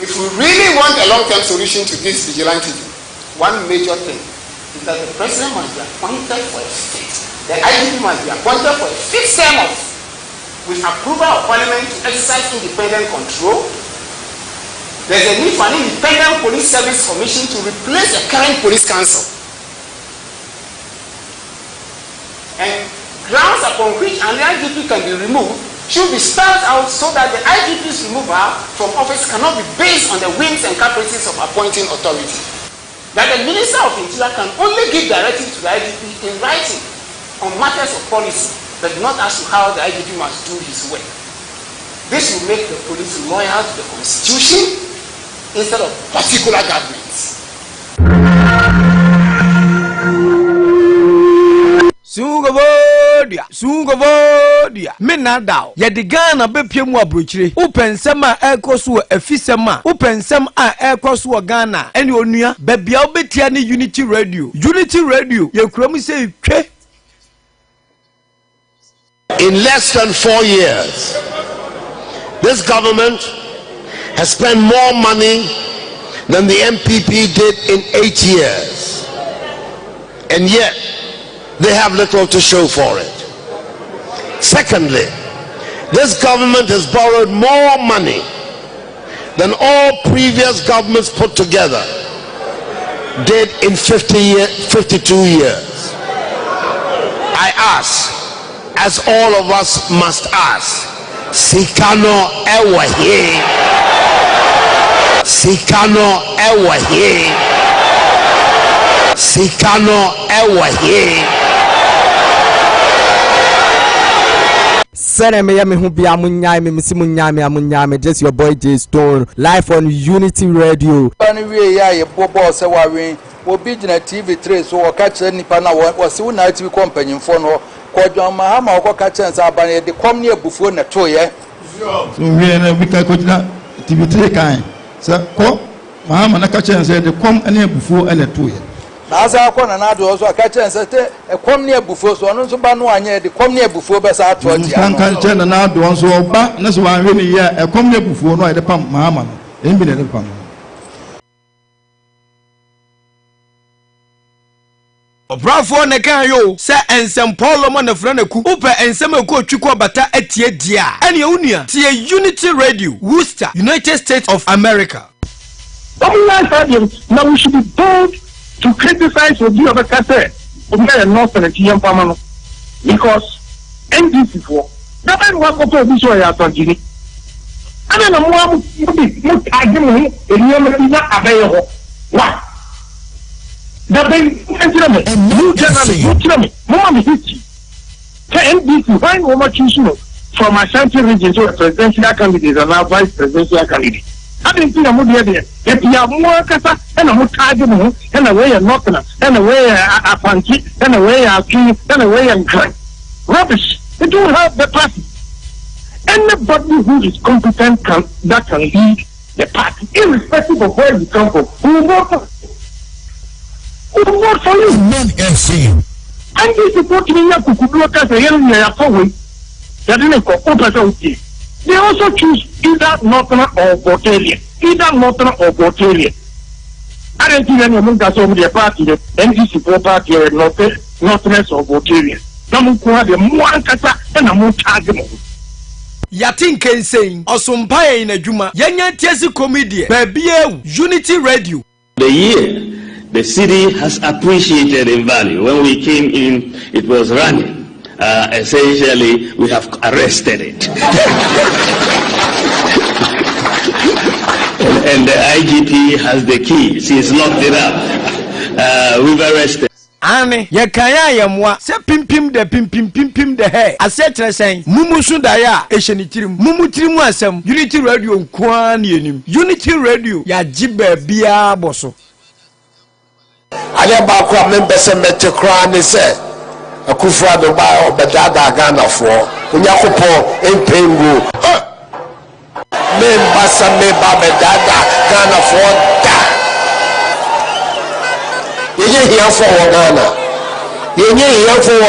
if we really want a long-term solution to this vigilante, one major thing is that the president must be appointed for a fixed, the IGP must be appointed for a fixed term with approval of Parliament to exercise independent control. There's a need for an independent police service commission to replace the current police council. And grounds upon which an IGP can be removed should be spelled out so that the IGP's removal from office cannot be based on the whims and caprices of appointing authority. That the Minister of Interior can only give directives to the IGP in writing on matters of policy, but not as to how the IGP must do his work. This will make the police loyal to the Constitution instead of particular governments. Sungovodia menadao yedigana bepiemu abrochire upensem a ekoso afisem a upensem a ekoso Ghana ene onua babia obetia ne Unity Radio yekuramu se twe. In less than 4 years, this government has spent more money than the MPP did in 8 years, and yet they have little to show for it. Secondly, this government has borrowed more money than all previous governments put together did in 52 years. I ask, as all of us must ask, Sikano ewahi, Sikano ewahi, Sikano ewahi. Sene me yami hubi amunyai me misimu nyami amunyai. Just your boy J Stone live on Unity Radio. Anyway, yeah, you bobo se warin. We be na TV 3 so we catch nipa na we se una TV company phone ho. Kwa John Mahama we catch say abane de kom ne Bosuo na to ye. So we na we ka kojina TV 3 kan. So ko Mahama na catch say de kom ne Bosuo na to ye. Asa akona na do so aka chen se te ekom ne abufo so no so ba no anya de kom ne abufo be sa ato atia kan chen na do so ba na so wan hwe ni ya ekom ne abufo no de pam Mahama no embi de pam. Obrafo ne kan yo se ensem Paulo mo na fra na ku upe ensem aku otwiko bata atie dia ene onua tie Unity Radio Worcester, United States of America. Now we should be bold to criticize what you have a say North and Pamano because NDC for that man was going to show you at Gini. I don't know what argument in your available. Why? That they NDC, why woman choosing from Ashanti region to a presidential candidate and now vice presidential candidate? I didn't think I'm there. If you have more kasa and a more target and a way of nothing and a way a panty and a way of king and a way of crime. Rubbish. They don't have the party. Anybody who is competent can lead the party, irrespective of where you come from. Who will vote for you? Non-MC. And this is what we have to do. They also choose either Northern or Botelia. Either Northern or Botelia. I don't think anyone does over their party, the NDC party or Northerners or Botelia. Namukuha the Muankasa and a Mutagamo. Yatin can saying, Osumpaya in a Juma, Yanya Tiasi Comedian, Babia Unity Radio. The year the city has appreciated in value. When we came in, it was running. Essentially, we have arrested it. and the IGP has the key. She's locked it up. We've arrested. Ane, ya kaya ya mwa, se pimpim de he. Ase tere sen, mumu sundaya, eshenitirim. Mumu tirimu asem, Unity Radio nkwani yenim. Unity Radio, ya jibe biya boso. Ale ba kwa membese mete kwa ni se. Akufra do ba obedada Ghana for Onyakopo empengu memba sa meba bedada Ghana for da yenye here for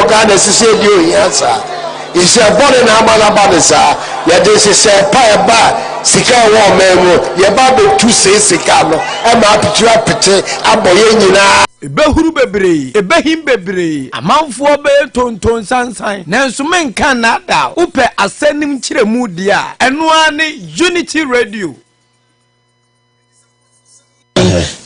Ghana sise di o yansa ise bone na amana ba nisa ya de sise pa e ba sika wo memo ye ba be tu se sika no e ma apitu apete aboye nyina ebehuru bebree ebehim bebree amanfo be tonton sansan nanso menka na da upe asanim kiremu dia eno ani Unity Radio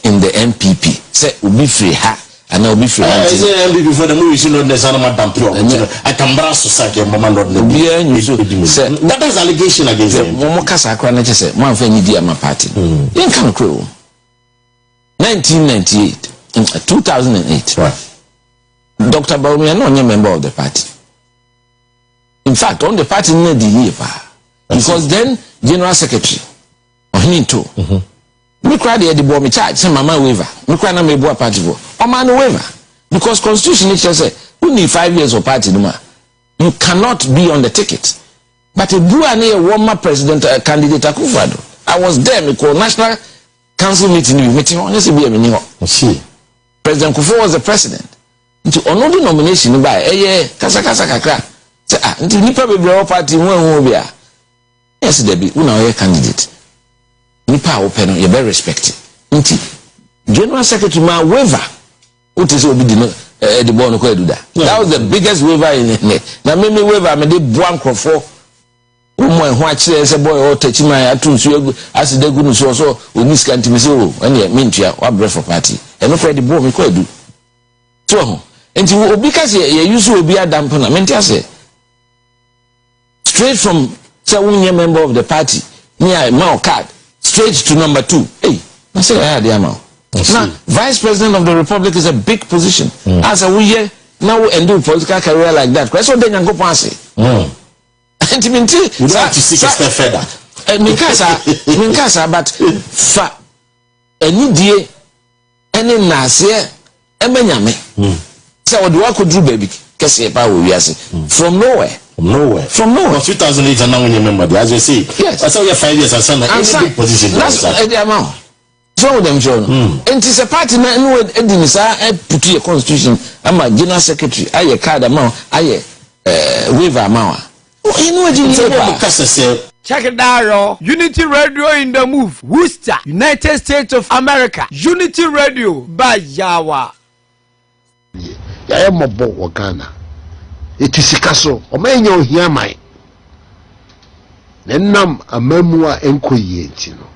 in the MPP say obi free ha and obi free ha say MPP for the movie should not necessarily madam pro I can brass society mama not the bia nyu say that is allegation against him mo kasa akra na say mo anfa ni dia ma party yen kan kro 1998 2008 right. Dr. Baumia no a member of the party. In fact, on the party no the year because then General Secretary Ohini too. Me cry the boy me charge say mama waiver. Me cry na me boy party for. O man waiver because constitution it say who need 5 years of party no ma. You cannot be on the ticket. But a blue and a warmer president candidate Akufo-Addo. I was there me call national council meeting honestly be me ni see. President Kufuor was the president. Into another nomination by kasa kakra. Say into nipa bebre party won bia. Yes there be una candidate. Nipa open you be respected. Into General Secretary ma waiver. What is obi the born ko eduda. That was the biggest waiver in na me waiver me dey boan Kufuor. Umo ho a kire say boy o tachima atunsu egu asidegu no so oni scanti me say o ene mentua wa bre for party eno kwa di bo me kwa edu to ho enti obi ka say ye use obi adam na mentia say straight from say one member of the party me I ma card straight to number 2 hey I say I dey am now vice president of the republic is a big position as a we now and do political career like that so then go pass it intimate you have to seek a step further minkasa but fa any die any nase emenyame say what do I could do baby kese pa wo wiase from nowhere from nowhere 2008 and now when you remember as you see yes I saw you 5 years and a big position that's the amount so them show and it's a party na no edinisa put your constitution ama general secretary aye card amount aye waiver amount. Check it out, Unity Radio in the move. Worcester, United States of America. Unity Radio by Yawa. Ya mobo wa Ghana. Etisika so, o menye ohia mai. Nenam amamu a enkoyie nti no.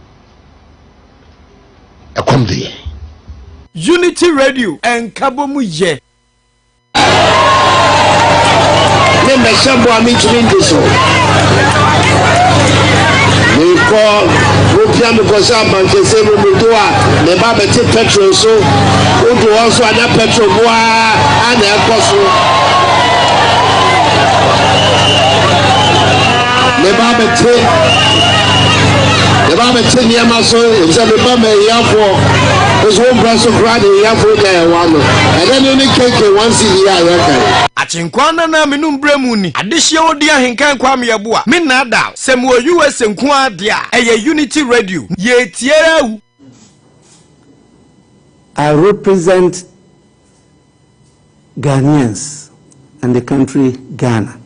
Ekomde. Unity Radio and Kabomu ye. Me shambo ami chindi so me call Rupiam because I'm Manchester me do me ba beti petrol so o do also ada petrol boa ana ekoso me ba beti niama so e me ba me yafo was one brass of grad yafo there one and then only cake once in the year Achinkwana na minum bremu ni adehye odi ahenkan kwa me yeboa me na da sem wo US nko ade a eye Unity Radio ye tiera. I represent Ghanaians and the country Ghana.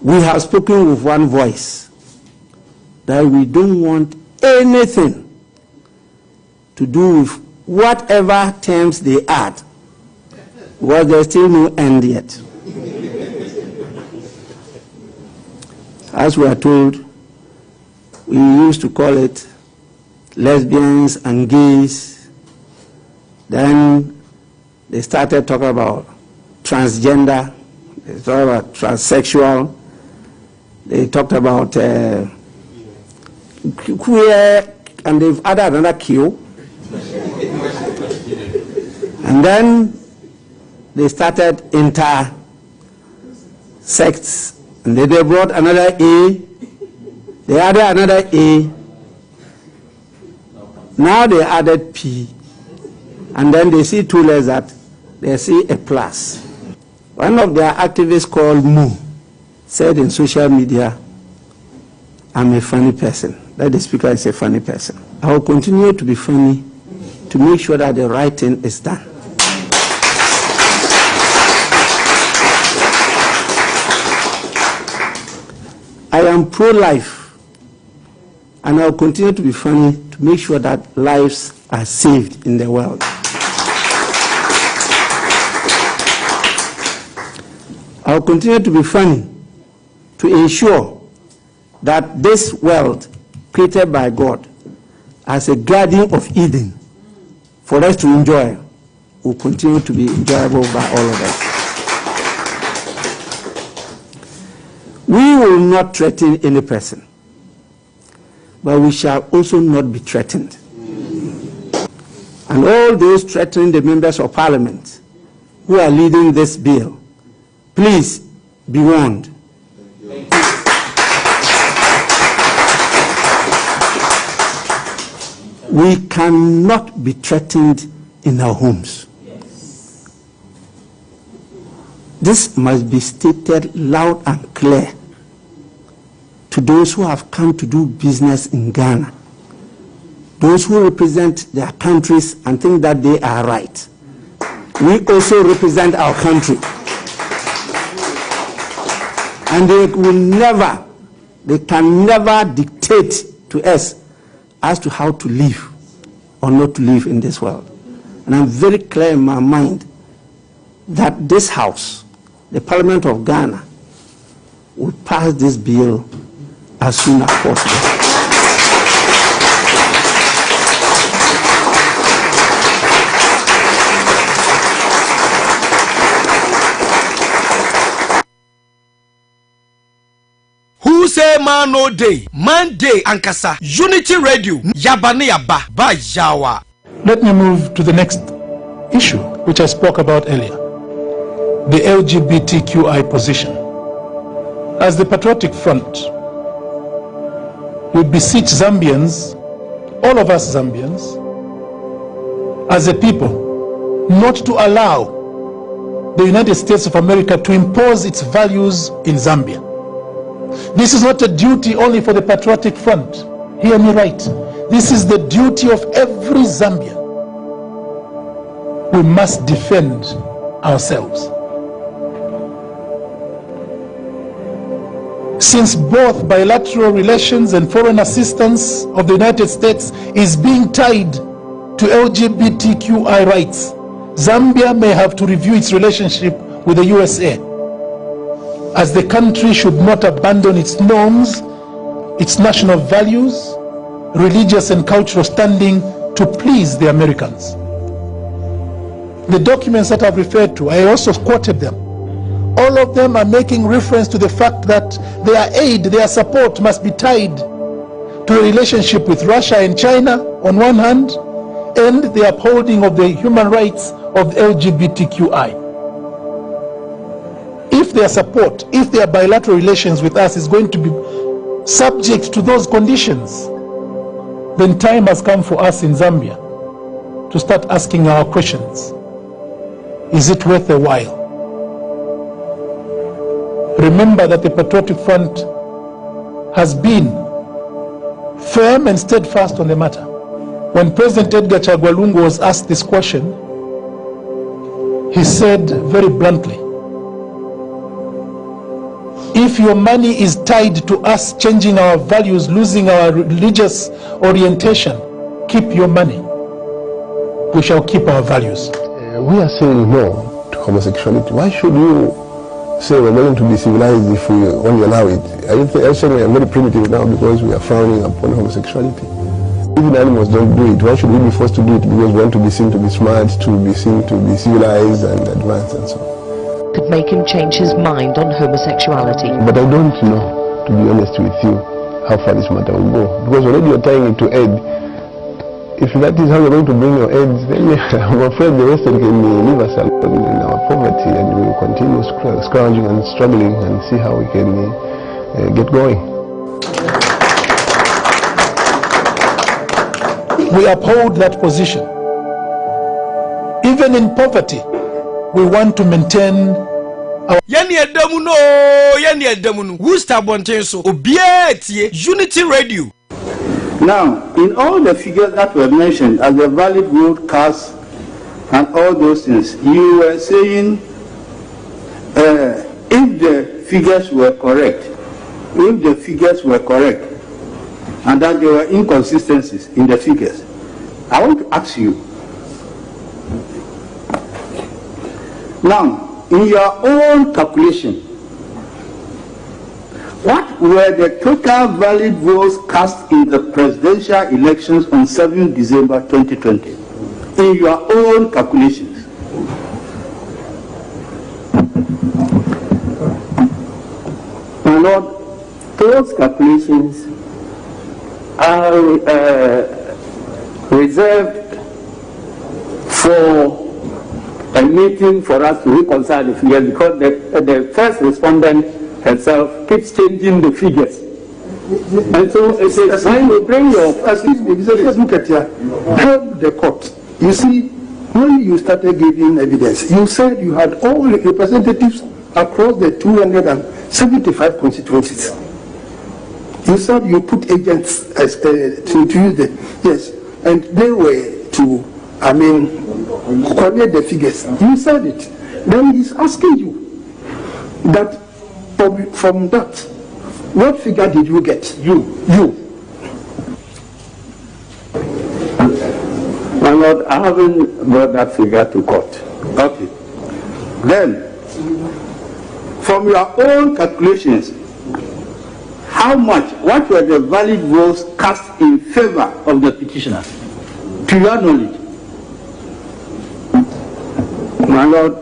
We have spoken with one voice that we don't want anything to do with whatever terms they add. Well, there's still no end yet. As we are told, we used to call it lesbians and gays. Then they started talking about transgender, they talked about transsexual, they talked about queer, and they've added another Q. And then they started intersex, and then they brought another A, they added another A, now they added P, and then they see 2 letters that they see a plus. One of their activists called Mo said in social media, I'm a funny person. That the speaker is a funny person. I will continue to be funny to make sure that the right thing is done. I am pro-life, and I'll continue to be funny to make sure that lives are saved in the world. I'll continue to be funny to ensure that this world created by God as a garden of Eden for us to enjoy will continue to be enjoyable by all of us. We will not threaten any person, but we shall also not be threatened. And all those threatening the members of parliament who are leading this bill, please be warned. We cannot be threatened in our homes. This must be stated loud and clear to those who have come to do business in Ghana, those who represent their countries and think that they are right. We also represent our country. And they can never dictate to us as to how to live or not to live in this world. And I'm very clear in my mind that this House, the Parliament of Ghana, will pass this bill as soon as possible. Who say man no day? Man day ankasa. Unity Radio. Yabane yaba. Ba yawa. Let me move to the next issue, which I spoke about earlier. The LGBTQI position. As the Patriotic Front, we beseech Zambians, all of us Zambians, as a people, not to allow the United States of America to impose its values in Zambia. This is not a duty only for the Patriotic Front. Hear me right. This is the duty of every Zambian. We must defend ourselves. Since both bilateral relations and foreign assistance of the United States is being tied to LGBTQI rights, Zambia may have to review its relationship with the USA, as the country should not abandon its norms, its national values, religious and cultural standing to please the Americans. The documents that I've referred to, I also quoted them. All of them are making reference to the fact that their aid, their support must be tied to a relationship with Russia and China on one hand, and the upholding of the human rights of LGBTQI. If their support, if their bilateral relations with us is going to be subject to those conditions, then time has come for us in Zambia to start asking our questions. Is it worth a while? Remember that the Patriotic Front has been firm and steadfast on the matter. When President Edgar Chagwa Lungu was asked this question, he said very bluntly, if your money is tied to us changing our values, losing our religious orientation, keep your money. We shall keep our values. We are saying no to homosexuality. Why should you say we're going to be civilized if we only allow it? I think we are very primitive now because we are frowning upon homosexuality. Even animals don't do it. Why should we be forced to do it? Because we want to be seen to be smart, to be seen to be civilized and advanced and so on. Could make him change his mind on homosexuality. But I don't know, to be honest with you, how far this matter will go. Because already you're tying it to aid. If that is how you're going to bring your aids, then I'm afraid the rest can leave us alone in our poverty, and we will continue scrounging and struggling and see how we can get going. We uphold that position. Even in poverty, we want to maintain our... Unity Radio. Now, in all the figures that were mentioned as the valid broadcast and all those things, you were saying if the figures were correct, if the figures were correct and that there were inconsistencies in the figures, I want to ask you, now, in your own calculation, what were the total valid votes cast in the presidential elections on 7 December 2020? In your own calculations. My Lord, those calculations are reserved for a meeting for us to reconcile the figures, because the first respondent herself keeps changing the figures. And so it says, when you bring your... Excuse me, let's look at here. Help the court. You see, when you started giving evidence, you said you had all the representatives across the 275 constituencies. You said you put agents to use the... Yes, and they were to, collect the figures. You said it. Then he's asking you that from that, what figure did you get? You. My Lord, I haven't brought that figure to court. Okay. Then, from your own calculations, what were the valid votes cast in favor of the petitioner? To your knowledge. My Lord,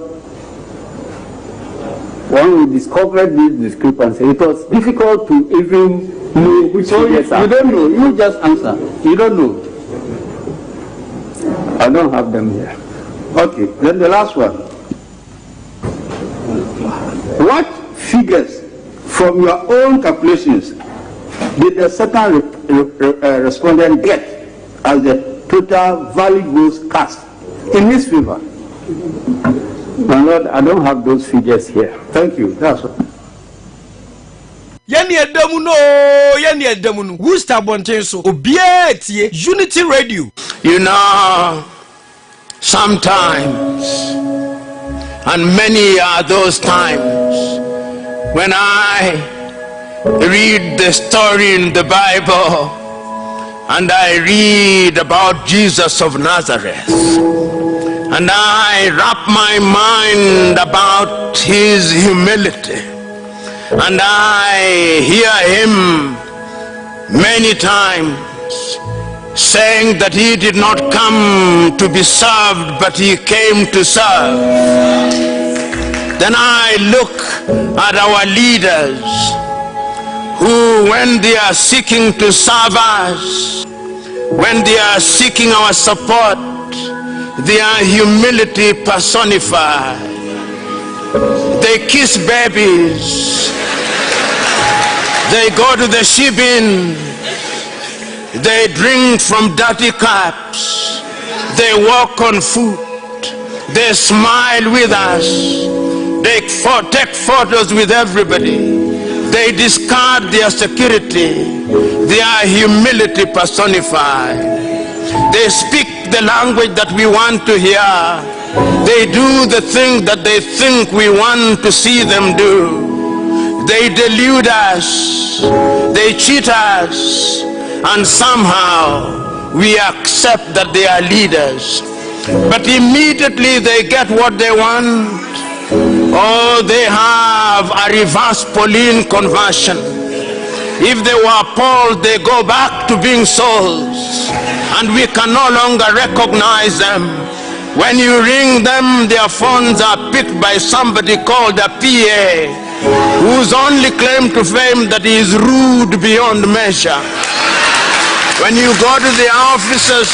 when we discovered this discrepancy, it was difficult to even know which figures are. You don't know. You just answer. You don't know. I don't have them here. Okay. Then the last one. What figures from your own calculations did the second respondent get as the total valid votes cast in his favor? My Lord, I don't have those figures here. Thank you. That's all. Yeni edamu no Worcester bonten so obia tie Unity Radio. You know, sometimes, and many are those times, when I read the story in the Bible and I read about Jesus of Nazareth, and I wrap my mind about his humility, and I hear him many times saying that he did not come to be served, but he came to serve. Then I look at our leaders who, when they are seeking to serve us, when they are seeking our support, their humility personified. They kiss babies. They go to the shebeen. They drink from dirty cups. They walk on foot. They smile with us. They take photos with everybody. They discard their security, their humility personified. They speak the language that we want to hear. They do the things that they think we want to see them do. They delude us. They cheat us. And somehow we accept that they are leaders. But immediately they get what they want. Oh, they have a reverse Pauline conversion. If they were Paul, they go back to being Sauls. And we can no longer recognize them. When you ring them, their phones are picked by somebody called a PA, whose only claim to fame that he is rude beyond measure. When you go to the offices,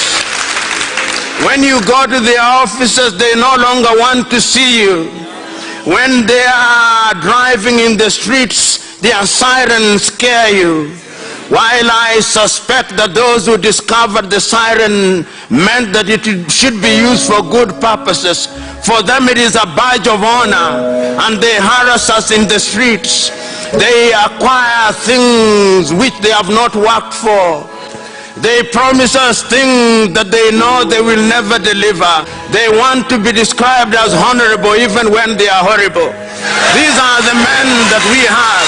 they no longer want to see you. When they are driving in the streets, their sirens scare you. While I suspect that those who discovered the siren meant that it should be used for good purposes, for them it is a badge of honor, and they harass us in the streets. They acquire things which they have not worked for. They promise us things that they know they will never deliver. They want to be described as honorable even when they are horrible. These are the men that we have.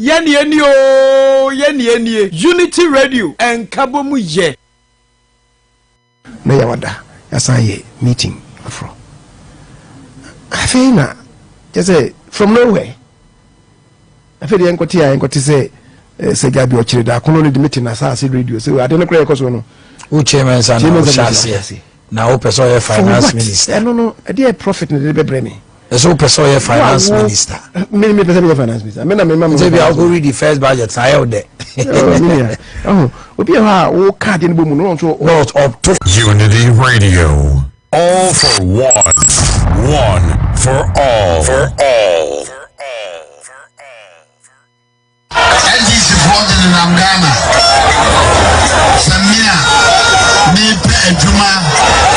Yeni Unity Radio and Kabomu ye. Na yawada yasaye meeting afro. I feel na just say from nowhere. I feel the enkoti say Gabi Ochirida kono ni meeting na sa radio. So I don't know kry koso no. Who chairman san na Shasi. Na o person ye finance minister. No, I dey profit na dey be me. So person ye finance minister. Me person ye finance minister. Me na me mama. Maybe I'll go read the first budget. I out there. Obi ha wo card ni bomu no so not up to Unity Radio. All for one for all. NGC supported in Ghana. Samia, me pe Juma,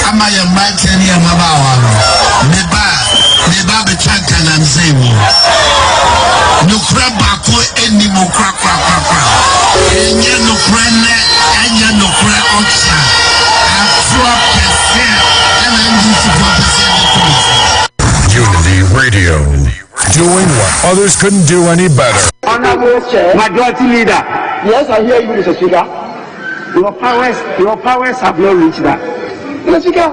ama ya Makeni ya Mabawa. Meba be chanka na mzemu. Nukra bako eni mukra kwa. Enye nukra ne, enye nukra oksa. Afro percent, NGC 4% Unity Radio. Doing what others couldn't do any better. Honorable Chair, Majority Leader. Yes, I hear you, Mr. Speaker. Your powers have not reached that. Mr. Speaker,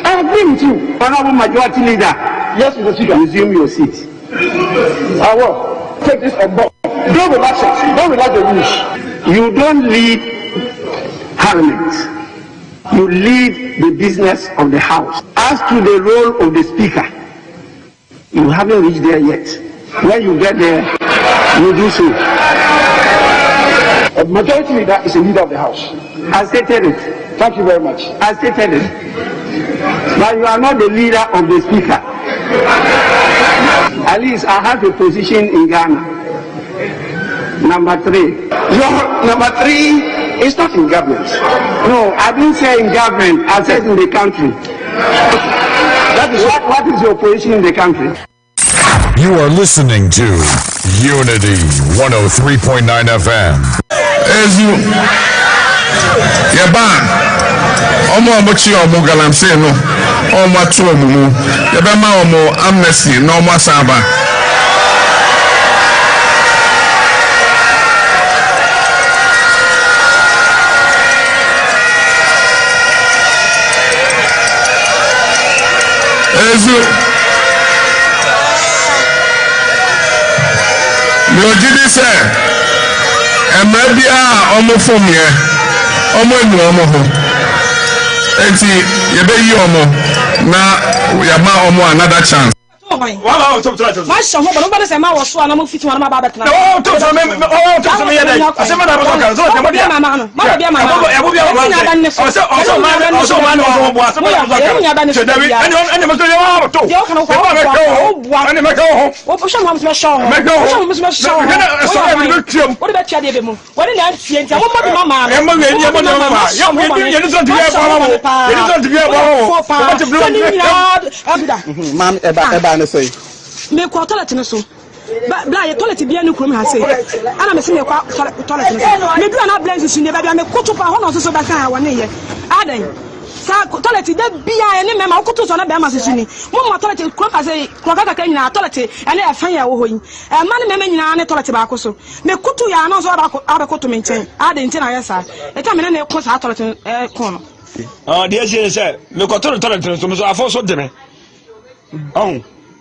I agree with you. Honorable Majority Leader. Yes, Mr. Speaker. Resume your seat. I will take this on board. Don't relax it. Don't relax the rules. You don't lead Parliament. You lead the business of the House. As to the role of the Speaker, you haven't reached there yet. When you get there, you do so. A majority leader is a leader of the House. I stated it. Thank you very much. I stated it. But you are not the leader of the Speaker. At least I have a position in Ghana. Number 3. Your number 3 is not in government. No, I didn't say in government. I said in the country. That is what is your position in the country? You are listening to Unity 103.9 FM. Ezu Yaba Omo Mochi Omo Galamse no Omo Atu Omo Yaba Omo Amnesty no Omo Saba. Ezu Yojidi say Emabia omo from here omo enu omo ho enti yebe yi omo na yama omo another chance. Wala top try. Masha ho ba no say ma wo so na mo fiti wana ma ba betna. Oh top so me yede. Asema na boka so te mo dia. Ma bia mama. Ebo bia wa. Also ma no bo asema na boka. So David any mo so ya wa to. Yo kan ko. Any me go ho. O po shamo mo show. Me go. O mo show. So e be tiam. What be tia de be mu. What na tie ntia mo mo mama. E mo we ni mo mama. Yo ye ni so ti be bo mo. Ye ni so ti be bo mo. What ti blow. Mam eba no say me ko toilet no so bla ye toilet bia no krom ha say ana me se me ko toilet no so me dua na blend su ne ba bia me koto pa ho no so ba kan ha wona ye adan sa toilet de bia ye ne me ma koto so na be ma se su ni mo toilet krom pa say kaka nyina toilet ene e fan ya wo ho yi e ma ne me nyina ne toilet ba ko so me koto ya no so ba koto me nchen adan nchen na ye sa e ta me ne ko sa toilet ko no de je say me ko toilet so me so afo so de me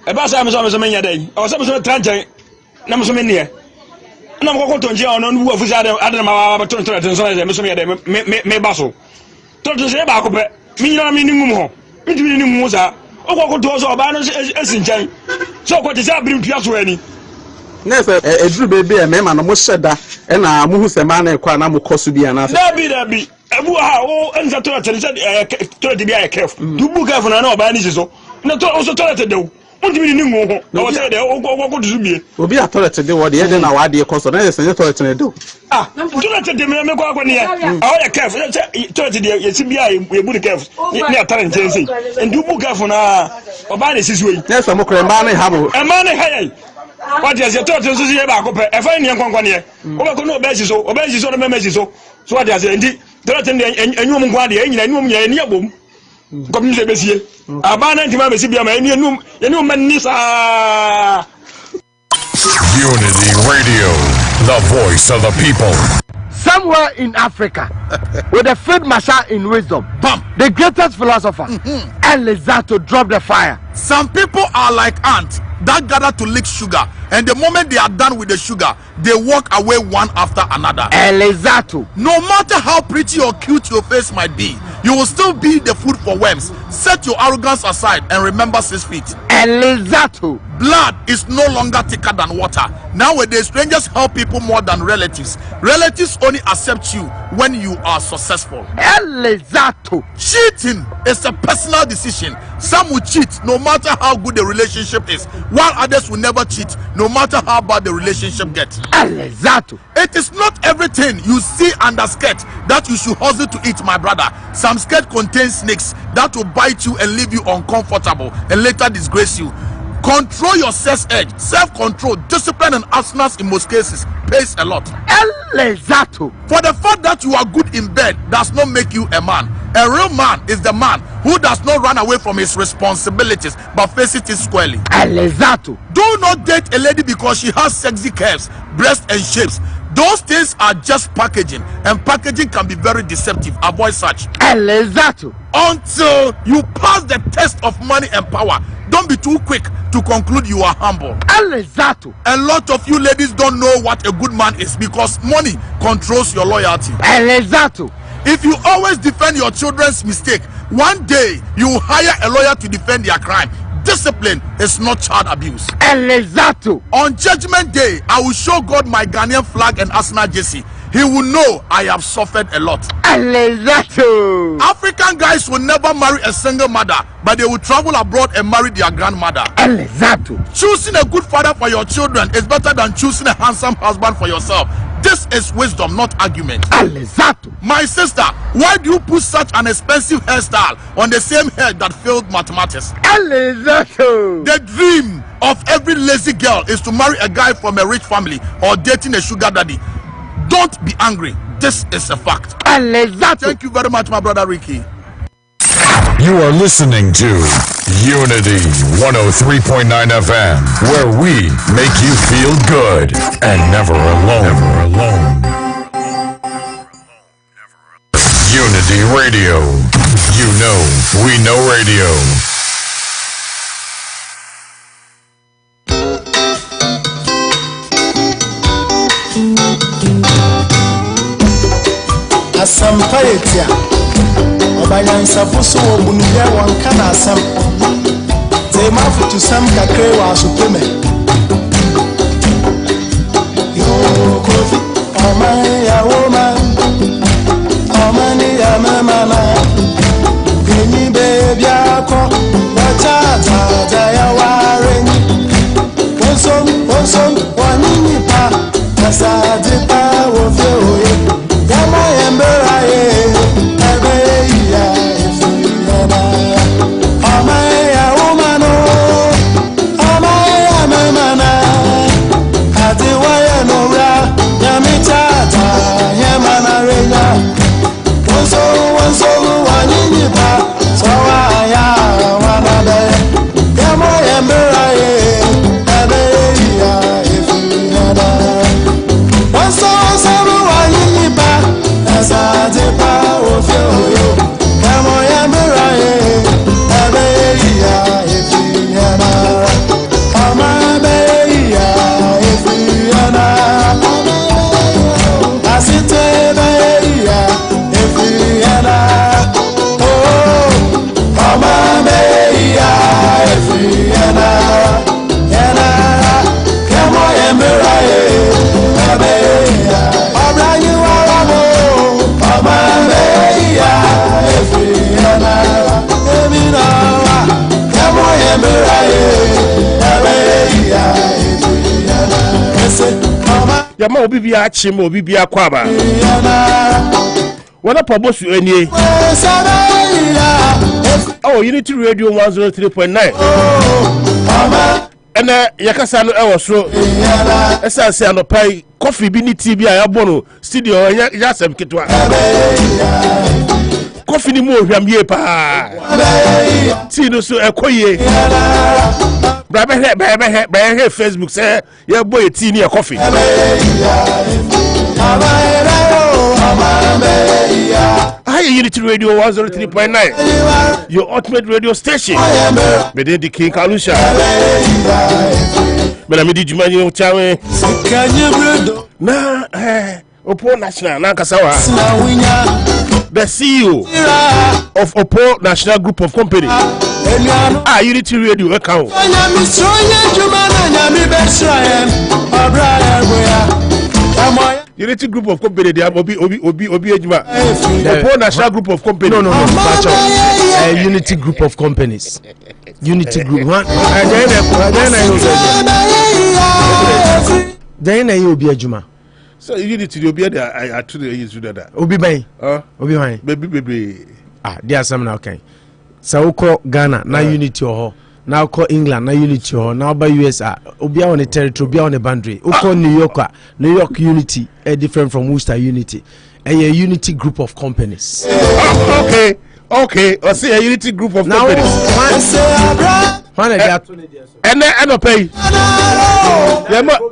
eba sa me so menya dai o se me so tranche na me so menia na me ko tonje ono nu afu sa adana ma ba tonto so na me so menya dai me ba so tonto se ba ko pe mi nyina mi ni ngum ho mi tumi ni ngum sa o ko to so ba no esi nchan so ko te sa birim tua so ani na se eduru bebe e me ma no mo hyeda e na mo hu se ma na kwa na mo koso bia na dabi ebu ha o enza to tele se to de bia e kef du bu kef na o ba ni so na to o so toilet de Obi a toilet de what the head na wa de koso na say toilet na do toilet de me ko akwani ya o ya kef toilet de ye sibia ye bu de kef ni atare nchen sei ndu bu kef na oba na sisi we na say mo kre ma na ha mo e ma na ha what is your toilet so ye ba ko pe e fa ni enkonkwane ye o be ko no oba si so na me si so what is ndi toilet de enyu mo kwa de enyina enyu mo nya ni abom comme nous besie abana ntima besi bia ma eni enum manisa Unity Radio, the voice of the people. Somewhere in Africa, with a field marshal in wisdom, the greatest philosopher, Elizato dropped the fire. Some people are like ants that gather to lick sugar, and the moment they are done with the sugar, they walk away one after another. Elizato. No matter how pretty or cute your face might be, you will still be the food for worms. Set your arrogance aside and remember 6 feet. Elizato. Blood is no longer thicker than water. Nowadays, strangers help people more than relatives. Relatives only accept you when you are successful. Elizato. Cheating is a personal decision. Some will cheat no matter how good the relationship is, while others will never cheat no matter how bad the relationship gets. Elizato. It is not everything you see under skirt that you should hustle to eat, my brother. Some skirt contains snakes that will bite you and leave you uncomfortable and later disgrace you. Control your sex edge. Self-control, discipline, and abstinence in most cases pays a lot. Elizato. For the fact that you are good in bed does not make you a man. A real man is the man who does not run away from his responsibilities but faces it squarely. Elizato. Do not date a lady because she has sexy curves, breasts, and shapes. Those things are just packaging, and packaging can be very deceptive. Avoid such. Elizato. Until you pass the test of money and power, don't be too quick to conclude you are humble. Elizato. A lot of you ladies don't know what a good man is because money controls your loyalty. Elizato. If you always defend your children's mistake, one day you will hire a lawyer to defend their crime. Discipline is not child abuse. Elizato. On Judgment Day, I will show God my Ghanaian flag and Arsenal jersey. He will know I have suffered a lot. Elizato. African guys will never marry a single mother, but they will travel abroad and marry their grandmother. Elizato. Choosing a good father for your children is better than choosing a handsome husband for yourself. This is wisdom, not argument. Elizato. My sister, why do you put such an expensive hairstyle on the same head that failed mathematics? Elizato. The dream of every lazy girl is to marry a guy from a rich family or dating a sugar daddy. Don't be angry. This is a fact. Elizato. Thank you very much, my brother Ricky. You are listening to Unity 103.9 FM, where we make you feel good and never alone. Never alone. Unity Radio. You know, we know radio. Asampayetia Obayansafo so obunuya wanka na asam Tema futu sam kakre wa supeme Yo kofi Omaya woman Omani ya mama Bini baby ako Wachata ya waren Wonsom wanini pa Kasadi pa wofye oye Yama yembera ye Ebe ya ifuyana Omaya umano Omaya memana Hati waya nora Yamichata Yemana renya Wonso wanyinyi pa Sawa ya wanabe Yama yembera ye Ebe ya ifuyana Wonso wanyinyi pa Sadepa ofio Kamo ya miraye Abeya efiana Ama beya efiana Asite beya efiana Oh Ama beya efiana Yana Kamo ya miraye Abeya Obrani waramo Yama obi bia chim obi bia kwaba Wana pa Bosuo enie Oh Unity Radio 103.9 Ena yakasa no ewo so esa se Anopa coffee bi ni tea bi a yabo no studio ya sem ketwa coffee ni mo hwam ye pa tea no so ekoye Bra be Facebook say ye boy tea near coffee. Hi, Unity Radio 103.9, your ultimate radio station. Mede the King Kalusha. But I'm the Jumani Chawe. Na Opo National Nankasawa. The CEO of Opo National Group of Company. Unity Radio account. Unity Group of Company, they have Obi Ejima. Opo National Group of Company. No. Unity Group of Companies. Unity Group. Then I will be Ejima. So Unity will be there. I told you that. Obi Bay. Obi Bay. Baby. There are some now. Okay. So call Ghana na Unity or now call England na Unity or now by US. Obi on the territory, Obi on the boundary. Call New York Unity, different from Worcester Unity. A Unity Group of Companies. Okay. I see a Unity Group of Companies. And Anopa.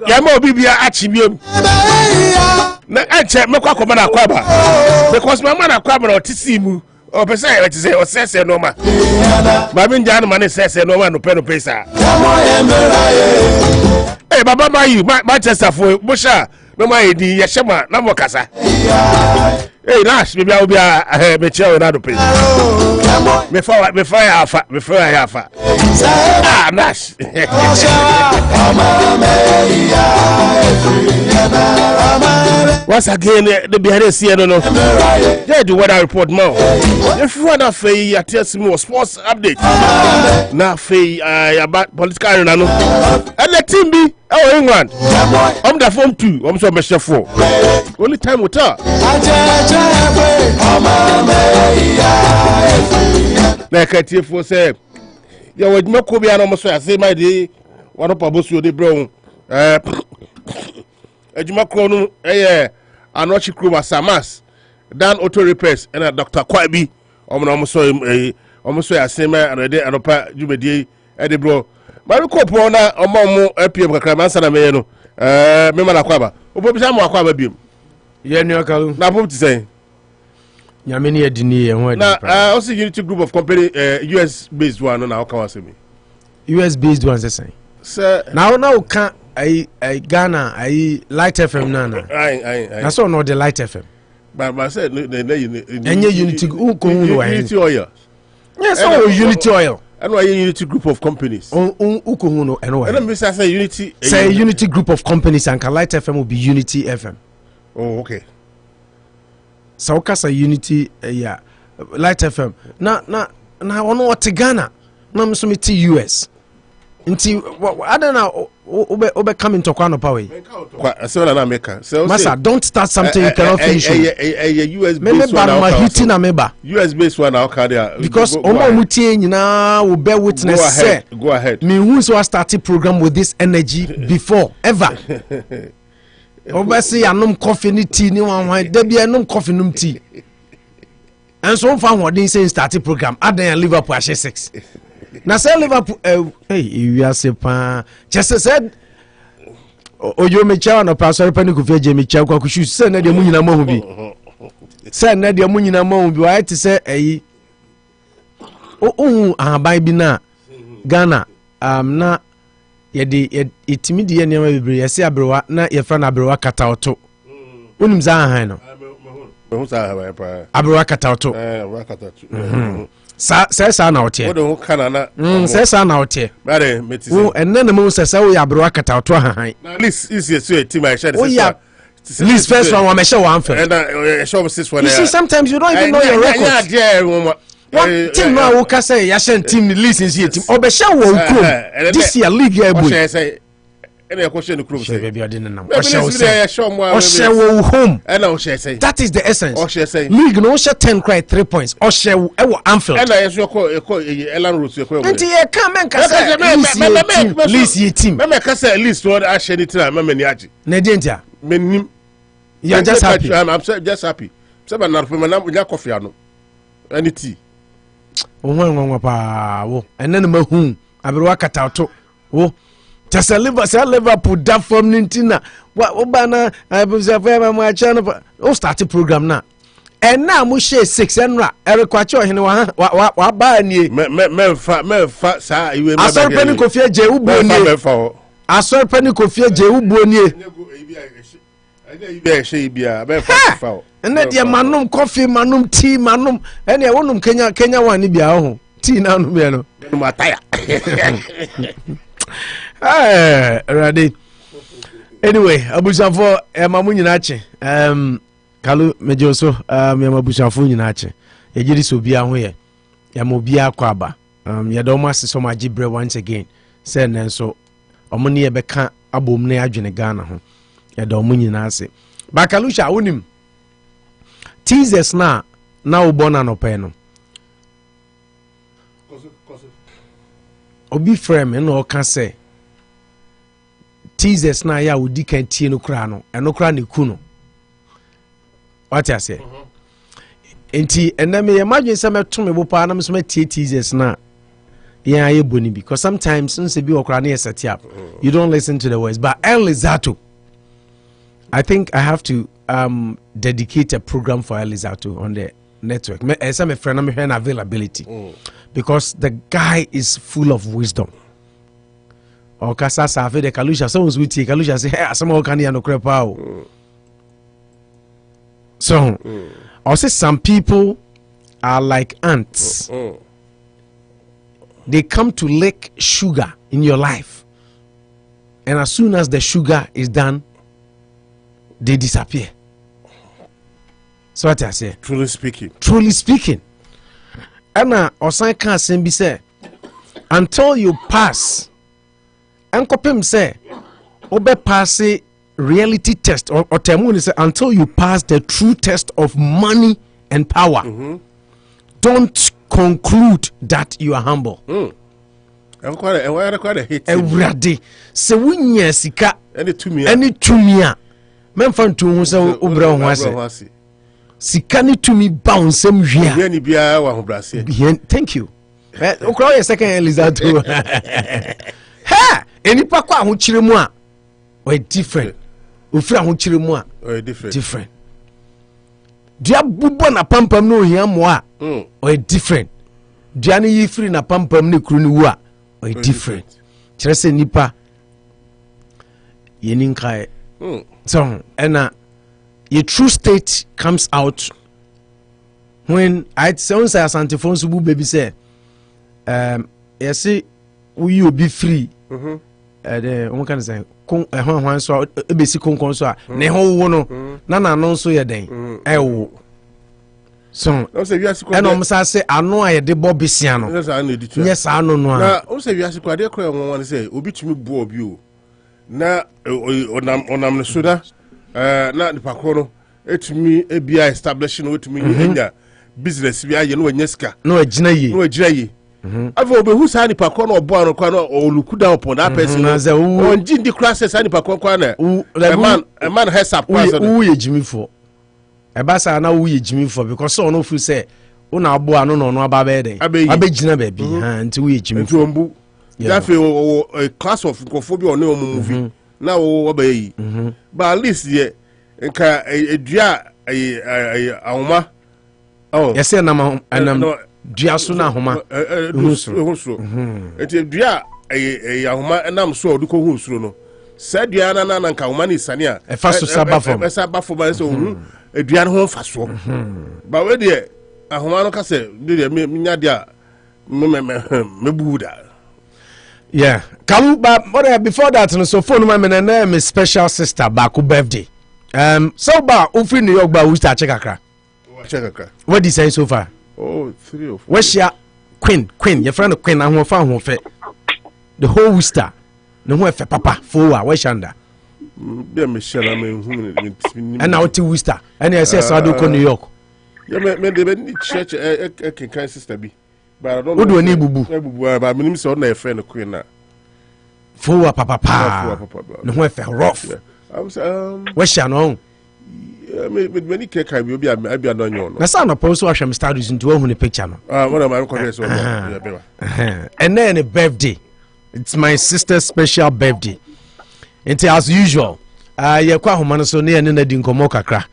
Yamo Bibia Achimium. Na ache mekwa ko mana kwaba because my man akwaba o tisimu o pese e say o sese no ma ba mi nja no ma ne sese no ma no pe pesa eh baba mayu Manchester for busha no ma edi ye shema na mo kasa eh nash bibia obi a me che o na do pe me fa ya afa nash once again the behind the scene no yeah the weather report more if you wanna fey ya tell me sports update na fey about political arena no and the team be England the form 2 so measure 4 only time will tell like I tell for say ya we mako bia no so say my dey Anopa Bosuo dey bro Ejuma Krono Anochi Kroma Samas Dan Auto Repairs and Dr. Kwabi almost ya same and de Anopa Jumedi Eddie bro Mariko Pona omo APM kakra answer na me no me mana kwaba obobisa mo akwaba biem ye nu akalu na pop ti say nyame ne adini ye ho na also Unity Group of Company US based one na how say me US based one say now can I Ghana I Light FM nana I saw no the Light FM but said Unity Unity Oil yes Unity Oil and why Unity Group of Companies ukohuno and me say Unity Unity Group of Companies and Light FM will be Unity FM. Oh okay. So kasa Unity Light FM na ono what Ghana na me so me ti US nti I don't know obe come into Anopa way so na America so Masa don't start something you cannot finish US based one US based one now there because omo mutie nyina will bear witness go ahead me who so started program with this energy before ever obesi anom coffee ni tea ni wan da bia anom coffee num tea and so far hodin say started program adan Liverpool ashe 6 na say Liverpool we are sepa just said oyo mecha no pastor pani ku feje mecha kwa kushu say na de munyina mahu bi say na de munyina mahu bi wa ti say aban bi na Ghana na ye itimi de ne ma bebre ye se abrewa na ye fra na abrewa kataoto unim za han no abrewa kataoto sa na otie wo kana na sa na otie bare meti wo enne na mo sa wo ya abrewa kataoto han na list is so team I share list first one me share one first and show 6 one you see sometimes you don't even know your record one team now who can say Yashan team listen see team obesha wo ukrom this year league ya boy any question the club say baby I didn't know Oshe wo home and Oshe say that is the essence Oshe say league no Oshe 10 cry 3 points Oshe e wo Anfield and I so call Elan Rose you call nti e come and can say list ye team me can say list what I share it na me ni agi na dentia menim you are just happy I'm just happy say ba na for me na nya coffee ano any tea pa wo enen ma hu abirwa katato Oh, just a Liverpool that from Nintina. What Obana, I was a very much channel. Oh, start a program now. And now we share 6 and Eric Quacho, you know, what buy ye? Me fat, sir. You I saw Penny Coffee J. Uboni. I saw Penny Coffee J. Uboni. And that your manum coffee, manum tea, manum, and I want Kenya one Ibia tea now. Ready. Anyway, Abusafo Mamuninache. Kalu Mejoso, Yamabusafo Yinache. Ejiri so bia ho ye. Yamobia kwaba. Yadoma se so magibre once again. Say nenso omuni ye beka abom na adwene Ghana ho. Yadomu nyina ase. Bakalusha wonim. Teasers na ubona Anopa no. Obi frame no o kan say teasers na ya odi kan tie no kra no eno kra ne ku no. What I say? Enti ena me imagine say meto me bo pa na me so tie teasers na yeah ye boni because sometimes since be okra na set up you don't listen to the words but El Lizato I think I have to dedicate a program for El Lizato on the network. As I'm a friend, I'm hearing availability because the guy is full of wisdom. Or Kasa Safi de Kalusha, someone's with you. Kalusha say, hey, some more candy and no crepao. So, I say some people are like ants. They come to lick sugar in your life, and as soon as the sugar is done, they disappear. So what I say? Truly speaking. Truly speaking. Anna Osan can say, say, until you pass, Uncle Pim say, Obe pass a reality test, or Temuni say, until you pass the true test of money and power, don't conclude that you are humble. I'm quite a hit. Every so when you sika any tumia. Men fan to who say Ubra Wasi. Sikani to me bounce some via. Thank you. Okra second Elizato. Ha! Any pakwa who chirimwa. Or different. Ufra who chirimwa. Or different. Different. Dia bubo na pampam no hiamwa. Or different. Diani yi free na pampam ne krunu wa. Or different. Chirese nipa. Yeninkai. So, and your true state comes out when I sounds as Antiphonsu baby say, you see, will be free? One can say, one so a basic concourse, ne whole one, none no so ya day. So, and almost say, I know I did Bobby Siano. Yes, I know. Now, also, you ask what they want to say, Obi to me, Bob you. Na onam suda na the pakono etumi ebia establishing wetumi enya business bia ye no nyeska no agina yi avo obe hu sa ni pakono obo anu kwa no oluku down upon that person on jindi classes sa ni pakono kwa na a man has up who ye jimi for e ba sa na who ye jimi for because so no fu say una abo anu no aba be den abegina ba bi ha nti who ye jimi for that a class of phobia or no movie now obey but at least yeah nka edua ahoma oh yes na anam dua so na ahoma husro eti edua ahoma enam so oduko husro no said dua na nka ahoma ni sane a e fa so sabafom ba so edua no ho fa so but we dey ahoma no ka say dey nya dia mebuda. Yeah, but before that, so phone my name is special sister Baku birthday. So ba ufri New York ba we start check akra. What did you say so far? Oh, 3 or 4. Where's your Queen? Your friend Queen and who found who the whole Worcester. No who fe papa for where's under? Be Michelle and now to Worcester. And I say so do New York. Yeah, me the church can sister be. But I don't know. What do we need, bubu? But I mean, so na friend Queen na. For papa. No who fe rough. Where's your no? Many cake I will be a non. Na sa no post wa hwem stars into who the picture no. What am I correct so. And then a birthday. It's my sister's special birthday. And as usual, ye kwa homano so ne na di nkomo kakra.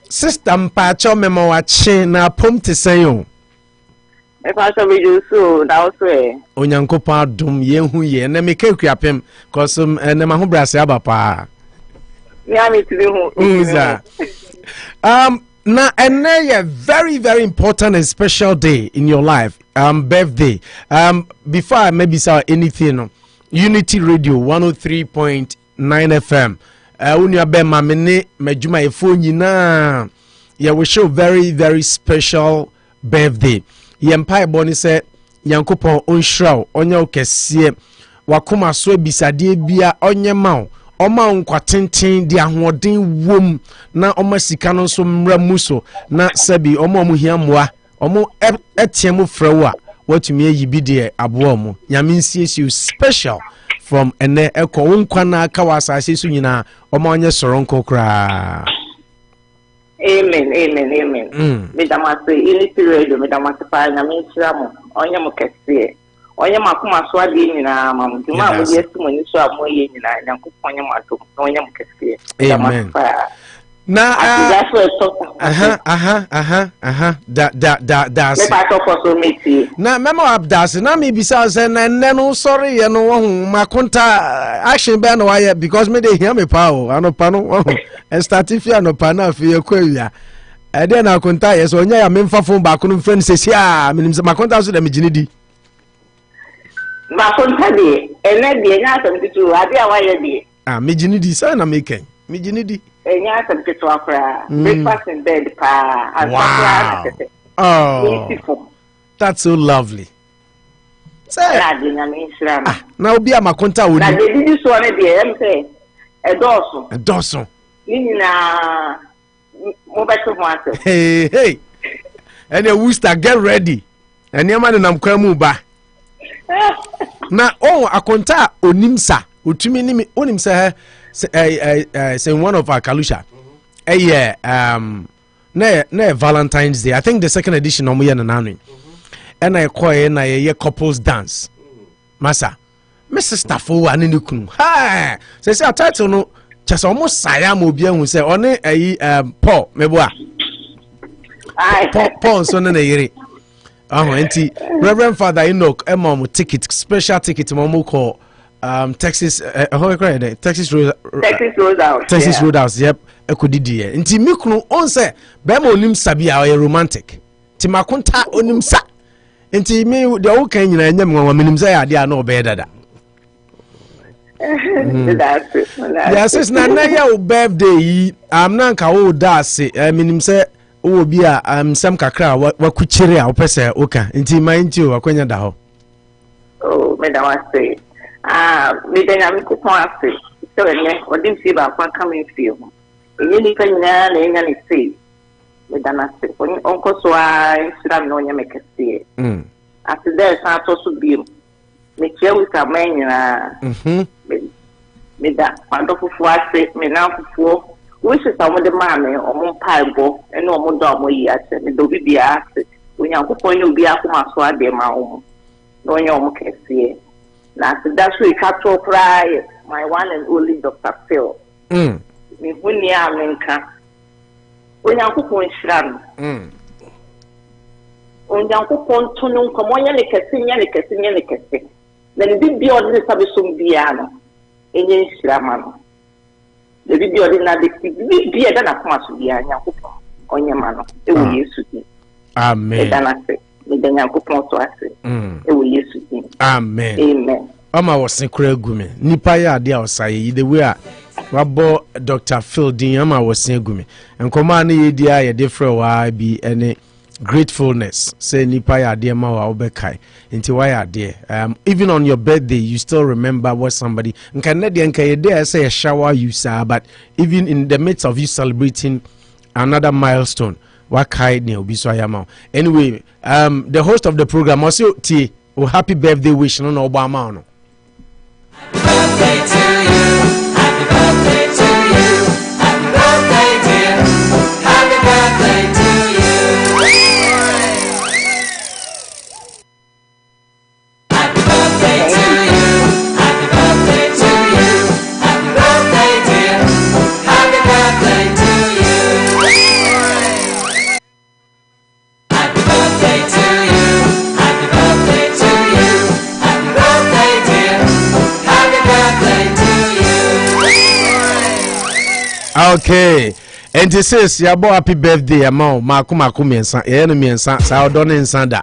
Sister mpacho memo wa che na pom te sen yo. E pa so bi ju so da o so e. Onyankopon adom ye hu ye na me ka kuapem cause na ma ho brase aba pa. Me ami ti hu. Now, and a very, very important and special day in your life, birthday. Before I maybe saw anything, Unity Radio 103.9 FM. Unya be mamene majuma efoni na. Yeah, we show very, very special birthday. Yempai boni se yankopon onshraw onya okesie wakoma so bisade bia onye mawo. Oma nkwa tenten di ahoden wom na oma sika no so mra muso na sabi oma mu hiamoa omo etiemu frewa watumi ayibi de aboa mu nyame nsiesie special from ene eko nkwa na aka wasase so nyina oma onye soronko kra. Amen. Me damase Unity Radio me damase pa nyame nsira mo onye mo kese. Onye makuma so ade nyina mam duma mo yesu mo ni so amoye nyina nyankopon onye mato onye mkese. Amen. Na that's me pa to so meti na memo abdas na me bisa say na no sorry ye no wo makonta action be na why because me dey hear me pa o Anopa no wo start fi Anopa na fi ye kwawia e dey na konta ye so onya ya memfa phone ba ko no friend sesi a menim se makonta so da me ginidi ma konta de ene de nya asem titu ade a waye de me ginidi say na me ken me ginidi enya asem titu akra breakfast in bed pa wow. Oh, that's so lovely. Say na obi amakonta wodi na de di so ne de em say edoso ni na mo beto mo ase hey and you start get ready and you man nam kwa mu ba na akonta onimsa otumi ni onimsa say one of our kalusha na Valentine's Day. I think the second edition omo ye na nanu and I call na ye couples dance masa me sister fo wa ne kunu ha say title no chese omo saya mo bia hu say one Paul meboa Paul so na yere enti Reverend Father Enoch mom ticket special ticket mom call Texas Texas Roadhouse yep ekodidi e nti mikunu on say be ma onim sabi a romantic ti makonta onim sa nti me de wo kan nyina nyam nwa menim say ade a na obe dada yes na your birthday am na nka wo da ase menim say wo bi a sam kakra wakuchire a wo pese oka nti mind you akwanya da ho me da wa say me da nyam ko ase so ne odim fi ba kwa come fi ho enye ni kanyina na enye ni say me da na say onko so a sira me no nya me kese ati there san to so bi me che wi ka manyina me da kwando fufu ase me na fufu wo se sa mo de ma me o mo paibo ene o mo do mo yi ase me do bibia ase onyankopon yo bia akoma so ade ma wo no nya o mo kese na ati da so ikato cry my one and only Dr. Phil me huni a menka onyankopon hira no onyankopon tunu nkomo nya ne kese na ne bibia o de sabe so bia no enye hira ma no the video did not be done as much be a on your man. It will use to amen. Amen. Amen. Ama was secret gumi. Nipa ya dia osai the way wabo Dr. Phil din ama was gumi. And command ye dia ye different wa be any gratefulness. Say nipa ya dia ma wa obekai. Into why are there? Even on your birthday, you still remember what somebody. Nka say a shower you say, but even in the midst of you celebrating another milestone, what kind of be so anyway, the host of the program also T. Oh, happy birthday wish no Obama no. Happy birthday to you. Happy birthday to you. Happy birthday, dear. Happy birthday to you. Happy birthday to you. Okay. And this says your boy happy birthday amount Maku miensa no miensa sa odon nsa da.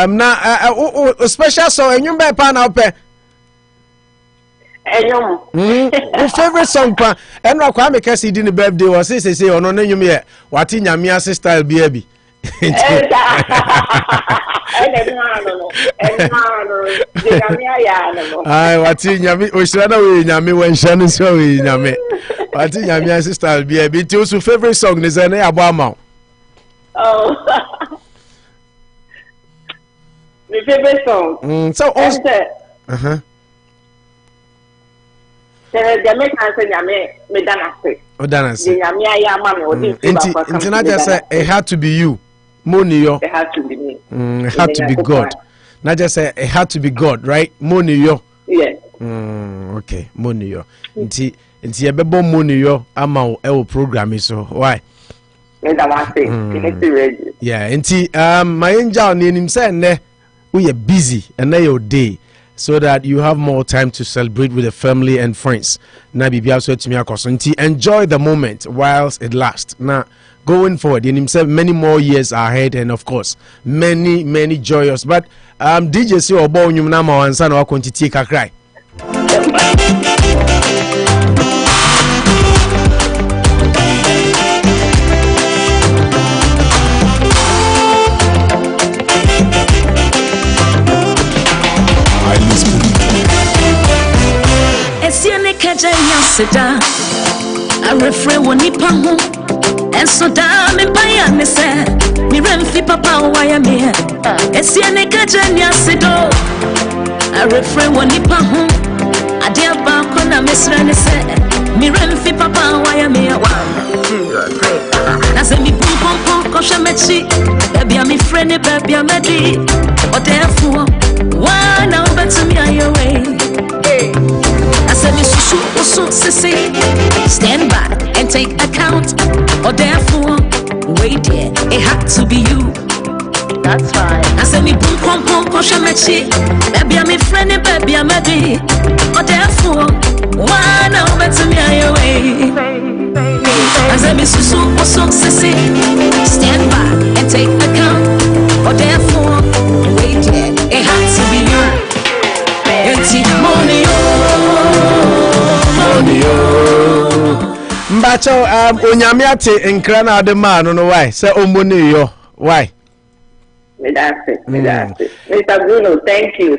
Na special song enyum be pa na ope. Enyum. Favorite song pa enra kwa make say di ni birthday was say ono na enyum ye wati nyame ase style bi abi. Ay wati nyame oshira na we nyame wanhia no so we nyame. Wati nyame sister be be to so favorite song is na abo ama. Oh. My favorite song. So also Nyame kan say nyame me dana say. O dana say. Nyame aya ma me odi Inti na just say it had to be you. Money yo. It had to be me. It had to be God. Not just say it had to be God, right? Money yo. Yes. Okay, money yo. Inti ebebo money yo ama o program so why? Yeah, inti my angel ni nim say ne we are busy and na your day so that you have more time to celebrate with the family and friends. Na bibia so etimi akoso inti enjoy the moment whilst it lasts. Na going forward in himself many more years ahead and of course many joyous but DJ say obo nyum na ma wansa na wakontiti kakrai Esiene kaja yaseda a refrain woni pa ho and so damn in payane say mi remfi papa why me esiene kaja yaseda a refrain woni pa ho adia ba ko na mesra ne say mi remfi papa why me na say mi pom ko shamechi baby am friend baby am di o therefore why now better me away. I said, so stand back and take account, or therefore, wait here, it had to be you. That's right. I said, me boom, koshamechi, baby, I'm a friend, baby, I'm a D, or therefore, why now better me away? I said, me so stand back and take account, or therefore, wait here, it had to be you. Mbacho onyame ate nkra na ade ma no why say omone yo why that's it. Mr. Bruno, thank you.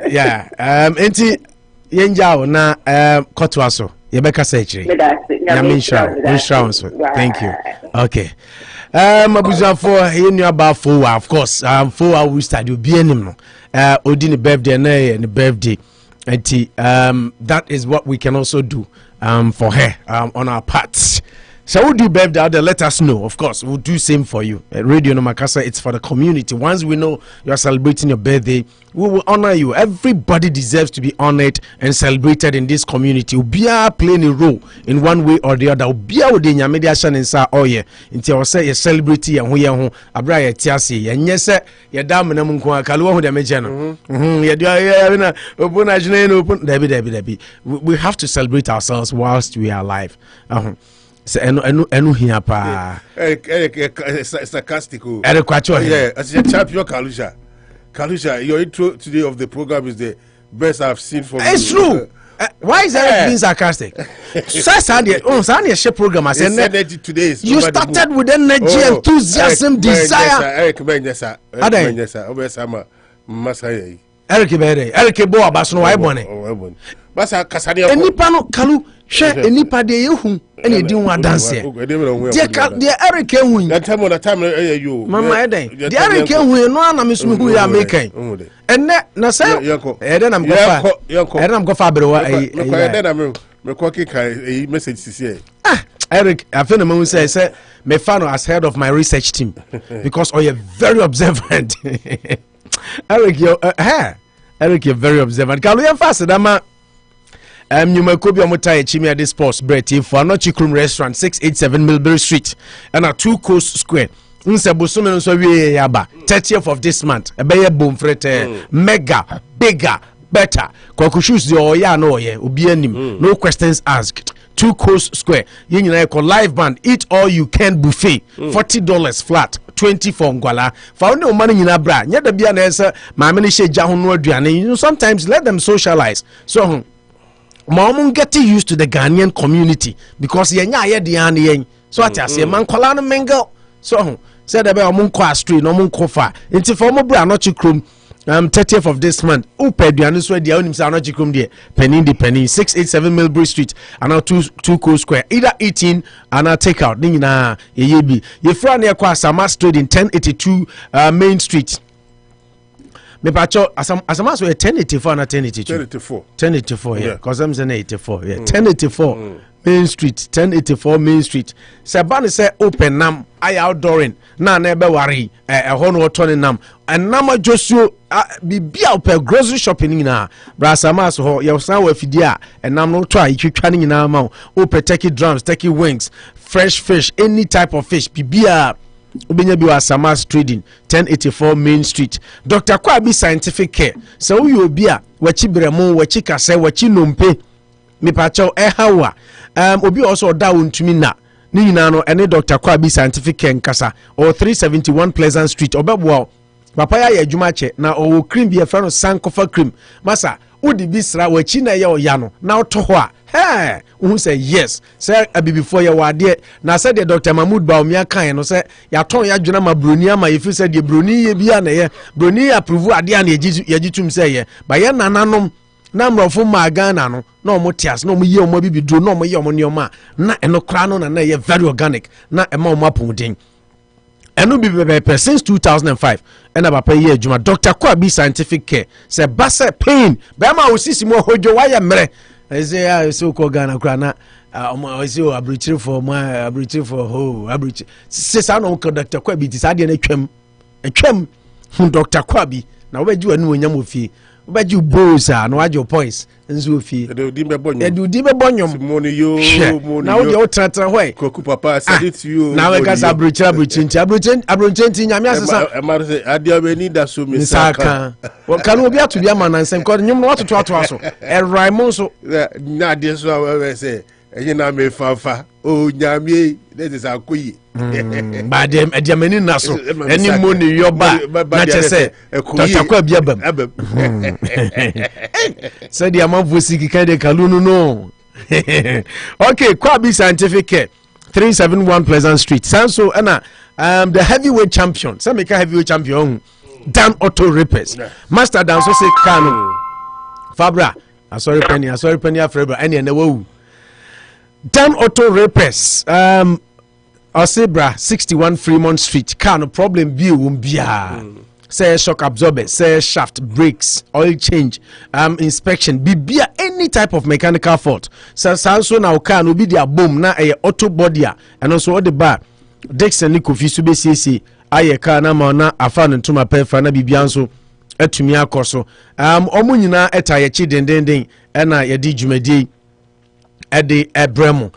Yeah enti yenjao na kotwa so ye beka say chiri nyame inshallah thank you okay abuja for yenu aba for of course for we study obi enim no odini birthday na ye birthday enti that is what we can also do for her on our parts. So we'll do birthday out there, let us know. Of course, we'll do same for you. Radio No Makasa, it's for the community. Once we know you're celebrating your birthday, we will honor you. Everybody deserves to be honored and celebrated in this community. Ubia playing a role in one way or the other. Ubia with the media channel sa oh yeah. Until I say you celebrate and who ya home abra ya tiasi. And yes sir, ya dam na munko kaluwa hu de mejano. Ya open ajne open debi. We have to celebrate ourselves whilst we are alive. Enu here pa. Sarcastical. Yeah, as a champion Kalusha, your intro today of the program is the best I've seen from you. It's true. Why is Eric being sarcastic? Sunday share program as energy today is you started with energy, enthusiasm, desire. Eric Menjesa. Eric Bede. Eric Bo Abasono why born. Basa Kasania. Enipa no Kalu share enipa de yehu ene di one dance. The Eric Ehu. That time you. Mama Eden. The Eric Ehu no na mesumi hu ya making. Enne na say eden am go fa berewa eden me ko kika message sisi. Eric, I feel the man say me fan as head of my research team because you're very observant. Eric, you're very observant. Can we fast that you may copy on Mutai Chimia this sports bread for no Chikrum restaurant 687 Millbury Street and a 2 Coast Square. Nse Bosuo so we yaba 30th of this month. A beye boom frete mega bigger better. Kokushus the oya no ye obi anim no questions asked. 2 Coast Square. You know, live band, eat all you can buffet, $40 flat. 20 for Ngwala. Found no money in a bra. Yet the Bianesa, my minister Jahun Rodrian. You know, sometimes let them socialize. So, Mom getting used to the Ghanaian community because you're not yet the Annie. So I say, man, Colana Mengo. So, said about Munqua Street, no Munkofa. Into former bra, not you crum. 30th of this month. Pedianus where the own Sanochicum dear. Penny, 687 Millbury Street, and now 2 Coast Square. Either 18 and I'll take out. Nina, ye Your friend near Kwasama Street in 1082 Main Street. Me pacho as a mass 1084 and 1082. 1084, yeah. Because I'm saying 84, yeah. 1084 Main Street, 1084 Main Street. Sabani say open nam. I outdooring na ebe worry a hono turning nam and nama Josuo bibia per grocery shopping na brasa mas ho ye san wa fidia and nam no try twitwa ni na ma o turkey drums, turkey wings, fresh fish, any type of fish bibia obenya bi wa Samas Trading 1084 Main Street. Dr. Kwabi Scientific Care so you obi a wachi bremo wachi kase wachi nompe me pacho hawa obi also da wontumi na ni nyina no ene Dr. Kwabi Scientific Care nkasa or 371 Pleasant Street obebo papa ya adwuma che na o cream bi e fa no sankofa cream masa udi bisra wachi na ye oya no na oto ho a hey who say yes say before you wade na say the Dr. Mahmoud Baumia kan no say ya ton ya dwuna ma broni ama ye fi say the broni ye bia na ye broni approve ade a na ye gitum say ye ba ye nananom na mrofo ma Ghana no na omo tias na omo ye omo bibidro na omo ye omo neoma na eno kra no na ye very organic na ema omo apomuden eno bi be since 2005 ena papa ye adwuma Dr. Kwabi Scientific Care say basa pain be ma osisi mo hojo wa ye mere eze ya so ko Ghana kra na omo eze o abritiri for ho abritiri se sa no ko Dr. Kwabi ti sa de na twam Dr. Kwabi na we ji anu onyam ofie but you boys are no your points nzo fi edudi be bonyom money yo now the otra why koku papa said it to you now we gas abrochira ti nyame asesa adia be need that so misaka kan obi atu bia manansem ko nyum no watoto aso e raimon so na de so we say eyi na me fafa o nyame that is akoyi ba dem ediamani naso eni money yo ba na chese tatakwa bia bam so the amount of siki kan de kalunu no okay Kwabi Scientific Care 371 Pleasant Street Sanso na the heavyweight champion some make heavyweight champion Dan Auto Repairs Master Dan so say kanu Fabra sorry penny afreba any na wo Dan Auto Repairs Osebra 61 Fremont Street car no problem bi bia say shock absorber say shaft brakes oil change inspection bibia any type of mechanical fault so na car no be dia boom na auto body and also all the bar Dixon ni kofi so be siesie aye car na ma na afa no ntoma pefa na bibia nso atumi akoso omo nyina etaye chi dendenden na ye di dwumadi ede ebremo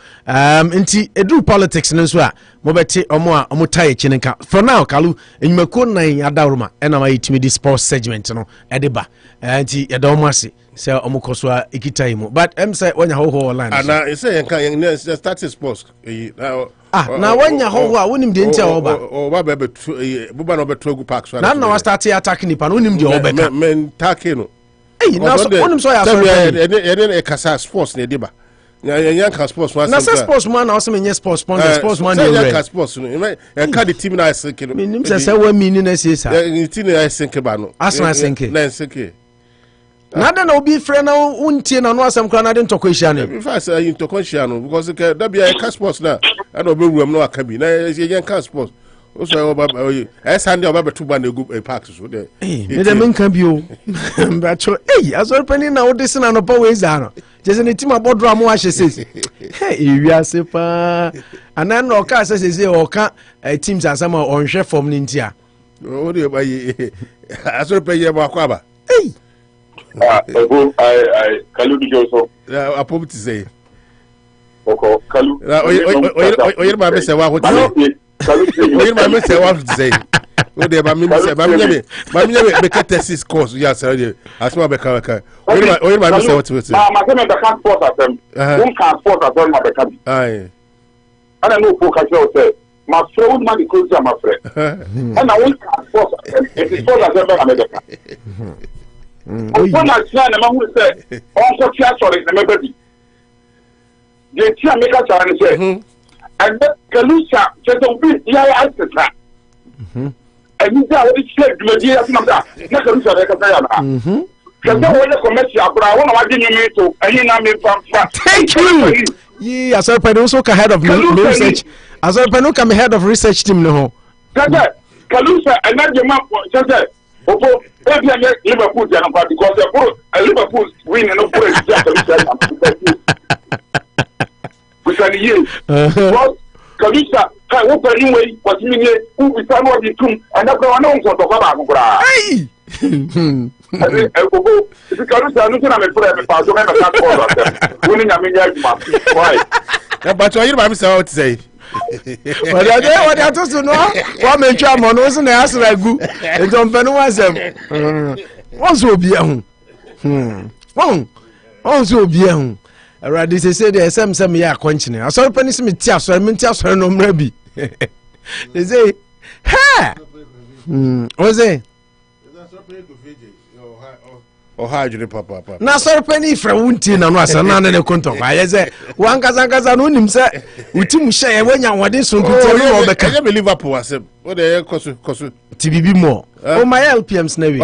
nti edu politics no so a mobeti omo taye chinenka for now kalu enyumako nan adawroma na ma yitimi di sports segment no ede ba nti ede omo ase se omo koso a ekitai mu but say wanya ho online ana say yenka start sports na wanya ho a wonim de ntia oba oba bebe buba no beto gu park so na wa start attack nipa no wonim de obeka men take no na so wonim so ya so ene kasa sports ne diba Yanka sports man. Na sports man na also menye sports man man dey. Yanka sports no. E ka the team na senke no. Minim say we mean na say sa. The team na senke ba no. Asna senke. Na senke. Na da na obi frɛ na untie na no asɛm kra na de ntɔkɔ hia no. In fact say ntɔkɔ hia no because da bia e ka sports na na obewuram no aka bi. Na yanka sports. Also oba Sunday oba betu ba na egu park so there. Me dem nka bi o. Ba cho asɔre pani na wo desi na no pa we za no. Jese ne team abodro amo ahye says. Hey, wiase pa. Anan no ka say o ka teams asama onhwe form ni ntia. O de ba yi. Asɔre pani ba kwa ba. Hey. I Kalu Joso. Apom ti say. Oko Kalu. Oyer ma be say wa what. Kalu. Oyer ma be say wa what say. o de ba mi say ba mi be tesis course ya say dey asma be ka o you ma say what ma say me be can sport asem won can sport asem ma be ka bi ai ana no fo ka say ma so won ma di ko say ma frɛ ana won can sport it is sport asem be na be ka o na tia na ma hu say on ko tia sorry na me be je tia me ka cha ni say and Kalusha just a bit yeah answer and you got it said the idea from that na Kalusha ka say na because when the commercial bra when I didn't mean to and you na me from thank you yeah as I also can head of research as I no come head of research team no Kalusha and that the man just say opo e Liverpool because Liverpool win no for we can hear because Kalisa can open anyway what you mean who we stand what you tune and that's why no so to ba ko bra hey I go if Kalisa no na me pray me pass so me ka call we ni nyame nya juma why but you ba me say what say what I told you no what me twa mo no so na asra gu e don pe no wasem won so obi ehun won so obi ehun already say the SM ya konchine asori pani se meti asori menti asori no mra bi they say ha o say o ha jure papa na asori pani fra wunti na no asa na ne konto kwa ye say wan kasa no nim say utim hye ye wanya wode so nkuti no obeka ye be Liverpool asem o de kosu TBB more o my LPMs na we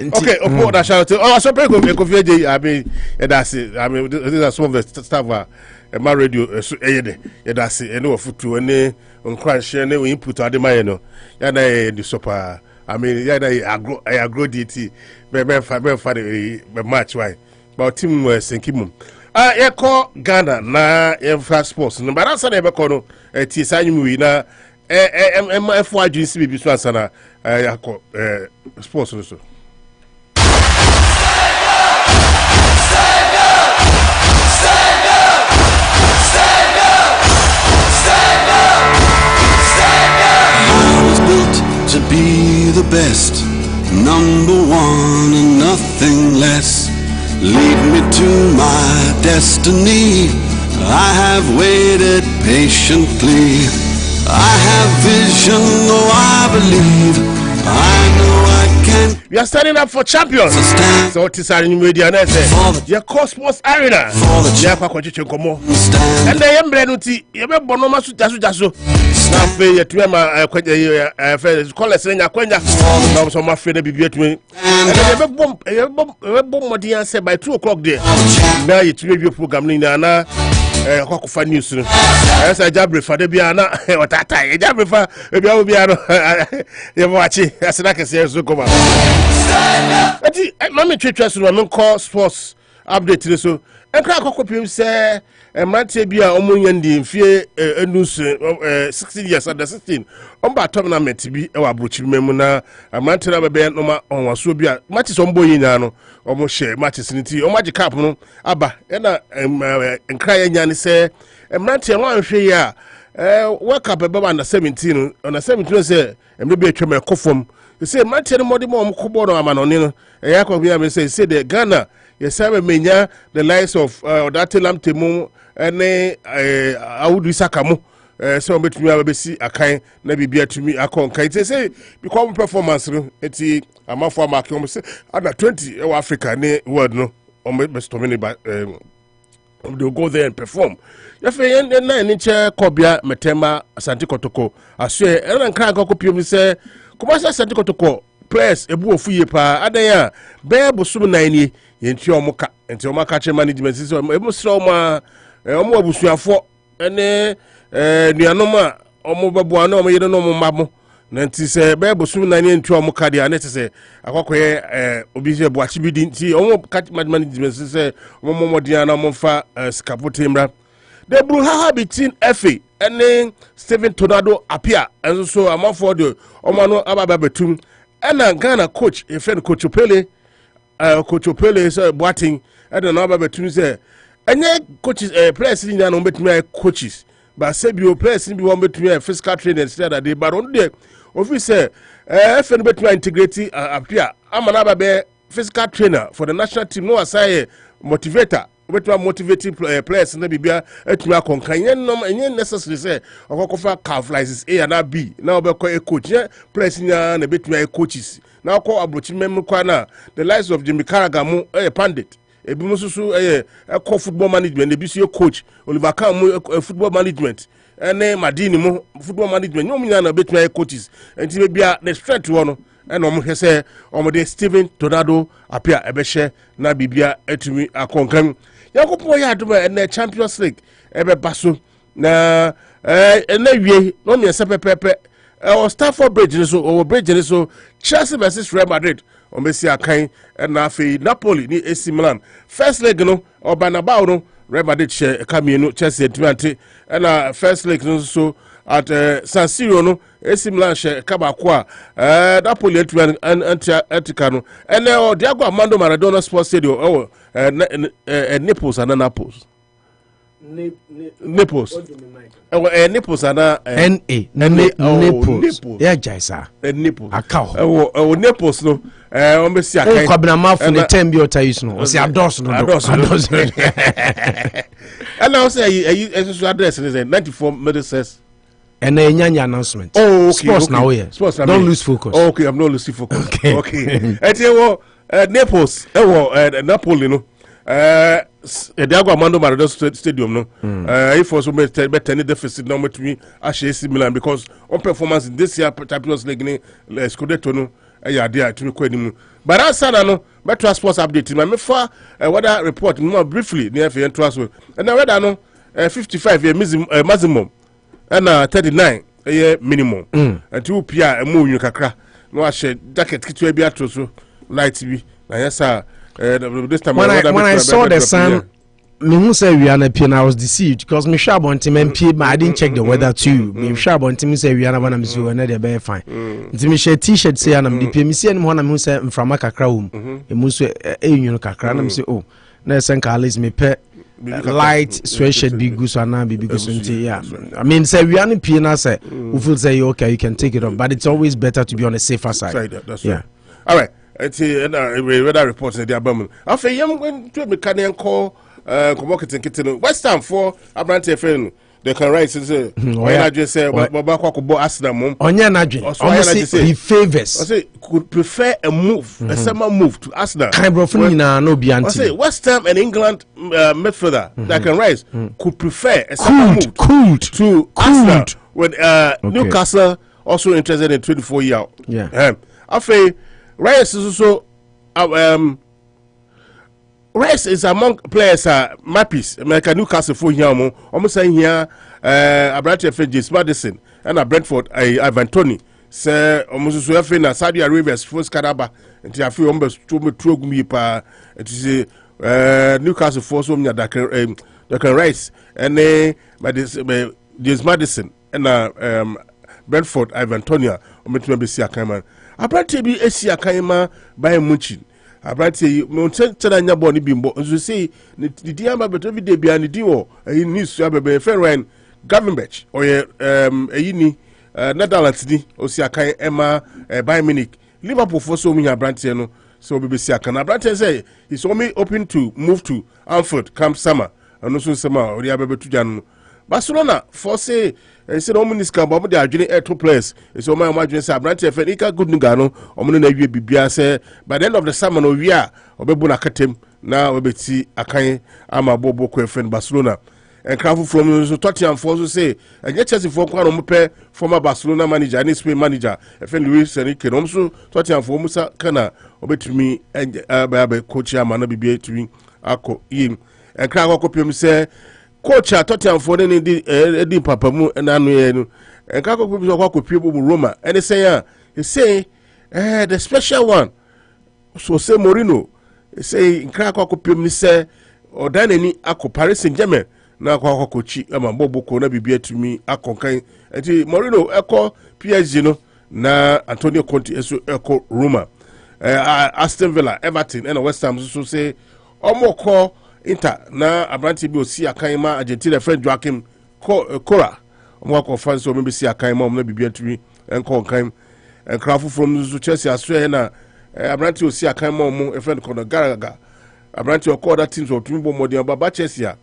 okay opo da shout oh so pray go VJ I mean that's it I mean these are some of the stuff my radio so eyede that's it any ofutu any nkranhye any input ademaye no ya na the super I mean ya na agro DT be match why but team was senkimum ye call Ghana na infra sports no but answer na be call no ti sanyu wi na MF agency bibi so ansana ya call sports so to be the best, number one and nothing less. Lead me to my destiny. I have waited patiently. I have vision, though I believe. I know I can. We are standing up for champions. So it is our new media and your Cosmos Arena. Yeah, Komo. And the Embrenuti, you have Bonoma Jasu. Now, failure to my call us in your quenya. Now, so my friend be to me. And a bomb said by 2 o'clock there. Now it's review program in Nana. Kokufa news no as a jabri for the biana or tata a jabri for a biano you watch it as I can say so come on mammy treatures no call sports update so and crack him say a man bia omunyandi mfie enus 16 years under 16 omba tournament bi e wa brochi memu na amantena bebe no ma onwaso bia matches ombo yinya no omo share matches niti omaji cap no aba e na nkra ya nya ne se emrante wanhwe ya world cup beba under 17 under 17 say emre bi atwa mekofom say match no modi mo kobo no amanone no e yakọ bia me say the Ghana yesabe menya the likes of Odatelam Temu ene Awudu Sakamu so betumi abesi akan na bibia tumi akon kan say become performance no eti amafo amake say under 20 e Africa ne world no best domini ba they go there and perform yafe na ni che kobia metema Asante Kotoko aso e na nkan akopiem say kumasa Asante Kotoko press ebu ofuye pa adan ya be bosum nan ni yenti omuka enti omaka che management so ebu sro ma omo abusuafo ene nuanom a omo babo na omo yede no omo mabo na nti se be bosum nan ni enti omuka dia na se akokoye obi je boachi bi di nti omo management se omo modia na omo fa skapote mra de bru ha between FA ene Steven Tornado appear and so amafo de omo no ababa betum ena Ghana coach a friend Coach Opele so Boating and an ababa betum say enye coaches players in no betumi coaches but say be players be one between physical training instead that day but on there officer FN between integrity appear amana be physical trainer for the national team no aside motivator between motivating players na bibia etuma konkan yen necessary say okokofa calf license A and B na obekọ a coach players nya na betuma coaches na ko abrochi mem kwa na the likes of Jimmy Carragher mu pandit ebi mu susu ko football management ebi so coach Oliver Kahn football management ene Madini mu football management nyom nya na betuma coaches enti bia the strength one and omo say omo de Steven Tornado appear ebehye na bibia etumi akonkan yakopo ya adoma na Champions League ebe baso na na wie no me se pepepe o Stamford Bridge so o bridge so Chelsea versus Real Madrid o mesi akan na afi Napoli ni AC Milan first leg no obanabao no Real Madrid she kamienu Chelsea etimi na first leg no so at San Siro no AC Milan she kabako Napoli etimi antika no ene o Diego Armando Maradona Sports Stadium Naples and Naples. Naples. Naples and Naples. Yeah, Jaisa. Naples. Akao. Naples no. Ombesi akai. Kwabena mafu ne tembi otayis no. O se ados no. Ados. And I say address is 94 Middlesex. And a nyanya announcement. Oh, okay. Sports now here. Sports now. Don't lose focus. Oh, okay, I'm not losing focus. Okay. Naples, Napoli, no. Diego Armando Maradona Stadium, no. If also better any deficit number to me, AC Milan because on performance in this year Champions League, Scudetto, no. Idea to me kwedimu. But answer no, Metro Sports update. My mefa weather report more briefly near for entry. And now weather no 55 year maximum and 39 year minimum. And 2 pia e mu kakra. No share jacket kitu e bia to so light bi. Na yes sir. This time when I saw the sun, me who say we are na pia, I was deceived because me sure about him but I didn't check the weather too. Me sure about him say we are na when I'm so na dey be fine. Nti me share t-shirt say na me pia me see anyone na me say mframa kakra wom. E mu so enyun kakra na me say oh na sen colors me pe light sweatshirt be good so na be good so yeah. I mean say we are na pia na say we feel say okay you can take it off but it's always better to be on the safer side. That's right. All right. It's weather reports in the album. After yam going to me can call Kitten West Ham for Abrante Fen. They can write say why I just say Baba Kwako Arsenal mum. Onya Nadji. He favors. I say could prefer a move, a summer move to Arsenal. No I say West Ham and England midfielder that can rise could prefer a summer move to Arsenal when Newcastle also interested in 24-year. Yeah. After Rice is also Rice is among players Mappies, American Newcastle for here almost saying here Abrante James Madison and Brentford Ivan Toney say almost so na Saudi Arabia's first Canaba and I feel almost to me pa it Newcastle for so that can Rice and James Madison and Brentford Ivan Toney ometuma be sia kan man Abrante bi esia kan ma by Munchin Abrante mo tena nya bo ni bimbo nso sei ni diamba beto bi de bia ni diwo eyi ni su abebe Ferran Gravenberch oye eyi Netherlands ni osia kan ema Bayern Munich Liverpool for so munya Abrante no so be sia kan Abrante say he's only open to move to Anfield come summer and so summer ori abebe tuja no Barcelona for say said Omniska Bob they are joining 2 players. It's all my imagine say Abrante Fenika good ngano omno na wie bibia say by the end of the summer no we are obebu na katem na obeti akan ama bobo ko friend Barcelona and Crawford from so Tottenham for so say and Chelsea for kwa no pe former Barcelona manager and Spain manager friend Luis Enrique no so Tottenham for Musa kana obetumi ba coach ama na bibia tumi akọ yim and Crawford ko pem say coach Tottenham for the papa mu na anu ye no enka ko bi so kwa kopie bu Roma and he say the special one so say Mourinho say enka ko kopie mu say odanani akọ Paris Saint-Germain na kwa kochi ama boboko na bibia tumi akonkan enti Mourinho eko PSG no na Antonio Conte eso eko Roma Aston Villa Everton and West Ham so say omoko Inter na Abrante bi osi akan ma Argentina friend Joaquim Kora mwako fansi o mbesi akan ma omna bibia tumi enko kan enkrafo from zo Chelsea asre na Abranti osi akan ma omo efend kono garaga Abranti okọ that teams o tumi bo modern ba Chelsea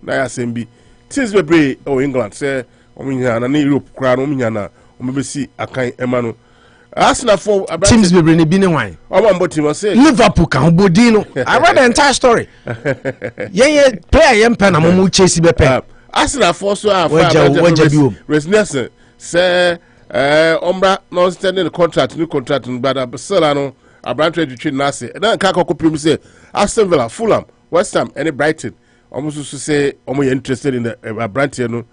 na ya sembi teams bebre o England say omunya na Europe kra no omunya na ombesi akan ema no Arsenal for teams bebre ne bi ne wan o team say Liverpool kan bodi no I read the entire story ye player ye mpa na mo Chelsea be pe Arsenal for so resilience say ombra non standing the contract new contract but sell no Abranti between nase na ka kopim say Aston Villa, Fulham, West Ham and Brighton almost to say omo interested in the Abranti no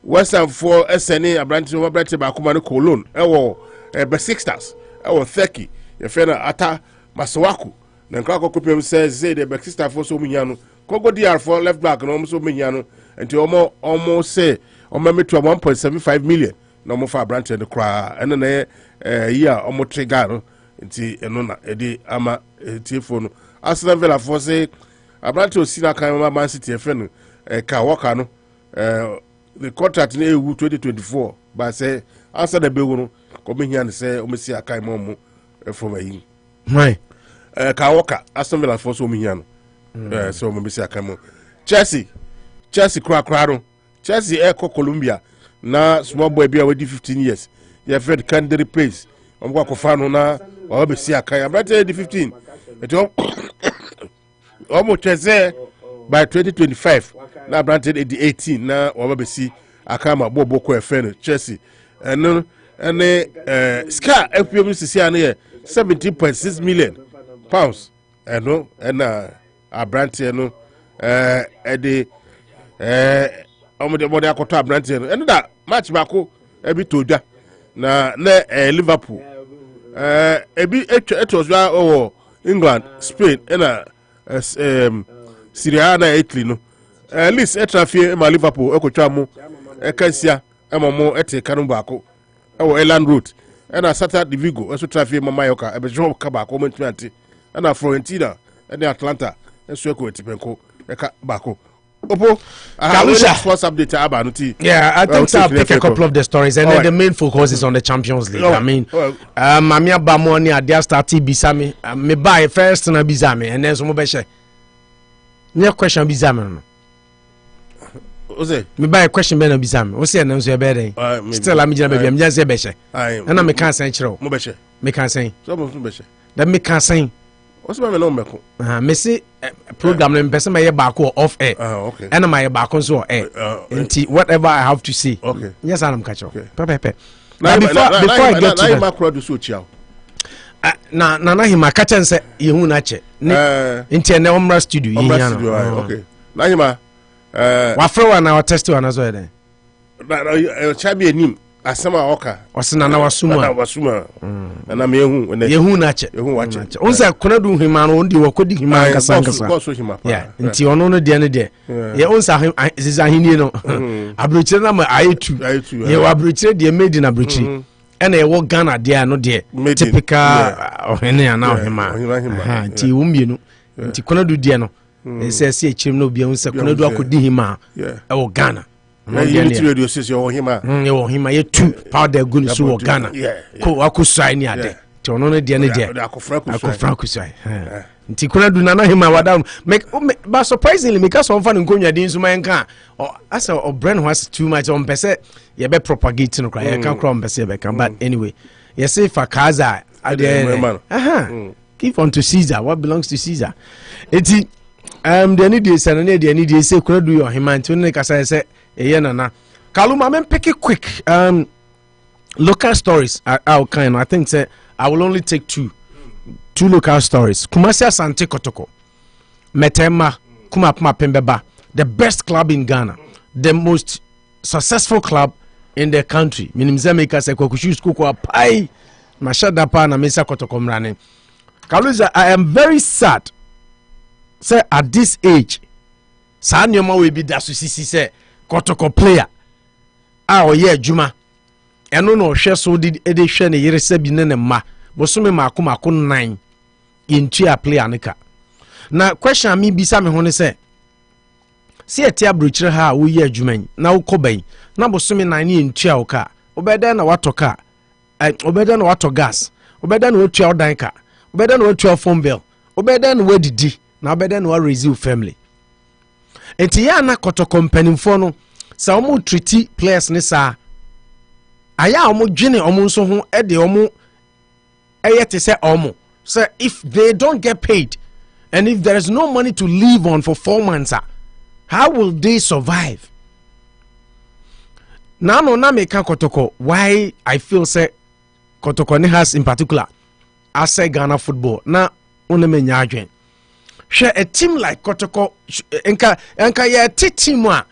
West Ham for SNA Abranti over Brighton ba kuma no Cologne ewo Besiktas ewo Turkey ye fe na ata Masuaku na ka kopim say the Besiktas for so munya no Congo DR for left back no almost so munya no enti omo say omo metu 1.75 million na omo for Abranti no kra eno na year omo trigger no nti eno na edi ama tifo no Arsenal Villa for say Abranti osina kan Man City efe no ka waka no the contract na ewu 2024 but say answer the bill no ko me hia ne say o mesi akan mo for mayin right ka waka Arsenal Villa for so me hia no so mo mesi akan mo Chelsea kra no Chelsea Colombia na small boy bia we 15 years ya Fred Candary Pace omwa ko fa no na o be si akan Abranti di 15 eto omo Chelsea by 2025 na Abranti di 18 na o be si akan ma bobo ko efe Chelsea eno ene ska FPM sisi ane 17.6 million pounds eno na Abranti eno ede omo de akoto Abranti eno da match bako ebi todwa na Liverpool ebi etoswa owo England Spain na Serie A na Italy no list etrafie ma Liverpool ekotwa mu ekansia mo ete kanu bako ewo Elland Road na Celta de Vigo eso trafie ma Mallorca ebejo ka bako mo ntante na Fiorentina na Atlanta eso ekoti eka bako Opo, first update about it. Yeah, I think I'll pick a couple of the stories, and then the main focus is on the Champions League. I mean, Mamia Bamoni at their start Bisami, me buy first na Bizami, and then some beshe. No question Bizami. Me buy a question Ben Bizami. What's your name? Your bed? Still, I'm just a beshe. And I'm a can't say chiro. Me can't say. That me can't say. What's my number? Messi program in person my back off air. Okay. And my back on so air. Whatever I have to say. Okay. Yes, I'm catch up. Pepe. Now before I get to macro do so chiao. Na him catch and say you na che. Into na omra studio okay. Na him wa fro na test one as well then. Na chabi enim asema oka osina na wasuma na me yehu na che onse kona du hima no ndi wakodi hima kasa yeah nti ono no de ne de ye onse zizahini no abrochire na ma ayetu ye abrochire de made na abrochire ena ye wo Ghana de no de typical ohene ana ohima nti wumbie no nti kona du de no se se echirim no bia onse kona du akodi hima e wo Ghana Unity radio says you hima. You hima ye two powder good so Ghana. Ko akusai ni ade. Ti ono no de ne de. Akofra kusai. Nti kuna du nana hima wada but surprisingly because on fan nkonwa din so man kan as a brand was too much on pese ye be propagate no kra ye kan kra on pese ye be kan but anyway ye say for Kaza give unto Caesar what belongs to Caesar. Eti the need is and the need is say kuna du your hima nti no kasa say nana Kaluma men pick it quick local stories are kind I think say I will only take two local stories. Kumasi Asante Kotoko Metema Kumapma Pembeba, the best club in Ghana, the most successful club in the country. Minimzemeka se kwakushu skuko pai mashada pa na Mesa Kotoko mrane. Kaluza, I am very sad say at this age sa nyoma we bi da so sisi say Kotoko player oye adwuma eno no hwe so de hwe ne yere sabi ne ma bosome mako 9 intua player nika na question mi bisa me ho ne say si etia brochire ha wo ye adwuman na wo kɔban na bosome 9 ye ntua wo ka obeda na watoka obeda na wato gas obeda na wotua odan ka obeda na wotua phone bill obeda na wadidi na obeda na wa raise family enti ya na kotoko mpanimfo no sa omo treaty players ne sa aya omo dwene omo nso ho e de omo ayete say omo so if they don't get paid and if there is no money to live on for 4 months how will they survive? Now no na make kotoko why I feel say kotoko ne has in particular I say Ghana football na unemenya adwen share a team like kotoko enka ya team a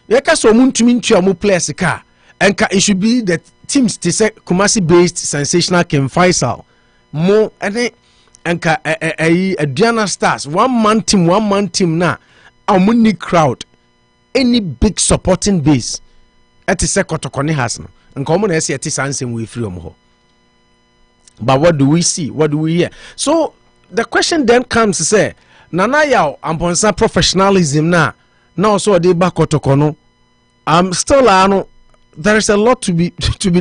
ye ka so muntumi ntua mo players ka enka it should be the teams to say Kumasi based sensational Ken Faisal mo ene enka Aduana Stars one man team na amuni crowd any big supporting base eti se kotoko ne has no enka omo na ese eti sansem we free omo ho. But what do we see? What do we hear? So the question then comes to say, Nana yaw amponsa professionalism na also de ba kotoko no. Still there is a lot to be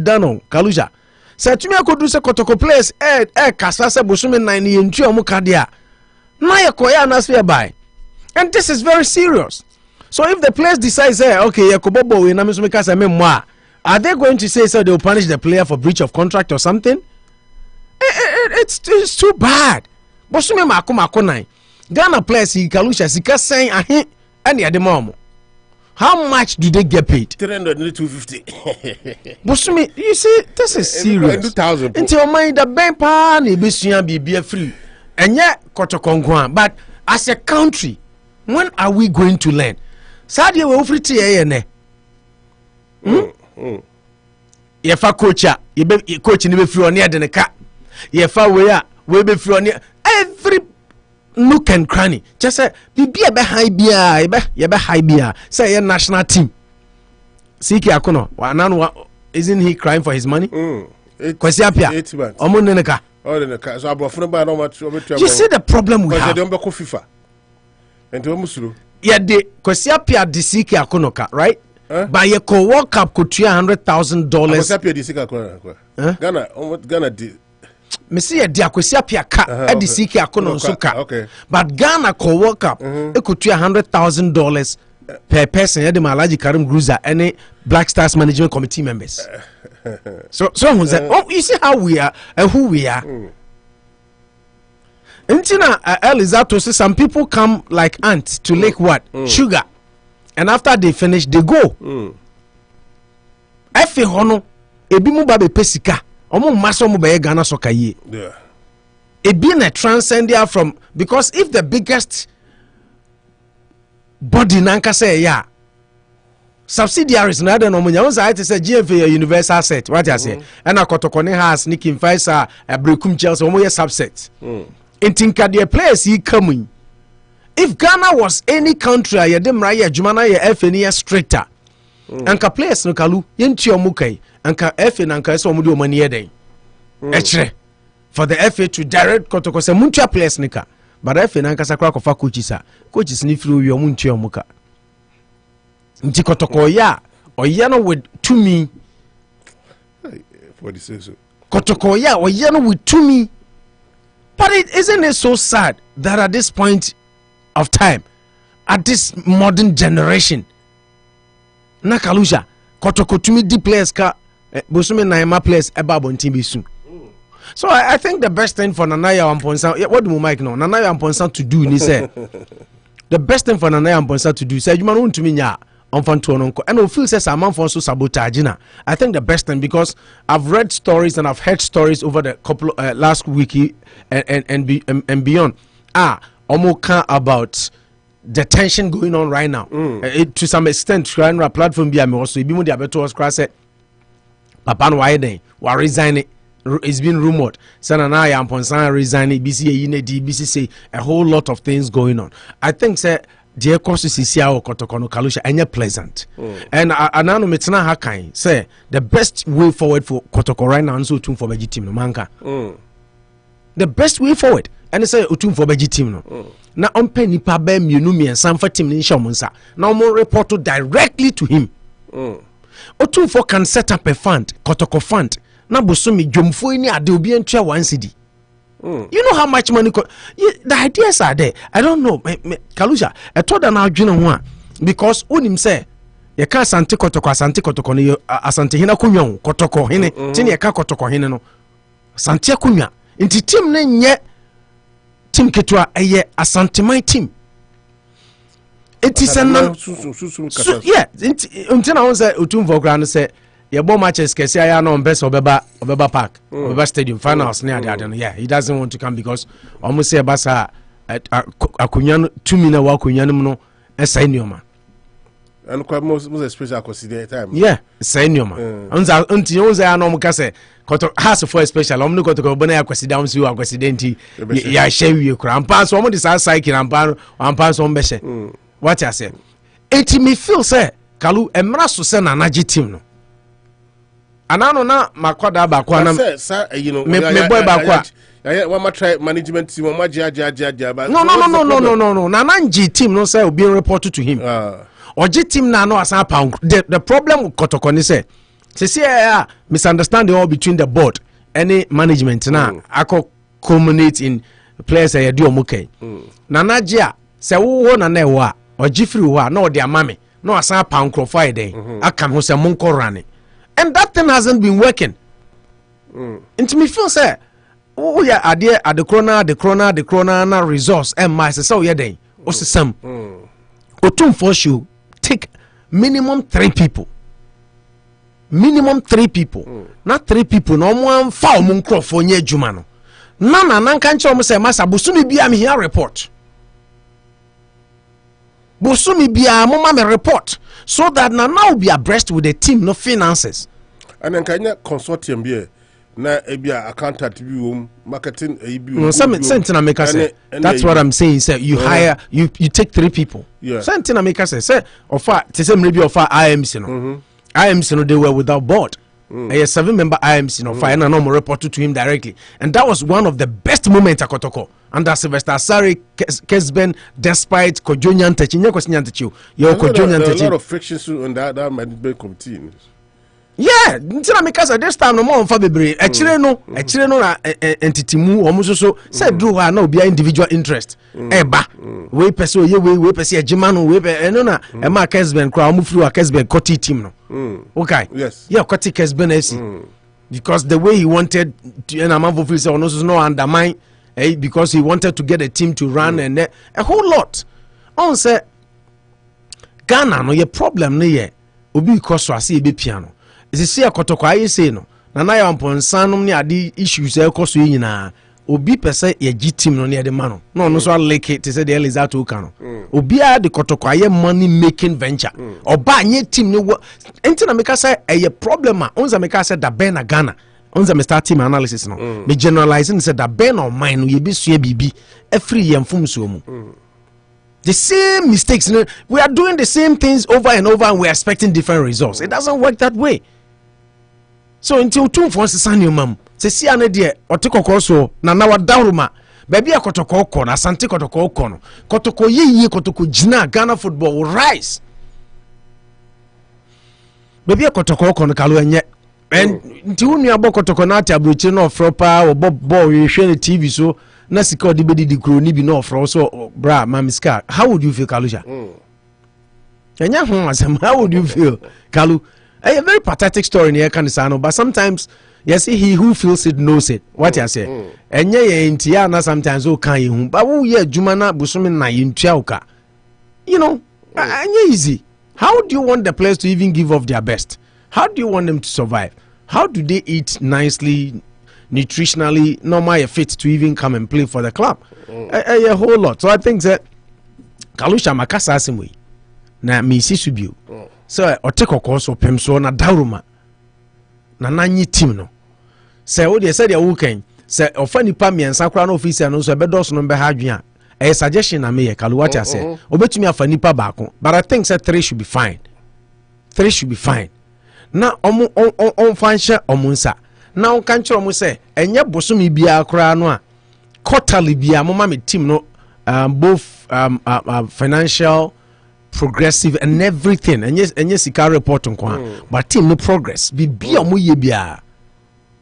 done on Kaluja. Say to me I could do say kotoko players kasa se bosome 9 ye ntua mu kadea. Na ye koya na sfe by. And this is very serious. So if the players decide say okay ye kobobo we na me so me kasa me mo are they going to say they will punish the player for breach of contract or something? It's too bad. Bosume mako 9. Ghana players Kalusha sika saying ahe any ademom. How much do they get paid? 300 250. Bosume, you see, this is serious. 2,000. Until my the bank pa ni besuya be free. And yet kotokongwa. But as a country, when are we going to learn? Sadia we free to Yefa coacha, ye coach ni be free on the car. Yefa we be free on every nook and cranny. Just say be a high beer, be high beer. Say a national team. Siki Akono, isn't he crying for his money? Kwesiapia. Omoneneka. So I by no much. You see the problem we have. FIFA. And yeah, the Kwesiapia the Siki Akonoka, right? By a World Cup could $100,000. Ghana did. Mesi dia Kwesiapia ka e the Siki Akono nso ka. Okay. But Ghana ko World Cup it could $100,000 per person. The Malaji Karim Gruza any Black Stars Management Committee members. So you see how we are and who we are. Intina Elizato say some people come like ants to lick what? Sugar. And after they finish, they go. Efe hono ebi mu ba be pesika. Omo maso mu be Ghana soccer ye. Yeah. Ebi na transcend there from because if the biggest body nanka say ya subsidiaries na dey no munya won say say GFA universal set what you say and akotoko ne has Nikin Faisa Abrekum Chelsea omo ye subset. Intinka the players he coming. If Ghana was any country, ya dem raya jumana ya FNE stricter. Anka players no kalu yenti omukai anka FN anka so omudi omani yeden. Echre for the FA to direct kotoko se muntua players nika. But FN anka sakra kofa coaches ni firi wi omuntua omuka. Nti kotoko ya oya no with to me. What say so? Kotoko ya oya no with to me. But isn't it so sad that at this point of time, at this modern generation, Nakalusha, Kotokotumi di players ka Bosume Naima players ebabon timbisu. So I think the best thing for Nanaya Amponsa, what do Mike know? Nanaya Amponsa to do, he said. The best thing for Nanaya Amponsa to do, said you man to me nya on and we feel says a man for so sabotage. I think the best thing because I've read stories and I've heard stories over the couple last week and beyond. Omoka about the tension going on right now. To some extent, trying to platform be also be more the cross it. Papa no why then wa resign. It's been rumored. Sanana Amponsan resigning. BC BC say a whole lot of things going on. I think say the course is CCA Kotokono Kalusha and pleasant. And Anano Metna Hakai say the best way forward for Kotoko right now and so too for Vegetim Manka. The best way forward. ɛne sɛ otumfo bɛgye team no na ɔmpɛ nipa bɛ mienu miɛnsa mfa team no nhyɛ ɔmo nsa na ɔmo report directly to him otumfo can set up a fund kotoko fund na bosomi dwomfo ni ade obi entua 1 cedi. You know how much money the ideas are there. I don't know Kalusha I told her now adwene ho a because unim say ye ka asante kotoko ne asante hina kunwa kotoko hene tini ye ka kotoko hene no asante kunwa nti team ne nye team ketwa eye asante my team it is an yeah until I say otumfo kra no say ye bo matches kese aya no best obeba park obeba stadium finals near the yeah he doesn't want to come because almost say basa akunya tumi na wa akunya no esa nioma and quite most special consider time yeah esa nioma unti ya no mka say koto has for special omni koto ko bona ya consider am si wa consider nti ya shewie kura ampa so mo de sa cycle ampa so mbehye what I say it me feel say Kalu emra so say na naji team no anano na makoda ba kwa na you know me boy ba kwa wa ma try management team wa ja ba no na nanji team no say obi report to him oji team na no asa pound the problem with kotoko ni say misunderstanding all between the board any management na ako culminate in players ya do omuke na nagia say wo na na wa oji free wa na odi amame no asa pound crofile den aka ho say monko rane. And that thing hasn't been working. Into me feel say, oh yeah, idea at the corner na resource and my so yeah day. What's the same? Otumfo should take minimum 3 people. Minimum 3 people. Not 3 people. No one foul munkro for nye jumano. Nana nan kanche omo say masa busumi bia me here report. Busumi bia mo ma me report. So that now will be abreast with the team, no finances. And then can you consortium be na ebia accountant bi marketing no something make us say that's what I'm saying say you hire you take 3 people. Yeah. Something make us say offer to say maybe offer IMC no. IMC no they were without board. A 7-member IMC no fire na no report to him directly. And that was one of the best moments at Kotoko. Under Sylvester Asari Kesben, despite Kojonyan Techi, there are a lot of frictions on that management committee. Yeah, because at this time no more on Fabri. Actually no na entity mu almost so said do no be individual interest. Eba we person we person Jimano we na Emma Kesben kwa mu through a Kesben Koti team no. Okay. Yes. Yeah, Koti Kesben AC. Because the way he wanted to and Amavo feel say no undermine because he wanted to get a team to run and a whole lot. On say Ghana no ye problem no ye obi because so ase be piano. Is see a kotoko aye say no. Na na ya mponsanum ne ade issues e koso nyina. Obi pese ye gi team no ne de ma no. No so like it say the Elizato kan no. Obi a de kotoko aye money making venture. Oba anye team no enti na meka say e problem a onza meka say da ben na Ghana. Onza me start team analysis no. Me generalizing say that ben on mine no ye be sua bibi every year mfum so mu. The same mistakes, we are doing the same things over and over and we are expecting different results. It doesn't work that way. So until 2 for Sanyo mam, se si ane die otikoko so na wa dauruma baby a kotoko ko na asante kotoko ko no kotoko ye kotoko jina Ghana football will rise. Baby a kotoko ko no kalu enye and nti unu abo kotoko na ati abrochi na ofropa obo ball we hwe TV so na sika odi bedi di kro ni bi na ofro so bra mamiska. How would you feel, Kalusha? Enya ho asem, how would you feel, Kalu? A very pathetic story in here can say no, but sometimes you see he who feels it knows it. What you say? Enya ye ntia na sometimes o kan ye hu, but wo ye adwuma na busumi na ye ntua uka. You know, enya easy. How do you want the players to even give off their best? How do you want them to survive? How do they eat nicely, nutritionally, normal fit to even come and play for the club? A whole lot. So I think that Kalusha makasa asimwe na misi subio. So oteko so pemso na dauruma na nanyi team no. Say o de say the weekend say ofani pa miensa kra na officer no so bedos no be ha adwen a suggestion na me ye Kalu what I say. Obetumi afani pa baako, but I think say 3 should be fine. 3 should be fine. Na on fansha omunsa. Na on kan kire omu say enye bosomi bia kra no a quarterly bia mama me team no both financial progressive and everything and yes sika report nko but team no progress bibia mo ye bia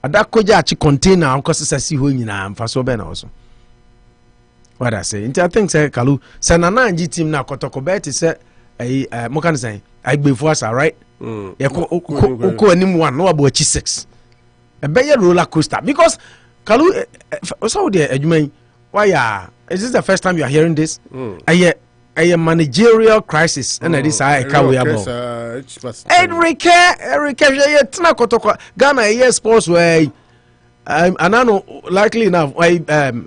adakoja achi container anko sesi ho nyina amfa so be na also what I say I think say Kalu say na anji team na kotoko bet say mo kan say I gbefu asa right ye ko anim one no abo achi 6 e be ye roller coaster because Kalu so there adwuma why is this the first time you are hearing this a managerial crisis and this I can we about Enrique tna kotoko Ghana sports way anano likely enough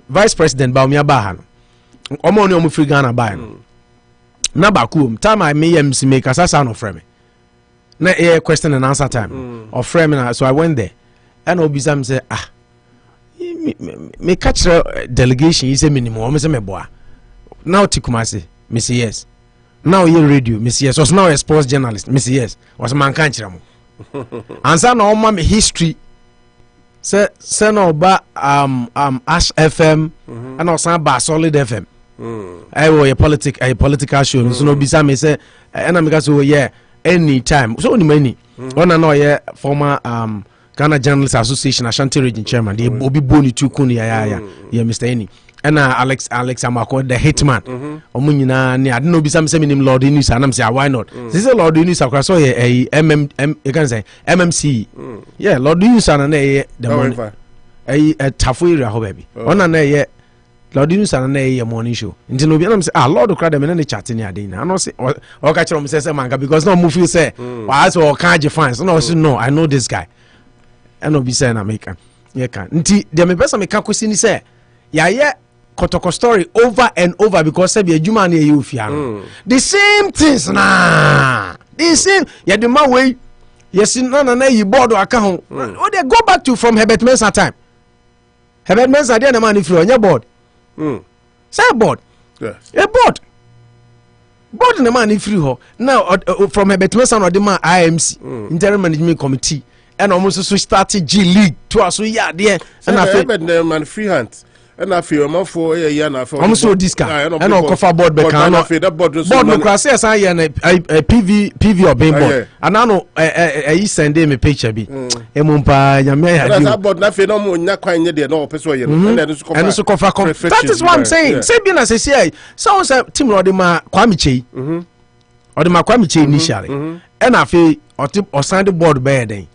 vice president Baumia Bahan omo ni omo free Ghana buy no na bakum time I may MC make asasa no frame na question and answer time of frame so I went there and obisam say me catch delegation is a minimum o me say me boa now tikumase me say yes now you radio me say yes was now a sports journalist me say yes was man kan kire mo answer na o ma me history say no ba Ash FM and also ba Solid FM I was a political show so no bisa me say and am so yeah anytime so only many one na no former Ghana Journalists Association Ashanti Region Chairman the Obi Boni Tukuni ya Mr. Eni and Alex Amako the hitman omo nyina ne ade no bi sam seminim Lord News anam say why not this is Lord News akwa so you can say MMC yeah Lord News na the morning a tafo area ho baby ona na Lord News na morning show nti no bi anam say Lord okra dem na chat ni ade na no say o ka kire mo say manga because no mo feel say why so can je fans no I know this guy and no be say na make yeah can nti dem me person me ka kwesi ni say ya kotoko story over and over because say be adwuma na you ofia the same things na the same ya the man way yes na you board aka ho o dey go back to from Herbert Mensah time Herbert Mensah dey na man free on your board say board yes a board na man free ho now from Herbert Mensah no the man IMC interim management committee and almost so started G League to us yeah there and I feel man free hand and I feel more for a year now for almost so discount and I'll cover board back board no class yes I and a PV or being board and I know I send them a picture be emumpa yame board na fe no mo nya kwan nye de no person ye and so cover that is what I'm saying say be na say so say team no de ma Kwame Chei or the Kwame Chei initially and I feel or sign the board by then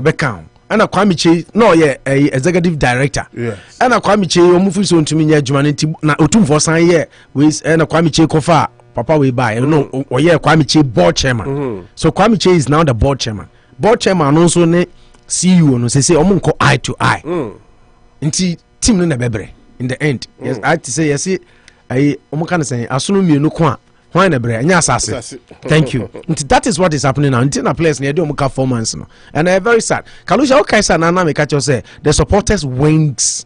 become and a Kwame Chei no yeah a executive director yes and a Kwame Chei omufu so ntumi nya adwuma nti na otum for sign here with and a Kwame Chei kofa papa we buy no or yeah Kwame Chei board chairman so Kwame Chei is now the board chairman also ne CEO no say omunko eye to eye nti team no na bebre in the end yes I to say yes I omuka na say asono mienu ko a why na bre anya asase thank you that is what is happening now until na players na dey omuka 4 months no and I very sad Kalusha okay sir na me catch you say the supporters wings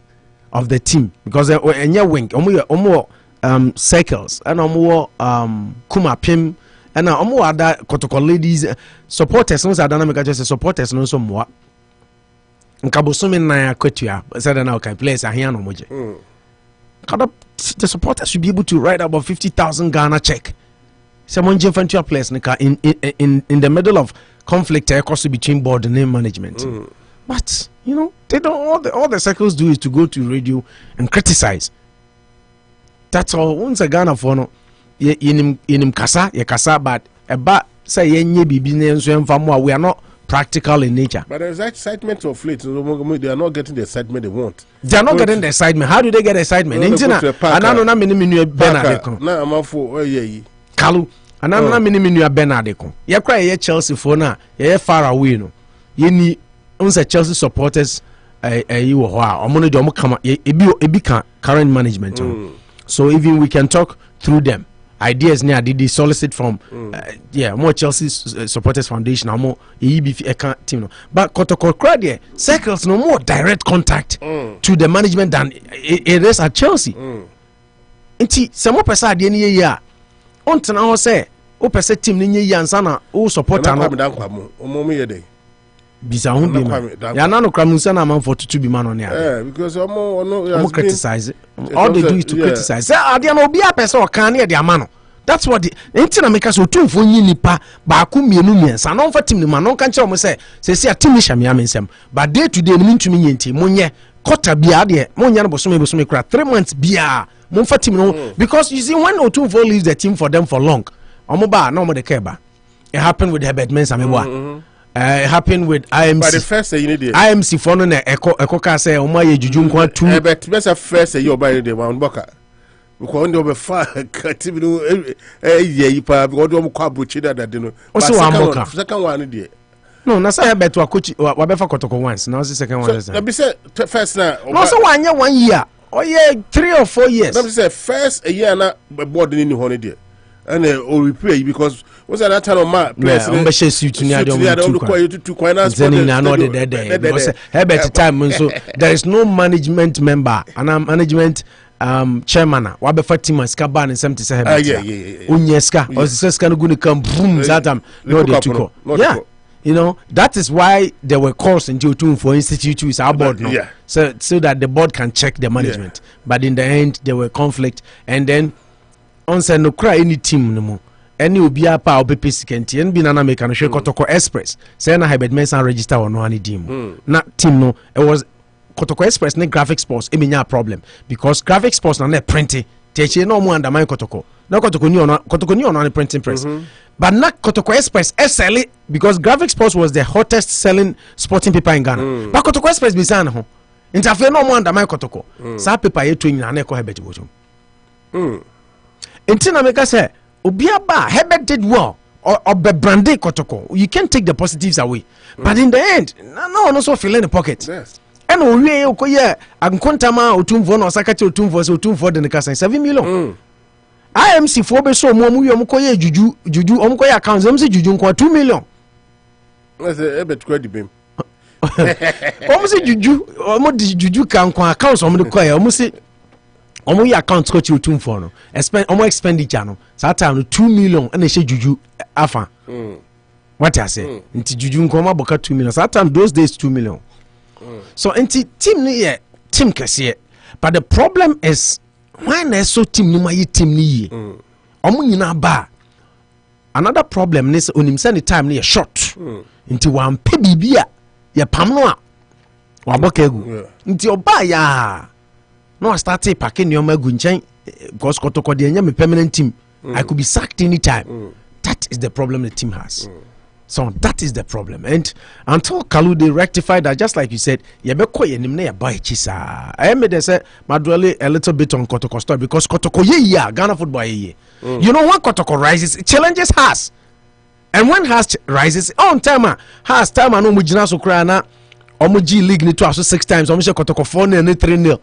of the team because enya wing omo circles and omo kuma pim and omo other kotoko ladies supporters no say dynamic catch you say supporters no so moa nkabosome na akwatua say na okay players ahia no moje the supporters should be able to write about 50,000 Ghana check. Someone infantry players in the middle of conflict between board and name management. But you know they don't. All the circles do is to go to radio and criticize. That's all. Once a Ghana for no, in kasa but about say yenye bibi we are not practical in nature. But there's excitement of late. They are not getting the excitement they want. They are not getting the excitement. How do they get excitement? Anano na mini Bernardeko. Na amafo Kalu. Anano na mini Bernardeko. Ye cry ye Chelsea for na ye far away no. Ye ni unse Chelsea supporters you wo ha. Omo no de omo kama ebi kan current management. So even we can talk through them. Ideas near did solicit from more Chelsea supporters foundation or more EBF team but Kotoko Crowd circles no more direct contact to the management than it is at Chelsea nti some more person ade ni ye a ontena ho say o person team ni ye ansana o supporter no bisa ho bi ma ya na no kramusa na man for to be man on there because omo criticize all they do is to criticize say ade na obi apese o kan na e de amano that's what the entina make us otumfo nyi nipa ba ku mienu miensa no mfa tim ni ma no kan kire o mo say se atim ni hame amensem but day to day ni ntumi nyenti monye quarter bia de monye no bosome kra 3 months bia mo mfa tim no because you see when otumfo leaves the team for them for long omo ba na omo de keba it happened with Herbert Mensah meboa it happened with IMC. But the first you need IMC for no eko ka say o ma ye juju nkwa 2 but best first you buy the one boka because on the far team no ye pa because do kwa buchi da de no second one dey no na say Herbert wa coach wa be fa kotoko once now the second one is na be say first na no so one year 1 year or yeah 3 or 4 years na be say first a year na board ni ho dey and or replay because what's that time of my place on share suit ni ade to finance na no dey because Herbert time so there is no management member and management chairman wa be fatima ska ban 70 Herbert onyeska o ska no guni come boom that time no dey to yeah you know that is why there were calls into tune for institute is our board no so that the board can check the management but in the end there were conflict and then on say no cry any team no mo any obi apa obepe sikenti en bi na make no hwe Kotoko Express say na Herbert Mensah register on no ani team na team no it was Kotoko Express ne graphic sports e menya problem because graphic sports na printing teche no mo undermine Kotoko na Kotoko ni on any printing press but na Kotoko Express SL because graphic sports was the hottest selling sporting paper in Ghana but Kotoko Express bi san ho interfere no mo undermine Kotoko sa paper ye to nyina na e ko Herbert botum entina make say obiaba Herbert did well or be branded Kotoko you can't take the positives away but in the end no so feel in the pocket and we okoye ankontama otumfo na osakache otumfo de nka 7 million IMC for be so mo mu koye juju omkoye account am se juju nko 2 million Herbert kwa dibem omo se juju kan kwa account omo de koye omo se omo ya account coach otumfo no omo expenditure no that time 2 million and she juju afa what I say nti juju nko ma boka 2 million that time those days 2 million so nti team ni ye team kese but the problem is when I so team ni ma ye team ni ye omo nyina ba another problem is onim say the time ni ye short nti wan pe bibia ye pam no a wa boka egu nti oba ya no I started packing your magunchen because Kotoko de nyame permanent team I could be sacked anytime that is the problem the team has so that is the problem and until Kalu they rectify that just like you said ye be koye nim na ye buy chisa I made they say madwale a little bit on Kotoko story because Kotoko ye Ghana football ye you know when Kotoko rises challenges has and when has rises on time has time no mujina so kra na omo G league ni to aso 6 times omo she Kotoko 4-0 3-0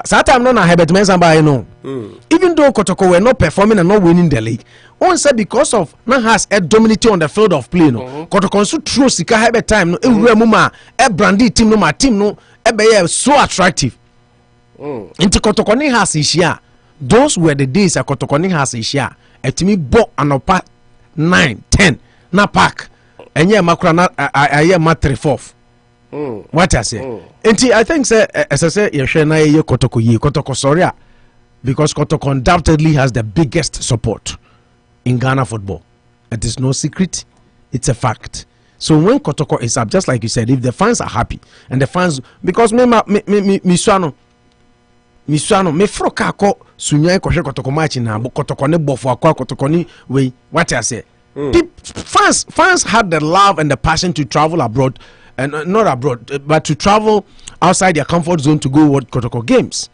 that time no na Herbert Mensah by no even though Kotoko were not performing and not winning the league on say because of na has a dominating on the field of play no Kotoko so throw sika Herbert time no ewura mu ma e brandy team no e be so attractive into Kotoko ni has ishia those were the days Kotoko ni has ishia etimi bo Anopa 9-10 na park enye makura na aye ma 3-4 what I say I think say as I say ye na ye Kotoko sorry because Kotoko undoubtedly has the biggest support in Ghana football. It is no secret, it's a fact. So when Kotoko is up, just like you said, if the fans are happy and the fans because me Miswano me froka ko sunya ko Kotoko match na Kotoko ne bofo akwa Kotoko ni we what I say fans had the love and the passion to travel abroad and not abroad but to travel outside their comfort zone to go watch Kotoko games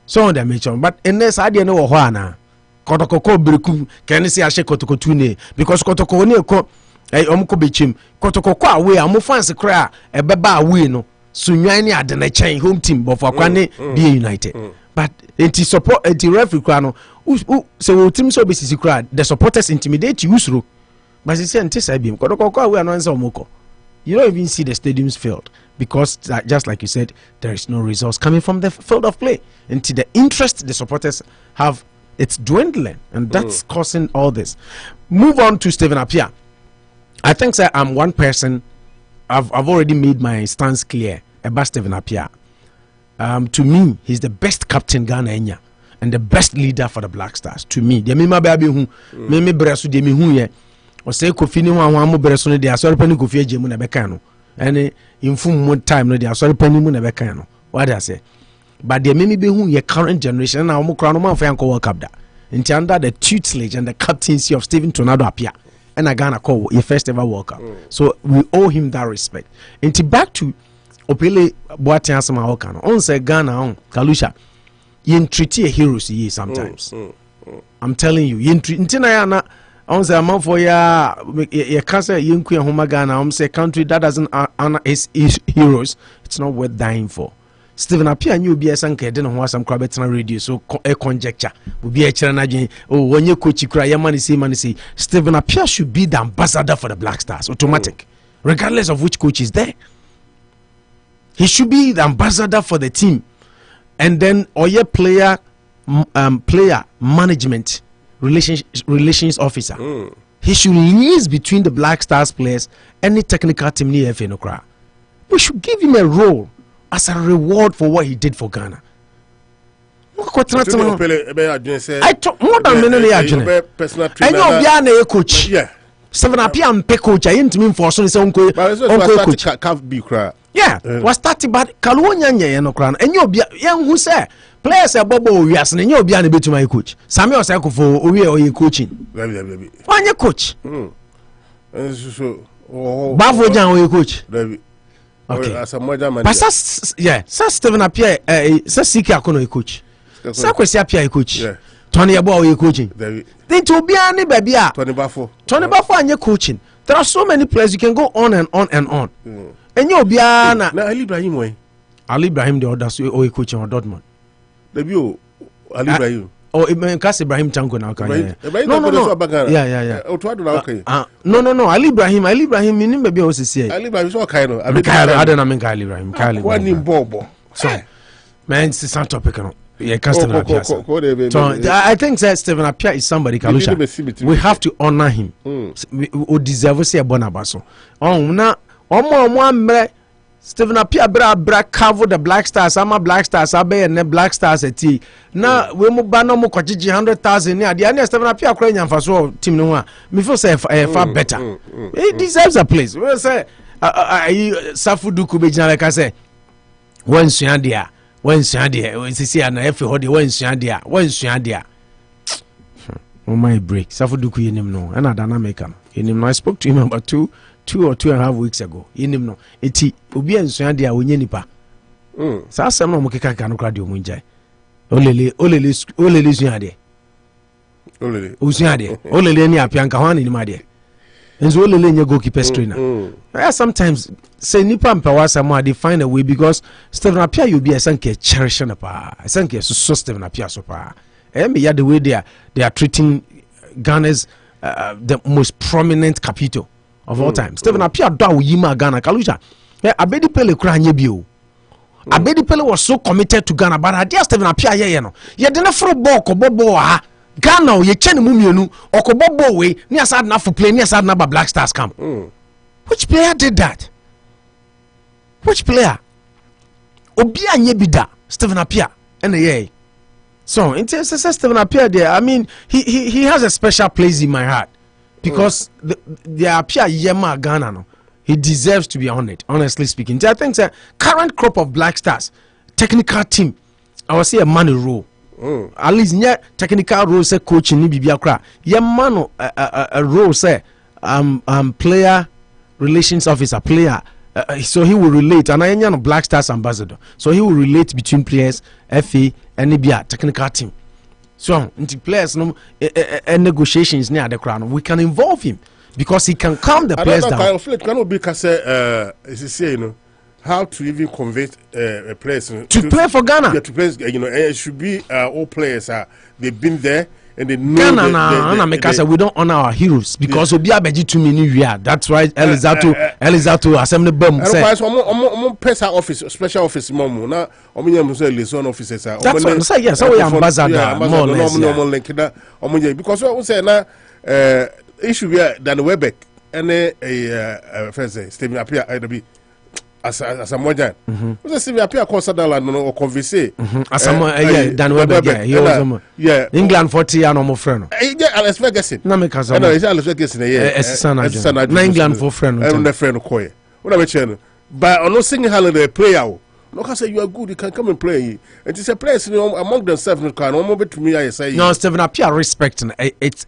so on their mention but in this idea no ho ana Kotoko ko brekum can see ashe Kotoko tune because Kotoko ni ko omko bechim Kotoko ko away am fans kra e beba away no sunwan ni ade na chen home team bofo akwa ne be united but enti support enti referee kra no so team so be sisi kra the supporters intimidate you usro but say enti say biem Kotoko ko away no answer omko you don't even see the stadiums filled because just like you said there is no results coming from the field of play into the interest the supporters have it's dwindling and that's causing all this. Move on to Stephen Appiah. I think I'm one person I've already made my stance clear about Stephen Appiah. To me, he's the best captain Ghana Enya and the best leader for the Black Stars. To me, the Mima Baby who me bresu de me hu ye or say Kofi ni wan mo bresu no de sorry penny Kofi Ejemu na beka no. And in full time no de sorry penny mu na beka no. What I say? But the Mimi be who ye current generation na omo kra no man fa yanko World Cup da. Into under the tutelage and the captaincy of Stephen Tornado Appiah. And I Ghana call your first ever World Cup. So we owe him that respect. Into back to Opele Boateng Asama Okano. On say Ghana on Kalusha. You treat a heroes ye sometimes. I'm telling you. You treat na on say amount for ya cancer you home Ghana. On say country that doesn't honor his heroes. It's not worth dying for. Stephen Appiah knew be a sanke den ho asam kra betena radio so a conjecture will be a challenge. Oh, when you coach cry your money say Stephen Appiah should be the ambassador for the Black Stars automatic regardless of which coach is there. He should be the ambassador for the team, and then Oye player management relations officer. He should liaise between the Black Stars players and the technical team near FNOCRA. We should give him a role as a reward for what he did for Ghana. I talk more than many years. I know Biana a coach. Yeah. Stephen Appiah and coach. I ain't mean for some uncle coach. Yeah, was started but Kaluanya no crown. And you'll be young who say players are Bobo yes, and you'll be unable to my coach. Samuel Sako for Oye coaching. Why your coach? Bavo Jan or coach. Okay. But yeah, Stephen Appiah says Sika Kono coach. Sakwesi Appiah coach. Tony Abo coaching. Then to be any baby. Tony Bafo and your coaching. There are so many players you can go on and on and on. And you'll be na Ali Ibrahim way. Ali Ibrahim the other so coaching on Dortmund. The Ali Ibrahim. Oh, Ibrahim Tanko now. No. Yeah. No. Ali Ibrahim meaning maybe also say. Ali Ibrahim so kind of. I don't know Ali Ibrahim. So, man, it's some topic. Yeah, Stephen Appiah. I think that Stephen Appiah is somebody. Kalusha. We have to honor him. We deserve to say a bonabaso. Stephen Appiah bra cover the Black Stars. I'm a Black Stars. I be and Black Stars at tea. Now we move bano mo kwaji 100,000 near the other Stephen Appiah crying and for so team no one. Me feel say far better. He deserves a place. We say Safuduku be like I say. When Shandia. When see an every holiday when Shandia. Oh my break. Safuduku in him no. And I don't make him. In him I spoke to him about 2 or 2.5 weeks ago. In him no. Eti obi en Shandia wenye nipa. Sa asem no mokeka kan kra de omunjai. Olele Shandia. Olele ni apianka hwan ni ma de. Enzo olele nye goalkeeper trainer. Sometimes say nipa mpewa samo they find a way because Stephen Appiah you be a sanke cherishing pa. Sanke so Stephen Appiah so pa. Yeah, the way they are treating Ghana's the most prominent capital of all time. Stephen Appiah do yima Ghana Kalusha. Abedi Pele kra nye bio. Abedi Pele was so committed to Ghana, but I Stephen Appiah ye no. Ye didn't throw ball ko bobo ha. Ghana ye chen mu mienu okobobo we ni asad na for play ni asad na ba Black Stars camp. Which player did that? Which player? Obi anye bida Stephen Appiah and ye. So in terms of Stephen Appiah there, I mean he has a special place in my heart because the Appiah yema Ghana no. He deserves to be honored, honestly speaking. I think the current crop of Black Stars technical team, I will say a money role. At least near technical role say coaching ni bibia kra. Ye man a role say player relations officer player. So he will relate and I am Black Stars ambassador. So he will relate between players, FA and Nibia technical team. So into players no negotiations near the crown. We can involve him because he can calm the players down. Cannot be you know how to even convey players to play for Ghana. Yeah, to play, it should be all players they've been there and they know Ghana. We don't honor our heroes because we are beji too many years. That's why Elizato assembly bomb say. Office, special office, mom. Now, liaison officers. That's what I'm saying. Yes, we ambassador more or less. Because what we say now, issue here than Webeck. ene friends Stephen Apia be as a modern. Was Stephen Apia consider no or converse. As a Dan Weber, he was England 40 years no friend. Yeah, Alex Ferguson. Na me kaza. No, Alex Ferguson na England for friend. Na friend ko. Una be chen. But on no singing holiday player. No, can say you are good, you can come and play. And it's a place among themselves. No, can almost to me. I say no, Stephen Apia respecting it's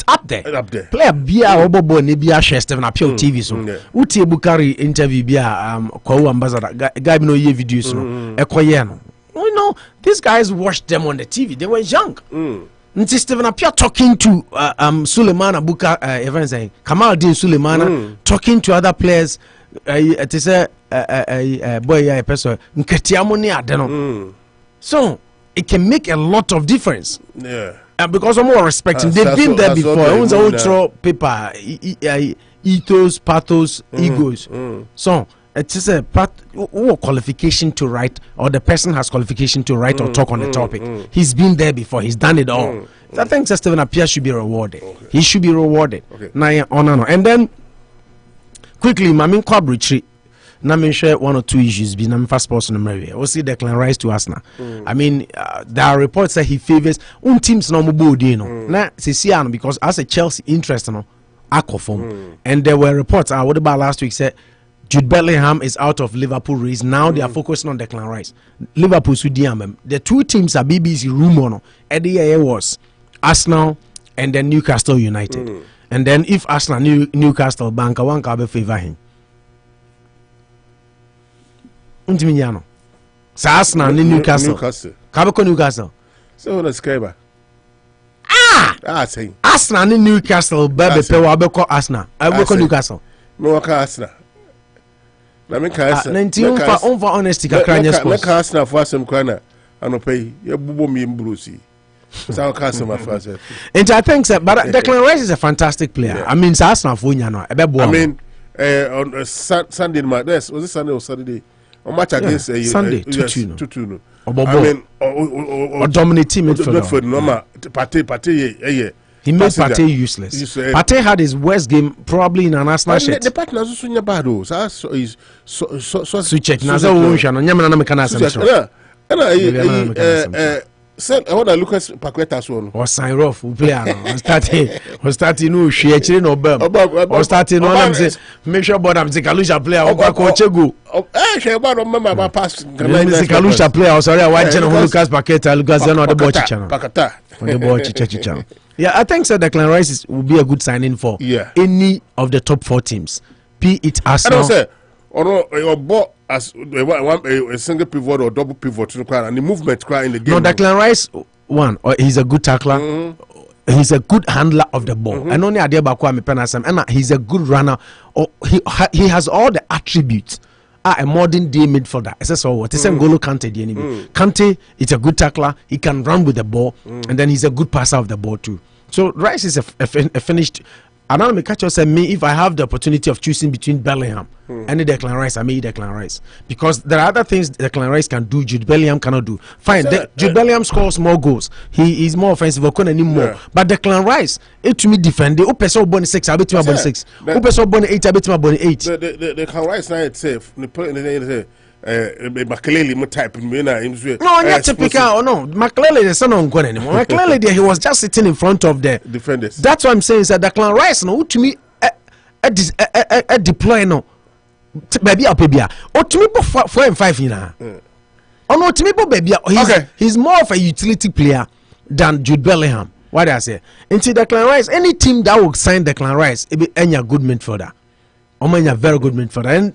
up there. Up there. Player Bia Obobo ne Bia share Stephen Apia TV so. Uti Bukari interview Bia Kwa ambassador guy no ye videos no. Ekoye no. You know, these guys watched them on the TV. They were young. Nti Stephen Apia talking to Suleiman Abuka events Kamal Din Suleiman talking to other players. It is a boy a person so it can make a lot of difference. Because I'm more respecting they've been there before. Owns ultra paper ethos, pathos, egos. So it is a qualification to write, or the person has qualification to write or talk on the topic. He's been there before, he's done it all. So I think Stephen Apia should be rewarded. He should be rewarded. And then quickly, Mamin Kwabritri, na me share one or two issues. Be na first person in America. We see Declan Rice to Arsenal. I mean, there are reports that he favors teams no mobile na Sisiano because as a Chelsea interest no akofom. And there were reports. What about last week said Jude Bellingham is out of Liverpool race. Now they are focusing on Declan Rice. Liverpool Sudiamem. The two teams are BBC rumor no. Eddie was Arsenal and then Newcastle United. And then if Arsenal Newcastle banka one ka be favor him. Untiminyano. Sa Arsenal ni Newcastle. Ka be ko Newcastle. So na scriber. Say. Arsenal ni Newcastle be pe wa be ko Arsenal. I be ko Newcastle. Me wa ka Arsenal. Na me ka Arsenal. On va honesty ka kranya sports. Me ka Arsenal for asem kwana Anopa yi ye bubo mi mbrusi. So and I think that, but Declan Rice is a fantastic player. Yeah. I mean, Arsenal for no. I mean, on Sunday, was it Sunday or Saturday? On match against Sunday, 2-2 no. I mean, or dominating midfield. No, Partey. He made Partey useless. Partey had his worst game probably in an Arsenal shirt. The partner also sunya bad though. So is so check. Na so wo hwa no nyamena na mekana asem. Said I want to look at Paqueta's one. Or sign off, we play. Was starting no share no bam. Or starting no I'm saying make sure but I'm Kalusha player or Kochegu. She about remember my past Kalusha player. Sorry, I watch Lucas Paqueta, Lucas no the boy channel. Pakata. The boy channel. Yeah, I think so Declan Rice will be a good signing for any of the top 4 teams. Be it Arsenal. I don't say or bought as a single pivot or double pivot and the movement cry in the game. No, Declan Rice he's a good tackler. He's a good handler of the ball. And only Adeba Kwame Penasam, and he's a good runner. He has all the attributes. A modern day midfielder. So what is N'Golo Kante? Kante is a good tackler. He can run with the ball, and then he's a good passer of the ball too. So Rice is a finished. And I'll catch us and me if I have the opportunity of choosing between Bellingham and Declan Rice, I may Declan Rice. Because there are other things Declan Rice can do, Jude Bellingham cannot do. Fine, Jude Bellingham scores more goals. He is more offensive, more. But Declan Rice, it to me defend. The Upeso Bonnie 6, I bet him 6. Upeso Bonnie 8, I bet him 8. The Declan Rice now itself, Makelele mo type no, not typical. No, Makelele is not on anymore. Makelele there, he was just sitting in front of the defenders. That's what I'm saying. Is that Declan Rice no to me a deploy no baby up baby. Or to me 4 and 5 na. Oh no, to me baby. He's more of a utility player than Jude Bellingham. What do I say? Into Declan Rice, any team that will sign Declan Rice, it be any good midfielder. Or very good midfielder.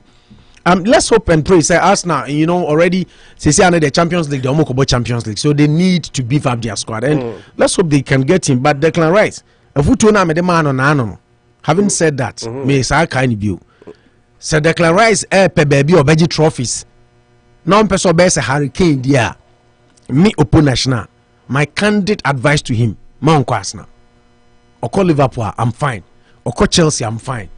And let's hope and pray. Say Arsenal, you know, already they say under the Champions League, the Omokobo Champions League, so they need to beef up their squad. And let's hope they can get him. But Declan Rice, if we turn the man on ano, having said that, may say kind view. Say Declan Rice, pe baby or baby trophies. Non person best a Hurricane dia. Me open national. My candid advice to him, Mount Arsenal. Or call Liverpool, I'm fine. Or call Chelsea, I'm fine.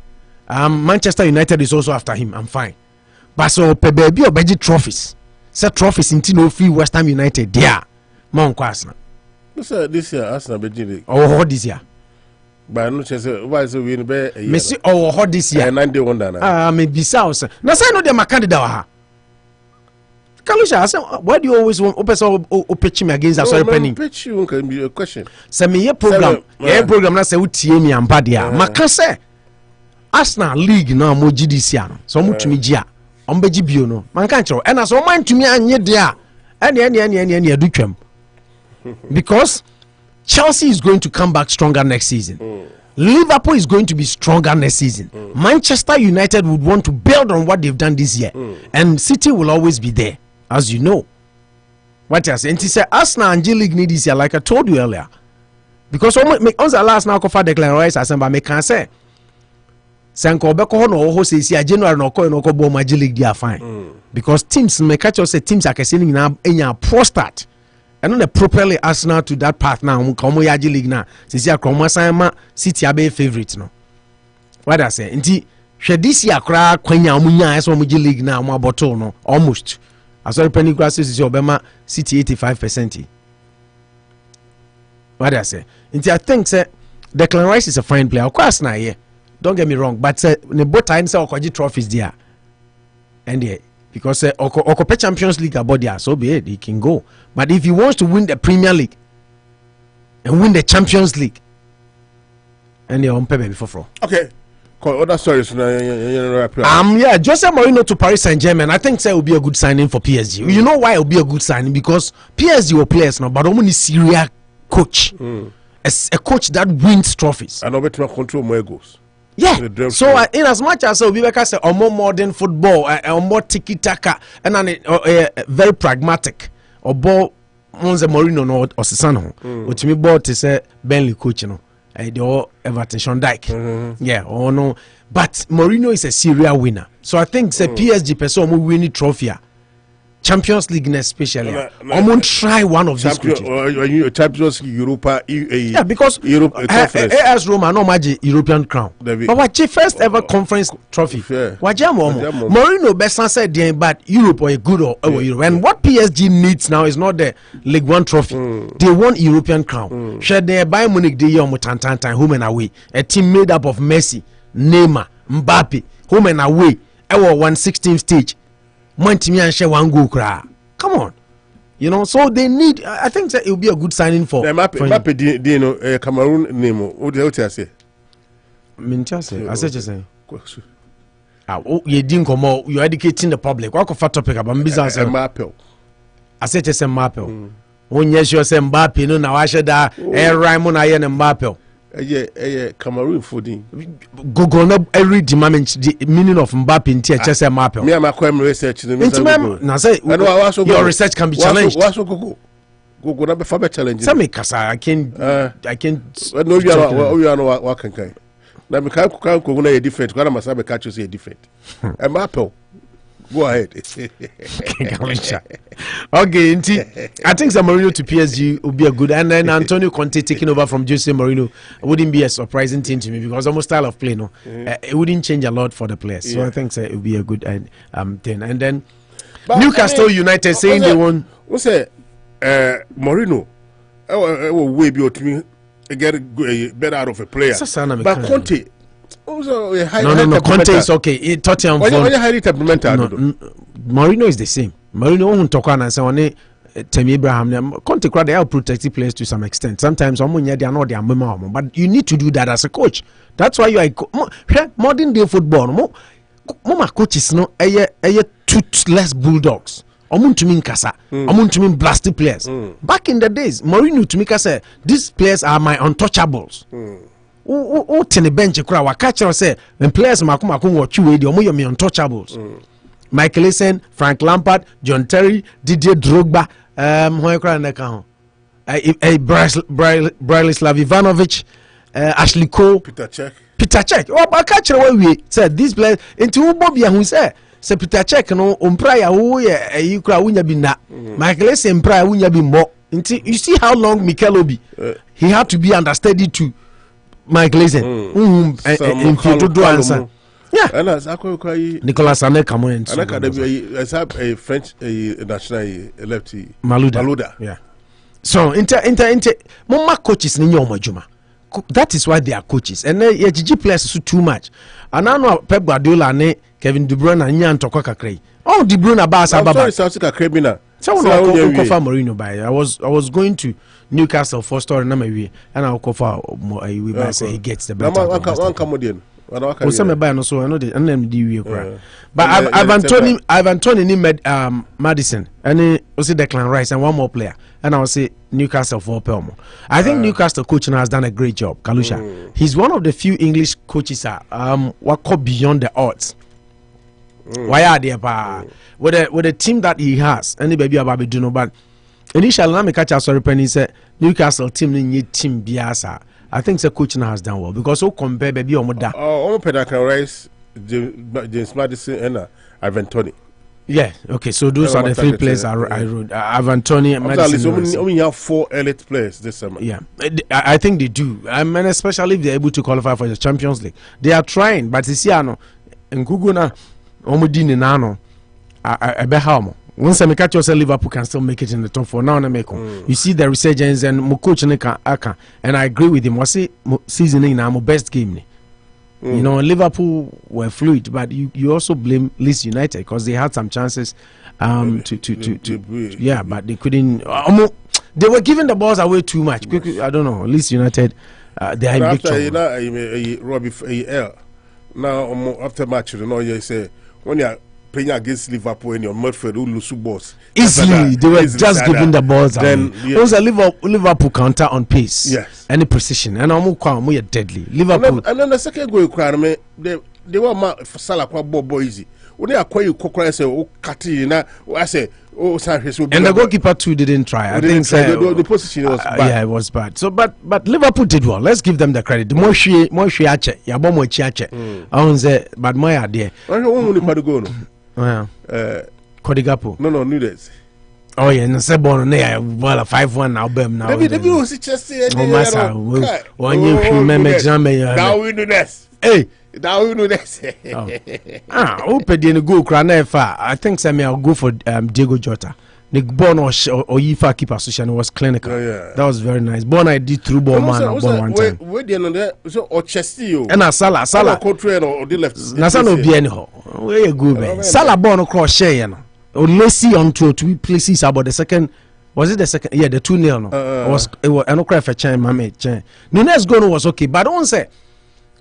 Manchester United is also after him, I'm fine. But so pe baby or baby trophies. Say trophies in no free West Ham United there. Mount Arsenal. This year Arsenal be. Oh, this year. But no chance why is we in be Messi or hot this year 9 day wonder na me bisa na say no dey my candidate wa ha Kalusha, I say, why do you always want to pitch me against a sorry penny? Pitch you can be a question. Say me program, program na say utie me ampa dia. Maka say Arsenal League na mo GDC ano. So mo tumi gia. Ombeji bio no. Man kan chero. And so man tumi anye dia. Any adu twem. Because Chelsea is going to come back stronger next season. Liverpool is going to be stronger next season. Manchester United would want to build on what they've done this year. And City will always be there, as you know. What I say? And he said, Arsenal and G League need this year, like I told you earlier. Because on the last now, Declan Rice, I me can say, Sanko Beko no ho say see January no ko bo ma G League they are fine. Because teams may catch us say teams are casing na enya pro start. And not properly Arsenal to that path now. Come ya G League now. Since ya come ma City abe favorite no. What I say? Nti hwe this year kra kwanya omunya eso mu G League now mo bottle no almost. As well penny grass is obema City 85%. What I say? Nti I think say Declan Rice is a fine player. Of course na yeah. Don't get me wrong, but the both times say okoji trophies there. And yeah, because Okope Champions League about there, so be it, he can go. But if he wants to win the Premier League and win the Champions League, and they're on paper before. Okay. Other stories. Yeah, Jose Mourinho to Paris Saint-Germain. I think it will be a good signing for PSG. You know why it will be a good signing? Because PSG will players now, but only Syria coach. A coach that wins trophies. And better control more goals. Yeah. So in as much as Obibeka say more modern football, more tiki taka, and very pragmatic, or ball Monze Mourinho no or Sisano, which me bought to say Burnley coach, you know, the Everton Sean Dyke. Yeah, or no, but Mourinho is a serial winner. So I think say PSG person will win the trophy. Champions League especially. I'm going to try one of these coaches. Champions Europa, yeah, because Europe, AS Roma no magic European crown. But what first ever conference trophy? Mourinho best said but Europe or a good or Europe. And what PSG needs now is not the League One trophy. They want European crown. Should they buy Munich the year Mutantan home and away? A team made up of Messi, Neymar, Mbappe, home and away. Our 1/16 stage. Come on, you know. So they need. I think that it will be a good signing for. Mbappe, do you know Cameroon name? What do you say? I said just say. Oh, you didn't come out. You're educating the public. What a topic about business. Mbappe. I said just Mbappe. When yes, you say Mbappe, no, now I should Raymond I am Mbappe. Cameroon fooding. Google no every demand the meaning of Mbappe in tear just Mbappe. Me am a research. Now say your research can be challenged. What's Google? Google not be for challenge. Say me kasa I can. No, you are no what can. Na me can go na different. Kwa na masabe catch you say different. Mbappe. Go ahead. Okay, I think Mourinho to PSG would be a good, and then Antonio Conte taking over from Jose Mourinho wouldn't be a surprising thing to me because almost style of play, no, it wouldn't change a lot for the players. So I think it would be a good thing. And then Newcastle United saying they won. What's say Mourinho? Will be to get better out of a player, but Conte. No, Conte is okay. Tottenham. Highly temperamental. Mourinho is the same. Mourinho won't talk and say on Temi Abraham. Conte crowd they are protective players to some extent. Sometimes they are not their memo, but you need to do that as a coach. That's why you are modern day football. More coaches no toothless bulldogs. To mean kasa. To mean blasty players. Back in the days, Mourinho to me say these players are my untouchables. Who ten bench kura wa catch say when players makuma watch you the omo your untouchables. Michael Essien, Frank Lampard, John Terry, Didier Drogba, Branislav Ivanovic, Ashley Cole, Peter Cech. Oh, but catch we said these players into Bobia who say Peter Cech no umpraya who ye kura wunya bi na. Michael Essien umpraya wunya bi mo. You see how long Mikel Obi he had to be understudy too. Michael Essien in Pietro do answer. Yeah. Nicolas Anelka a French national lefty Malouda. Yeah. So inter Mama coaches ni nyoma juma. that is why they are coaches. And then GG players so too much. And I know Pep Guardiola and Kevin De Bruyne and Jan Toko Kakray. Oh, De Bruyne about Sababa. So Mourinho by. I was going to Newcastle for story number and I'll call for I say he gets the better. But Ivan Toney made Madison and he was Declan Rice and one more player and I will say Newcastle for Pelmo. I think Newcastle coaching has done a great job. Kalusha, he's one of the few English coaches what go beyond the odds. Why are they with the team that he has? Any baby about do no, but initially let me catch us sorry penny said Newcastle team in team biasa. I think the coaching has done well because so compare baby on that. Oh, Declan Rice, James Madison, and Ivan Toney. Yeah, okay, so those are the three players I wrote. Ivan Toney, Madison. Only have 4 elite players this summer. Yeah, I think they do. I mean, especially if they're able to qualify for the Champions League. They are trying, but it's here, and Guguna, Omudini Nano, I bet how. Once I catch yourself, Liverpool can still make it in the top 4. Now, you see the resurgence and Mokoch Aka, and I agree with him. What's it seasoning now? My best game. You know, Liverpool were fluid, but you also blame Leeds United because they had some chances yeah, but they couldn't. They were giving the balls away too much. I don't know. Leeds United, they are in big trouble. Now, after match, you know, you say when you are playing against Liverpool and your Murphy who lose balls easily, they were just giving the balls away. Also, Liverpool counter on pace, yes, any precision, and I'm deadly. Liverpool, and then the second goal, they were Salah ball easy. When they acquire Kokra, say, oh, Katina, I say, oh, sorry, and the goalkeeper too didn't try. I think the position was bad. Yeah, it was bad. So, but Liverpool did well. Let's give them the credit. The more she ache, ya bomo chiache. I won't say, but my idea. I don't want to go. Yeah. Kodigapo. No, Nudes. Oh yeah, no se bono ne well 5-1 now bem now. Maybe we see Chelsea. Oh massa. One you remember Jamie. Now we do this. Hey. Now we do this. Open the go crana far. I think I'll go for Diego Jota. The Bon or Yifa keeper association was clinical. That was very nice. Bon I did through ball man one time. Where the other so or Chelsea and Salah control or the left. Nasano be anyhow. Where you go man. Salah Bon cross share you know. Or Messi on to places about the second. Was it the second? Yeah, the 2-0 no. It was I no cry for chain my mate chain. Nunes goal was okay, but don't say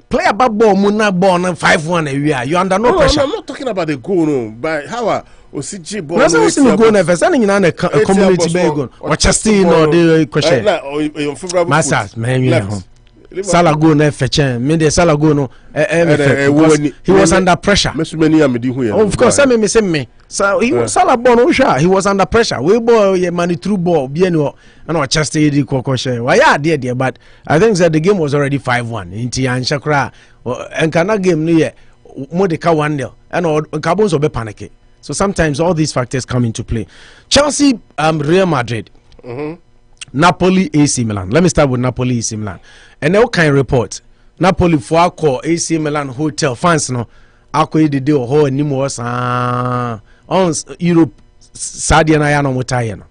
play about ball Muna ball 5-1 area. You under no pressure. I'm not talking about the goal no, but how OCG ball. That's also the goal never. Standing in a community bag or Chastin or the question. Massas, man, Salah go na fetch. Me the Salah go no. He was under pressure. Of course, I me say me. So he was Salah ball he was under pressure. We ball ye money through ball. Bien and our Chastin di kokoshe. Why yeah there, but I think that the game was already 5-1. Inti and Shakra and kana game ni Modeka 1-0 and or Carbons will be panicky. So sometimes all these factors come into play. Chelsea, Real Madrid, Napoli, AC Milan. Let me start with Napoli, AC Milan. And they can report Napoli for our AC Milan hotel fans. No, ako the deal whole anymore. On Europe, Saudi and Ayano Mutayano,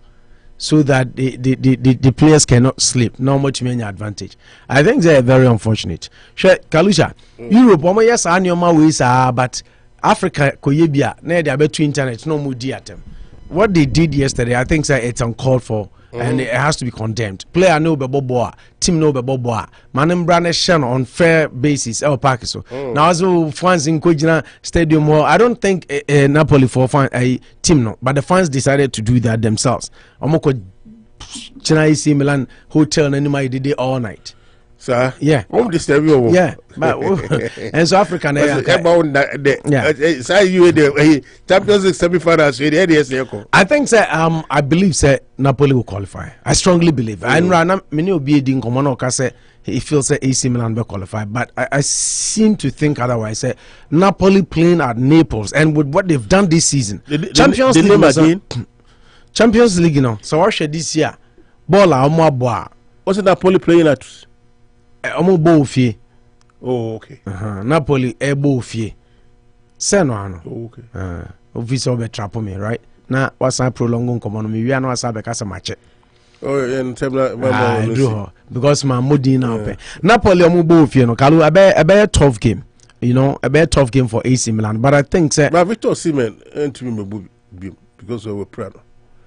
so that the players cannot sleep. Not much many advantage. I think they are very unfortunate. Kalusha, Europe, yes, I know my ways are, but Africa koyebia na they are to internet no more diatem. What they did yesterday, I think it's uncalled for and it has to be condemned. Player no be boboa, team no be boboa. Manem brane shan on fair basis El Pakiso. Now as fans in Kojina Stadium, I don't think Napoli for a team no, but the fans decided to do that themselves. Omoko China AC Milan hotel and anybody did it all night. Sir, yeah, yeah, but and so African, Champions League semi-finals. I think, sir, I believe, sir, Napoli will qualify. I strongly believe. And Rana, many will be in Komono say he feels that AC Milan will qualify, but I seem to think otherwise. Sir, Napoli playing at Naples and with what they've done this season, Champions League, you know. So what should this year? Bola Omoboa. What's Napoli playing at? Omobofie. Oh, okay. Napoli Ebofie. Seno ano. Oh, okay. Obviously obe trapo me, right? Na wasa prolongo komono mi wi ano wasa be kasa mache. Oh, in because my moody now. Napoli omubo fie no Kalu a tough game. You know, a tough game for AC Milan. But I think but Victor Osimhen entering me because we were proud.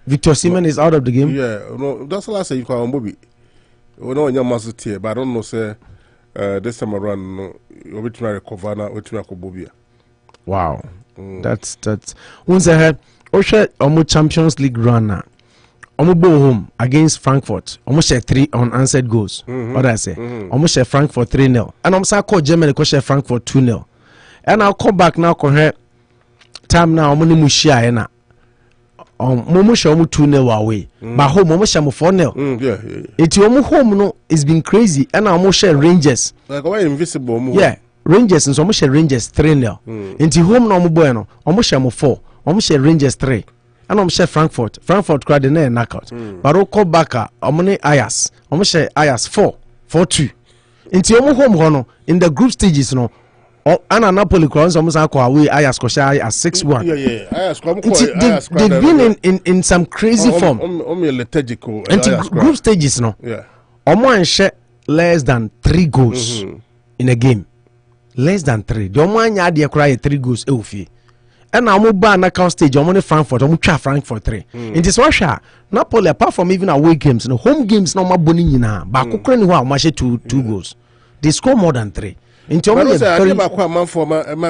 Victor Osimhen is out of the game. Yeah, no, that's the last say you call Bobby. We know your master tier, but I don't know say this time around no we try to recover now, we try to Bobby. Wow. That's once ahead. Osha Omo Champions League runner. Omo go home against Frankfurt. Omo share 3 unanswered goals. What I say? Omo share Frankfurt 3-0. And I'm say call Germany ko share Frankfurt 2-0. And I'll come back now ko time now omo ni mu share na. Momo share omo 2-0 away. But home omo share mo 4-0. Yeah. Eti omo home no it's been crazy. And omo share Rangers. Like why invisible omo. Yeah. Rangers and so omo share Rangers 3-0. Enti home no omo boy no omo share mo 4. Omo share Rangers 3. And I'm share Frankfurt crowd in there knockout. But Oko Baka, Omone Ayas, Omo share Ayas 4-2. Into Omo home in the group stages no. Anna Napoli crowns almost away Ayas ko share Ayas 6-1. Yeah. Ayas they've been in some crazy form. Liturgical. Into group stages no. Yeah. Omo share less than 3 goals in a game. Less than 3. The Omo anya dey cry 3 goals e and now move back knockout stage. I'm on Frankfurt. I'm try Frankfurt 3. In this Russia, Napoli apart from even away games, no home games no more boning in now. But Ukraine who match 2 goals. They score more than 3. In terms of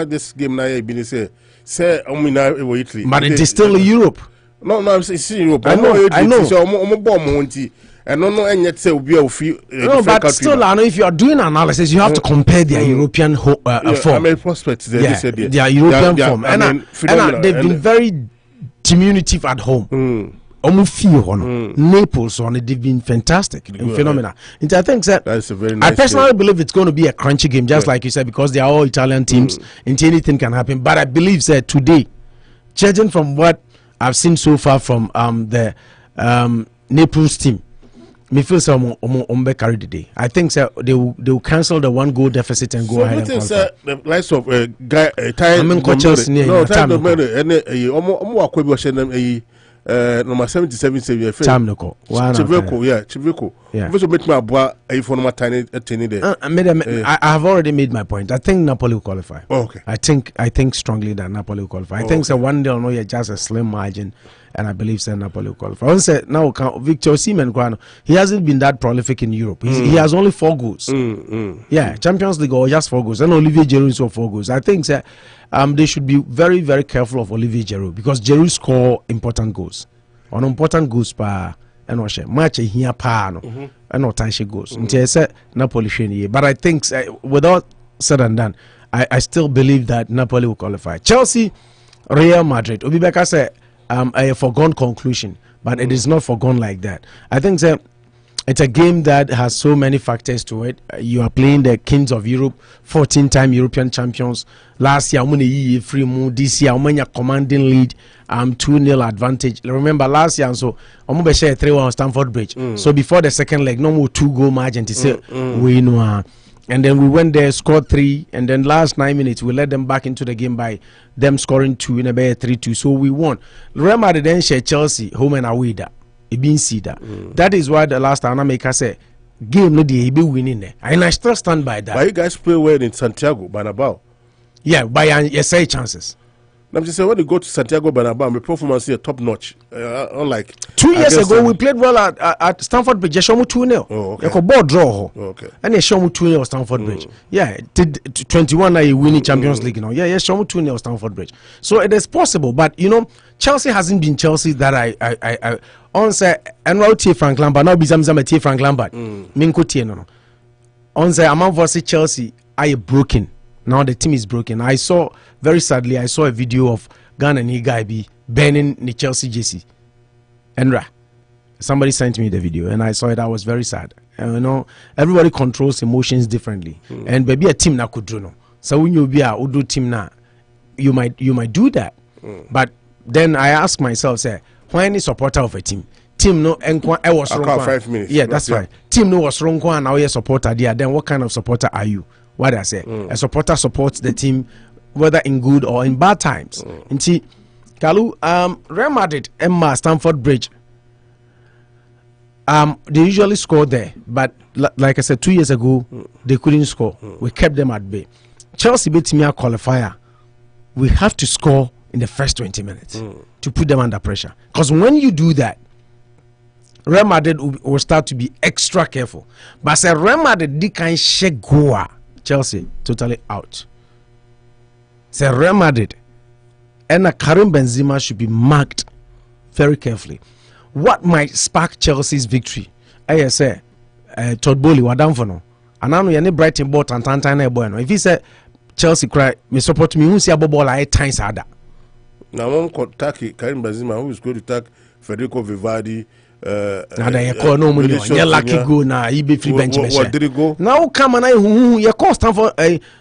this game now, been say Italy. But it is still Europe. No, I'm saying Europe. I know. So and no, and yet say we are free. No, but still, I know if you are doing analysis, you have to compare their European form. I mean, prospects. Their European form, and they've been very diminutive at home. Naples on it, they've been fantastic and phenomenal. And I think that that's a very nice I personally believe it's going to be a crunchy game, just like you said, because they are all Italian teams, and anything can happen. But I believe that today, judging from what I've seen so far from the Naples team, me feel so carry the day. I think so they will cancel the 1 goal deficit and go ahead and qualify. The likes of guy number 77 Chiveko. I have already made my point. I think Napoli will qualify. Okay. I think strongly that Napoli will qualify. I think so one day no, just a slim margin, and I believe so Napoli will qualify. Once now Victor Osimhen, he hasn't been that prolific in Europe. He has only 4 goals. Yeah, Champions League or just 4 goals. And Olivier Giroud saw 4 goals. I think that they should be very, very careful of Olivier Giroud because Giroud score important goals. On important goals pa and match here pa no and not tanshi goals. Until say Napoli sheni. But I think without said and done, I still believe that Napoli will qualify. Chelsea, Real Madrid. Obibeka say a foregone conclusion, but it is not foregone like that. I think that it's a game that has so many factors to it. You are playing the kings of Europe, 14-time European champions. Last year, free move. This year, commanding lead, 2-0 advantage. Remember last year, so I'm share 3-1 on Stamford Bridge. So before the second leg, no more 2-goal margin to say we know. And then we went there, scored 3, and then last 9 minutes we let them back into the game by them scoring 2 in a better 3-2. So we won. Real Madrid then share Chelsea home and away that. That is why the last time I make say game no dey be winning there, and I still stand by that. But you guys play well in Santiago Bernabeu. Yeah, by your say chances. I'm just saying when you go to Santiago Bernabeu, my performance here top notch. Unlike 2 years ago, we played well at Stamford Bridge. Show me 2-0. Oh, okay. You ball draw. Okay. And they show me 2-0 Stamford Bridge. Yeah, 21 now you winning Champions League. You know. Yeah, show me 2-0 Stamford Bridge. So it is possible, but you know, Chelsea hasn't been Chelsea that I on say and now T Frank Lampard now be some T Frank Lampard. Minko T no. On say among versus Chelsea are broken. Now the team is broken. I saw very sadly. I saw a video of Ghana and guy be burning the Chelsea jersey. Enra, somebody sent me the video and I saw it. I was very sad. And, you know, everybody controls emotions differently. And maybe a team na could do no. So when you be a Udo team na, you might do that. But then I ask myself, say, why any supporter of a team? Team no enkwa I was wrong. 5 minutes. Yeah, that's right. Team no was wrong and now you're supporter there. Then what kind of supporter are you? What I say, a supporter supports the team whether in good or in bad times. And see, Kalu, Real Madrid, Emma, Stamford Bridge. They usually score there, but like I said, 2 years ago, they couldn't score. We kept them at bay. Chelsea beat me a qualifier. We have to score in the first 20 minutes to put them under pressure. Because when you do that, Real Madrid will start to be extra careful. But say Real Madrid they can shake Goa. Chelsea totally out. Say Real Madrid and Karim Benzema should be marked very carefully. What might spark Chelsea's victory? I say Todd Bowley wadam for no. And now you need Brighton ball and Tantana boy. If he say Chelsea cry, me support me who see a ball like times harder. Now one could tackle Karim Benzema, who is going to tackle Federico Vivaldi. Now they call no money. You lucky go now. He be free bench. What did he go? Now come on, you cost time for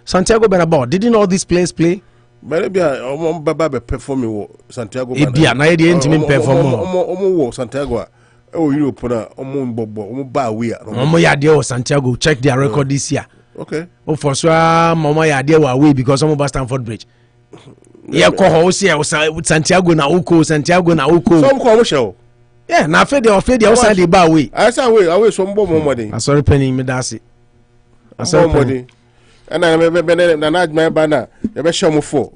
Santiago Bernabeu. Didn't all these players play? Maybe I'm Baba performing Santiago. Ibia na ye dey ntimi perform. Omo Santiago. Oh, you put a omo ba we. Omo ya dey Santiago. Check their record this year. Okay. Oh, for sure, mama ya dey away because omo ba Stamford Bridge. Yeah, ko ho see Santiago na uko. Some ko show. Yeah, na afraid they outside the bar way. I say away some more money. I sorry penny me that's it. I sorry penny. And I remember my banner. You be show me for.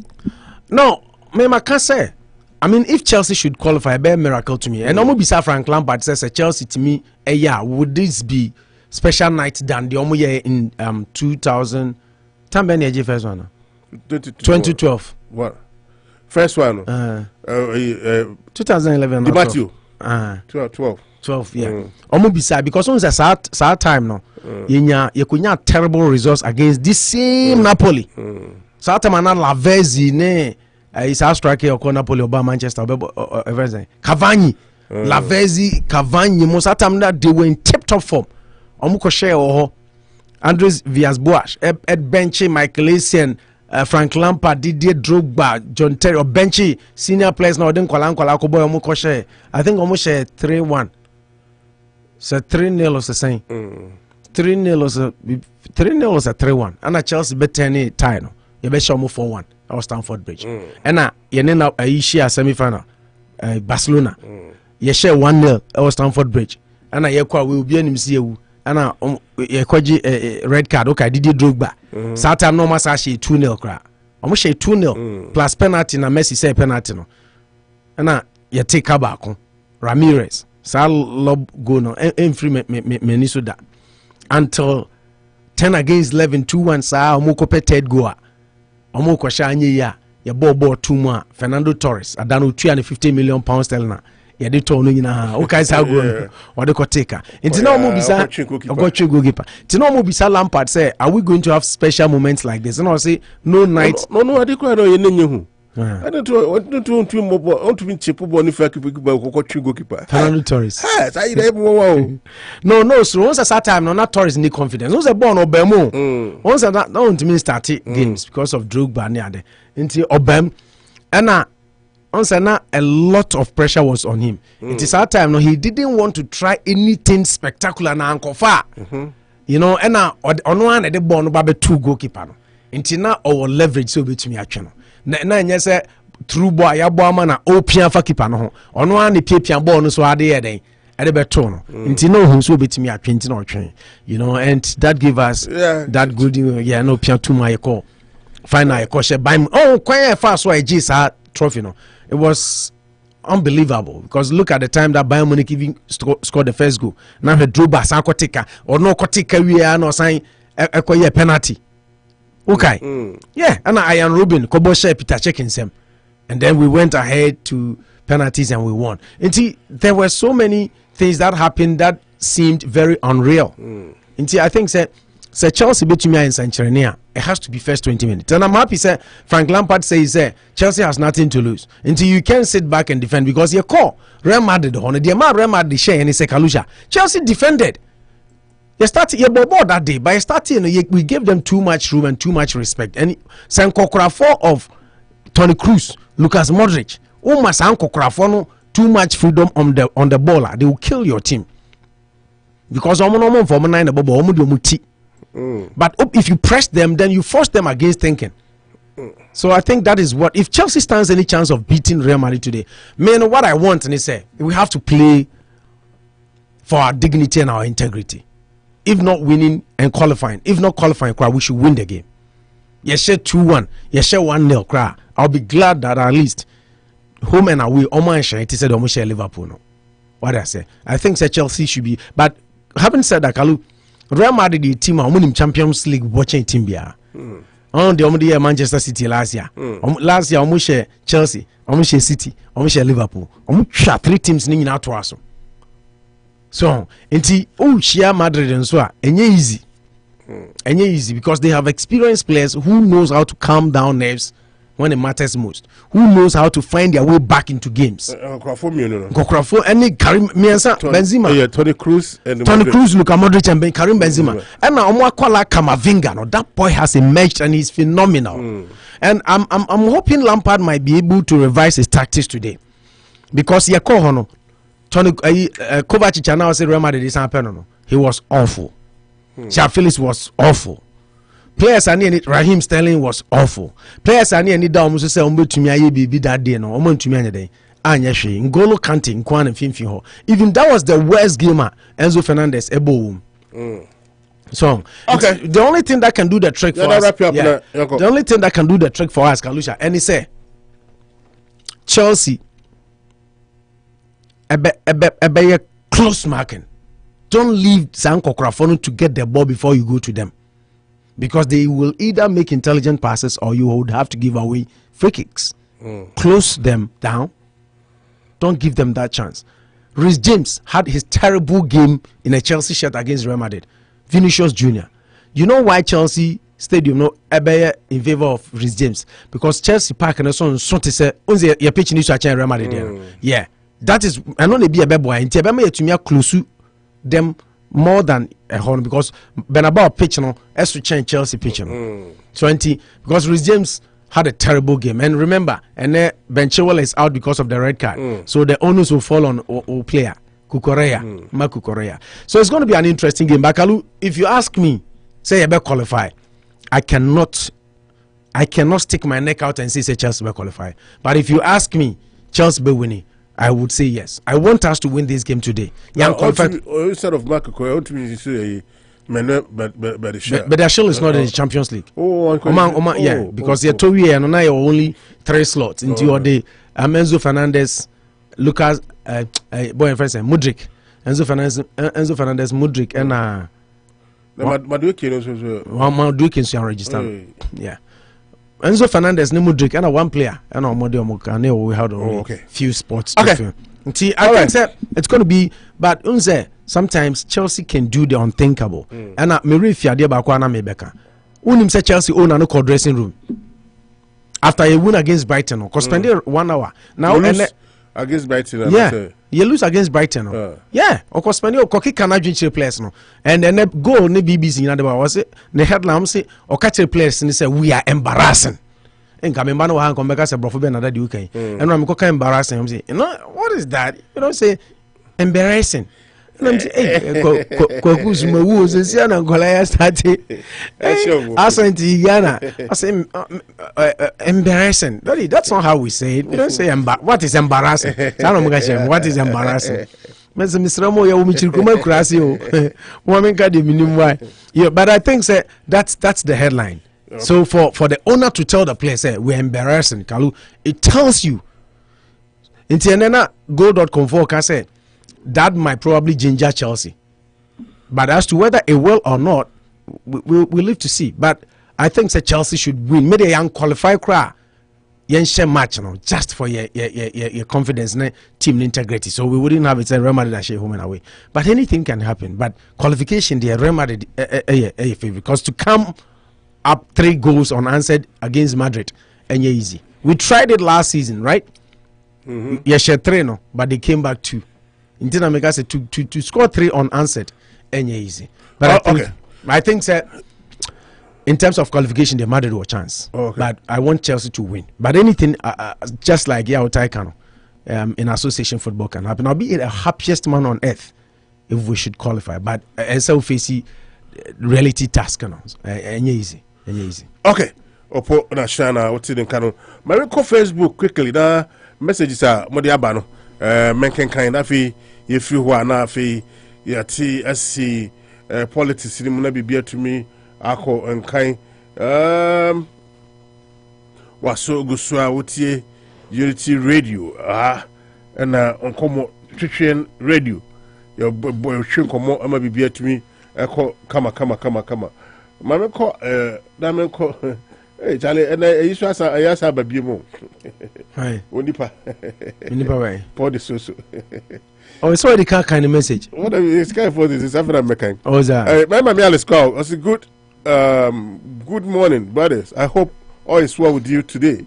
No, me can say. I mean, if Chelsea should qualify, a miracle to me. And almost beside Frank Lampard says Chelsea to me, would this be special night than the almost year in 2000? Time Benny first one. 2012. What? First one. 2011. The Matthew. 12, yeah. Almost beside because on the sad time no. You could have terrible results against this same Napoli. Sad time na Lavezzi ne is a striker or Napoli or Manchester everything. Cavani, Lavezzi, Cavani. Most of the time that they were in tip-top form. Omuko share or Andres Villas-Boas, Ed Benchy, Michael Essien, Frank Lampard, Didier Drogba, John Terry, or Benchy, senior players now. Then Kolanko boy Omuko share. I think almost share 3-1. So 3-0 was the same. 3-0 was a 3-1. And a Chelsea bet any tie no. You bet show 4-1. That was Stamford Bridge. And you know a semi-final. Barcelona. You share 1-0. That was Stamford Bridge. And I will be in MCU. And I red card. Okay, Didier Drogba. Saturday no mas 2-0 cry. Almost 2-0 plus penalty na Messi say penalty no. And I you take back Ramirez. Sa lob go no free me so that until 10 against 11 2-1 sa omoko peted go a omoko sha anye ya ya ball 2 more Fernando Torres adano 250 million pounds sterling na ya de to no nyina ha o kai sa go o de ko take nti na omo bisa ogotwe goalkeeper nti na omo bisa Lampard say are we going to have special moments like this and I say no night no ade ko no ye nenye hu I don't want to be cheap ball if I keep goalkeeper. Fernando Torres. No, so once at time, no, not Torres need confidence. Once a born Obemo. Once that don't mean start games because of Drogba near there. Into Obem. And once a lot of pressure was on him. It is that time, no, he didn't want to try anything spectacular na uncle far. You know, and on one at the born about 2 goalkeeper. Until now, our leverage so between me actually. Na nya say true boy ya boy ma na opia fa keeper no ho ono an ne pia ball no so ade ye den e de beto no nti no hu so betimi atwenti na otwen you know and that give us that good no pia too my call final call she buy kwan e fa so e gi sa trophy no it was unbelievable because look at the time that Bayern Munich even scored the first goal now he drew back sa kotika or no kotika we no sign e penalty. Okay. Yeah, and Ian Rubin, Kobo share Peter checking them. And then we went ahead to penalties and we won. And see, there were so many things that happened that seemed very unreal. And see, I think say Chelsea beat me in Sanchirania. It has to be first 20 minutes. And I'm happy say Frank Lampard says Chelsea has nothing to lose. Until you can sit back and defend because you call Real Madrid on the amount Real Madrid share and it's a Kalusha. Chelsea defended. You started your ball that day, but starting we gave them too much room and too much respect. And Sanko Krafo of Toni Kroos, Lucas Modric, Sanko Krafo too much freedom on the ball. They will kill your team because but if you press them, then you force them against thinking. So I think that is what if Chelsea stands any chance of beating Real Madrid today. Man, what I want and they say we have to play for our dignity and our integrity. If not winning and qualifying, if not qualifying, we should win the game. Yes, share 2-1. Yes, share 1-0. I'll be glad that at least home and away, Oman share it said almost share Liverpool. No, what I say? I think Chelsea should be. But having said that, Kalu, Real Madrid the team are winning Champions League watching team bia. On the year Manchester City last year. Last year almost share Chelsea, almost share City, almost share Liverpool. Almost share 3 teams ning out to us. So, share Madrid and so easy. Easy because they have experienced players who knows how to calm down nerves when it matters most, who knows how to find their way back into games. Kokrafo any Karim Benzema, Toni Kroos, Luka Modric and Karim Benzema, and now Omwakwala Kamavinga. No, that boy has emerged and he's phenomenal. And I'm hoping Lampard might be able to revise his tactics today, because Yakohono Tony Kovacic now said Real Madrid is happening. He was awful. Phillips was awful. Players are near it. Raheem Sterling was awful. Players are near it. Down say to me be that day no. To me any Anya she Ngolo Kante Nkwan and Finfi. Even that was the worst gamer. Enzo Fernandez ebo. So okay, the only thing that can do the trick for us. The only thing that can do the trick for us, Kalusha, and he say Chelsea. A close marking. Don't leave Sanko Krafono to get the ball before you go to them, because they will either make intelligent passes or you would have to give away free kicks. Close them down. Don't give them that chance. Reece James had his terrible game in a Chelsea shirt against Real Madrid. Vinicius Jr. You know why Chelsea Stadium no in favor of Reece James? Because Chelsea Park and so to say your pitch needs to change Real Madrid. Yeah, that is I know they be a bad boy. And Tiabema to me close them more than a horn, because Benabao pitch no has to change Chelsea pitch 20 because Reece James had a terrible game. And remember, and Ben Chilwell is out because of the red card, so the onus will fall on o player Marco Correa. So it's going to be an interesting game. Bakalu, if you ask me, say you qualify, I cannot stick my neck out and say Chelsea will qualify. But if you ask me, Chelsea will win, I would say yes. I want us to win this game today. Instead of Marco Correa, but the show is not in the Champions League. Because you're 2 years and now you're only 3 slots into your day. Enzo Fernandez, Lucas, boy and friends, Mudryk, Enzo Fernandez, Mudryk, and Madueke is registered. Yeah. Enzo Fernandez, Mudryk, and one player, and we had a few spots. Okay. See, I think that it's going to be, but sometimes Chelsea can do the unthinkable. And Mary Fiadia Bakwana Mebeka. Unim say Chelsea own an dressing room after a win against Brighton, because spend 1 hour now against Brighton. You lose against Brighton. Yeah, of course, spend your cocky can drink players no, and then go on the BBC. You know, was it the headline say or catch players and say we are embarrassing. And come man who come back as a brofo another UK. And I'm going embarrassing. I'm saying, you know, what is that? You don't say embarrassing. And I'm saying, hey, Kokus Mawus and Siana Golaya started. I sent to Ghana. I say embarrassing. That's not how we say it. We don't say what is embarrassing. What is embarrassing? Yeah, but I think that's the headline. So for the owner to tell the player, say we're embarrassing, Kalu, it tells you. Intianena go.com for say that might probably ginger Chelsea, but as to whether it will or not, we'll live to see. But I think that Chelsea should win. Maybe a young qualified crowd, share match, just for your confidence, team integrity. So we wouldn't have it Real Madrid that share home and away. But anything can happen. But qualification, the Real Madrid, because to come up 3 goals unanswered against Madrid and easy. We tried it last season, right? Yes, 3 no, but they came back 2. Intina Mega said to score 3 unanswered and easy. But I think that in terms of qualification, the Madrid will chance. But I want Chelsea to win. But anything just like Taikano in association football can happen. I'll be the happiest man on earth if we should qualify. But SL face reality task and easy. Okay. Opo na shana what's in kano. My Facebook quickly. The messages are Modiabano. Menken kind of ye few who are now fee yati asi politics ni mu na bibia tumi akọ nkan waso gusua wotie Unity Radio na onkomo twetwen radio yo boy hwenkomo ama bibia tumi ekọ kama mame ko da me ko chale na yisu asa ayasa babie mo hi onipa why for the so oh so the kind of message what is kind for this is African American oh that my mama Alice call I say good morning brothers. I hope all is well with you today.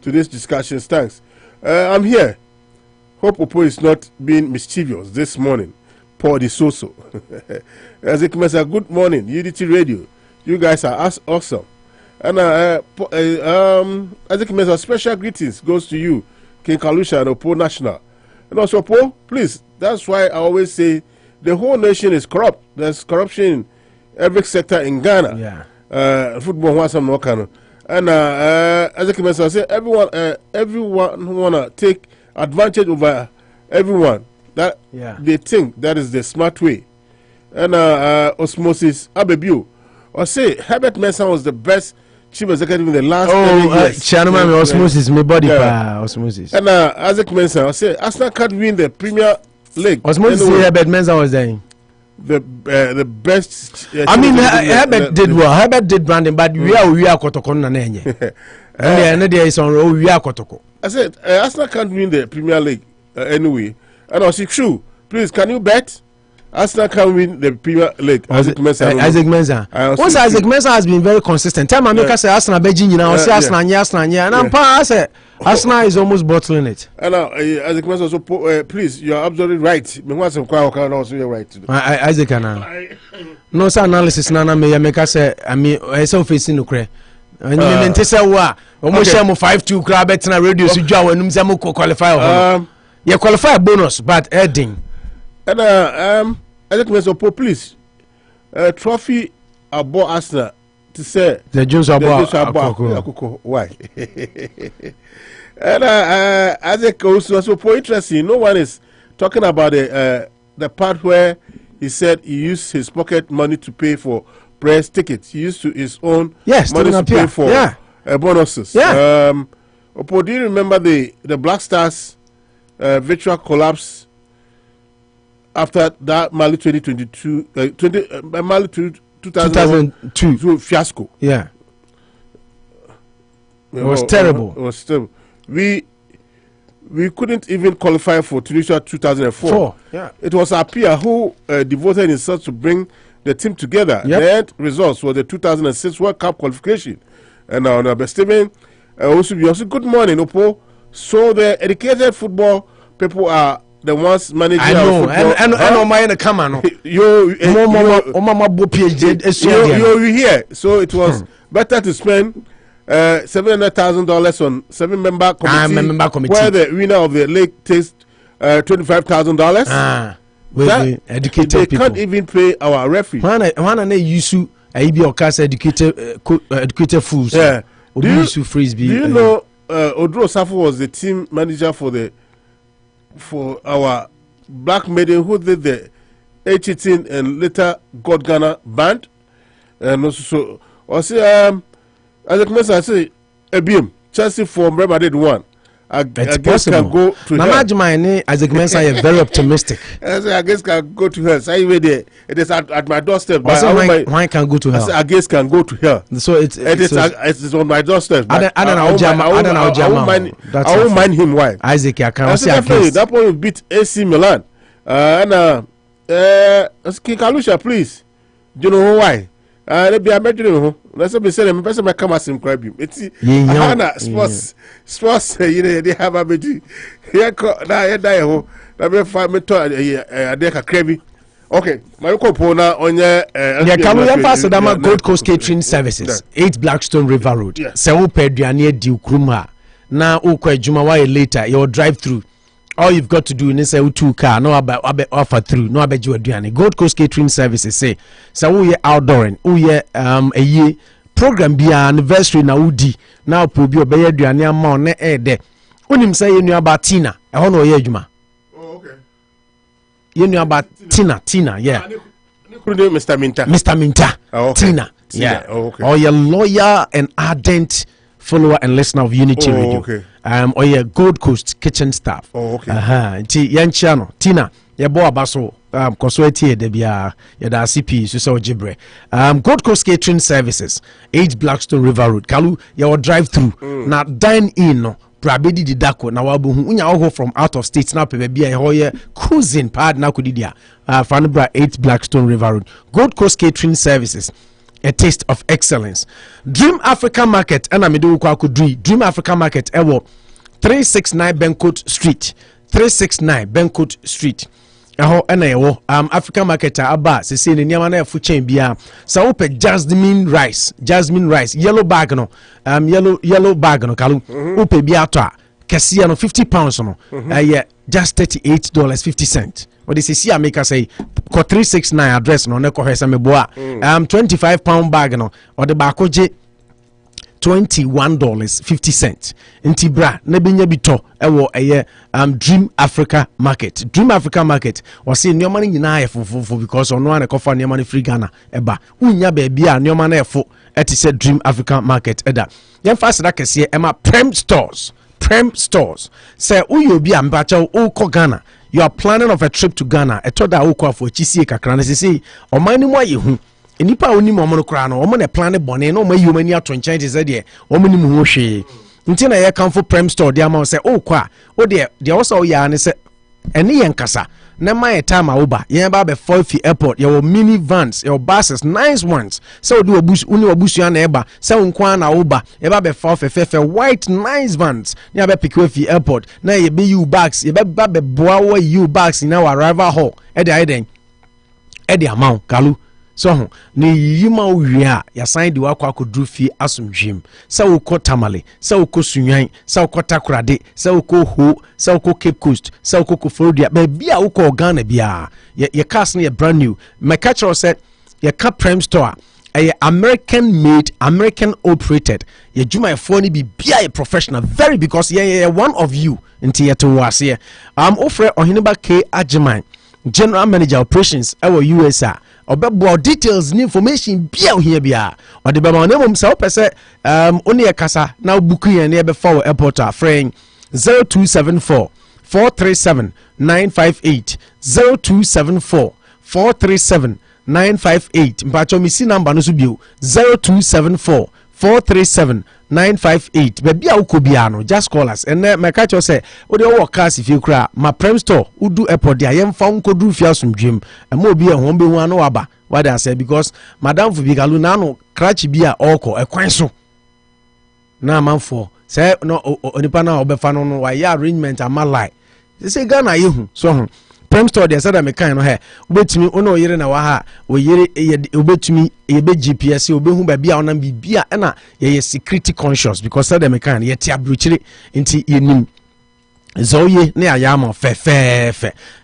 Today's discussions, thanks. I'm here. Hope Opo is not being mischievous this morning. Paul the Soso. As it comes, good morning, Unity Radio. You guys are awesome. And as it comes, special greetings goes to you, King Kalusha and Opo National. And also, Opo, please, that's why I always say the whole nation is corrupt. There's corruption in every sector in Ghana. Yeah. Football wants some more kind of. And as I can say, everyone wanna take advantage over everyone. That they think that is the smart way. And osmosis, Abebu, or say Herbert Mensah was the best chief executive in the last 30 years. Osmosis, my body osmosis. And Isaac Mensah, I say Arsenal can't win the Premier League. Osmosis, anyway, Herbert Mensah was there. The best. I mean, Herbert did well. Herbert did branding, but we are kotoko na nenye. And there is on we are kotoko. I said Arsenal can't win the Premier League anyway. And I said, true. Please, can you bet Arsenal can win the Premier League? Isaac Mensah. Once Isaac Mensah has been very consistent. Time I make us say Arsenal Beijing, you know, say Arsenal, and I'm I say Arsenal is almost bottling it. And now Isaac Mensah, so please, you are absolutely right. Me want some quiet, also you're right. Isaac, no sir analysis. Nana me make us say I mean I saw facing no cray. And then say wa almost 5-2 crab bet na radio so jwa wanum say mo qualify. You qualify a bonus, but heading. And I think Mr. please, trophy about Arsenal to say the Jones about why? And I think also so interesting. No one is talking about the part where he said he used his pocket money to pay for press tickets. He used his own money to pay for bonuses. Yeah. Opo, do you remember the Black Stars virtual collapse after that Mali 2022 Mali 2002 fiasco? Yeah. It was terrible. It was terrible. We couldn't even qualify for Tunisia 2004. Yeah. It was Apia who devoted himself to bring the team together. Yep. The end results were the 2006 World Cup qualification. And now, Stephen, also good morning, Opo. So the educated football people are the ones managing our football. And on my come on. You here. So it was better to spend $700,000 on 7-member committee, where the winner of the league takes $25,000. Educated they people can't even pay our referee. When I use you, I be educated fools. Yeah. Do you know Odro Safo was the team manager for our black maiden who did the H18 and later got Ghana band, and also as I say, Chelsea for Real Madrid won. I guess can go to hell. Isaac Mensah is very optimistic. I guess can go to hell. So it is at my doorstep. Why can go to hell? I guess can go to hell. So it is on my doorstep. I won't mind him. Why? Isaac, I can see that point will beat AC Milan. And King Kalusha, please. Do you know why? They be a major. Let's be saying, I'm person come as him crab. It's sports. You know they have a major. Here, that be 5 minutes. They can crabby. Okay, my compona on your. Can we faster than Gold Coast Catering Services, 8 Blackstone River Road. Sewu Pedriania Diu Krumha. Now, okay, Jumawa later, your drive through. All you've got to do is say 2 car, no about offer through, no about you aduane. Gold Coast Catering Services say, so we outdooring, we a year program be anniversary na udi now probi obey aduane amount na de. Unim say you about Tina, I don't know ye juma. Oh, okay. you know about Tina, yeah. Mr. Minta. Oh, okay. Tina, yeah. Oh, okay. Or your lawyer and ardent follower and listener of Unity Radio. Okay. Or your Gold Coast kitchen staff. Oh, okay. Yanchano, Tina, your boy Baso, Kosweti, Debia, Yada CP, Suso Jibre. Gold Coast Catering Services, 8 Blackstone River Road. Kalu, your drive through. Now dine in, no. Prabedi didako na wabu unya oho from out of state na pebebi a hoye cruising pad na kudidia Fanbra 8 Blackstone River Road. Gold Coast Catering Services, a taste of excellence. Dream Africa Market ana medu kwa kudri. Dream Africa Market ewo 369 Bencote Street 369 Bencote Street eho ena ewo Africa Market aba sese ne niam na efu chen bia sa wo pe jasmine rice yellow bag no yellow bag no kalu wo pe bia to a kese no 50 pounds no just $38.50. What they say America say ko 369 address no ne ko hwesa me boa 25 pound bag no or the bakoje $21.50. Inti bra na binya bito ewo eye Dream Africa Market. Dream Africa Market was say nyoma ni nyina ayefo because ono an ekofa nyoma ni free Ghana eba unya ba bia nyoma na efo eti say Dream Africa Market eda yemfa seda kese ema Prem Stores say uyo bi ambacha uko Ghana, you are planning of a trip to Ghana etoda uko afo chisie kakra na sisi omani mu ayehu enipa oni mo no kra no omo na plan bone no mayi omani ato nchen te se de omo ni mu ho hwe nti na ye kan for Prem Store de ama se o kwa o de wo ya ne se ene yen kasa na my time oba yen ba be Fofi Airport your mini vans your buses nice ones so do obusu na eba se nkwa na oba e ba be Fofi white nice vans na be pick Fofi Airport na ye be you bags ye ba be boa you bags in our arrival hall e de amount kalu so ni yima wia ya sign di wakwa kodru fi asomdwem sa woko tamale sa woko sunwan sa woko takrade sa woko ho sa woko Cape Coast sa woko Kofodia ba bia woko Ghana bia ye cars na ye brand new my catcher said ye ka Prem Store a American made, American operated ye juma efo ni bia ye professional very because ye one of you nti ye to wase offer Ohineba K Ajiman General Manager Operations our USA obebo details ni information bia ohia bia ode be ma onemom se opese oni ekasa na buku yen na be for airport a friend 0274 437 958 0274 437 958 mpacho mi si number no so bio 0274 437 958 bebia ukobia no just call us and my catch you say o de work cars if you kra ma Prem Store udu airport dia yem fa nkodu fi asomdwem mo obi ehon be hu ano aba what I say because madam fu bigalu na no crash bia oko ekwan so na manfo say no onipa na obefa no no wa ya arrangement amalai say Ghana yehu so hu Prem Store dey say that me kan no he obetumi ono yire na wa ha o yire obetumi ye be GPS obehu ba bia onam bibia na ye security conscious because say that me kan ye ti abruchire nti yenim zoye na ya ma fe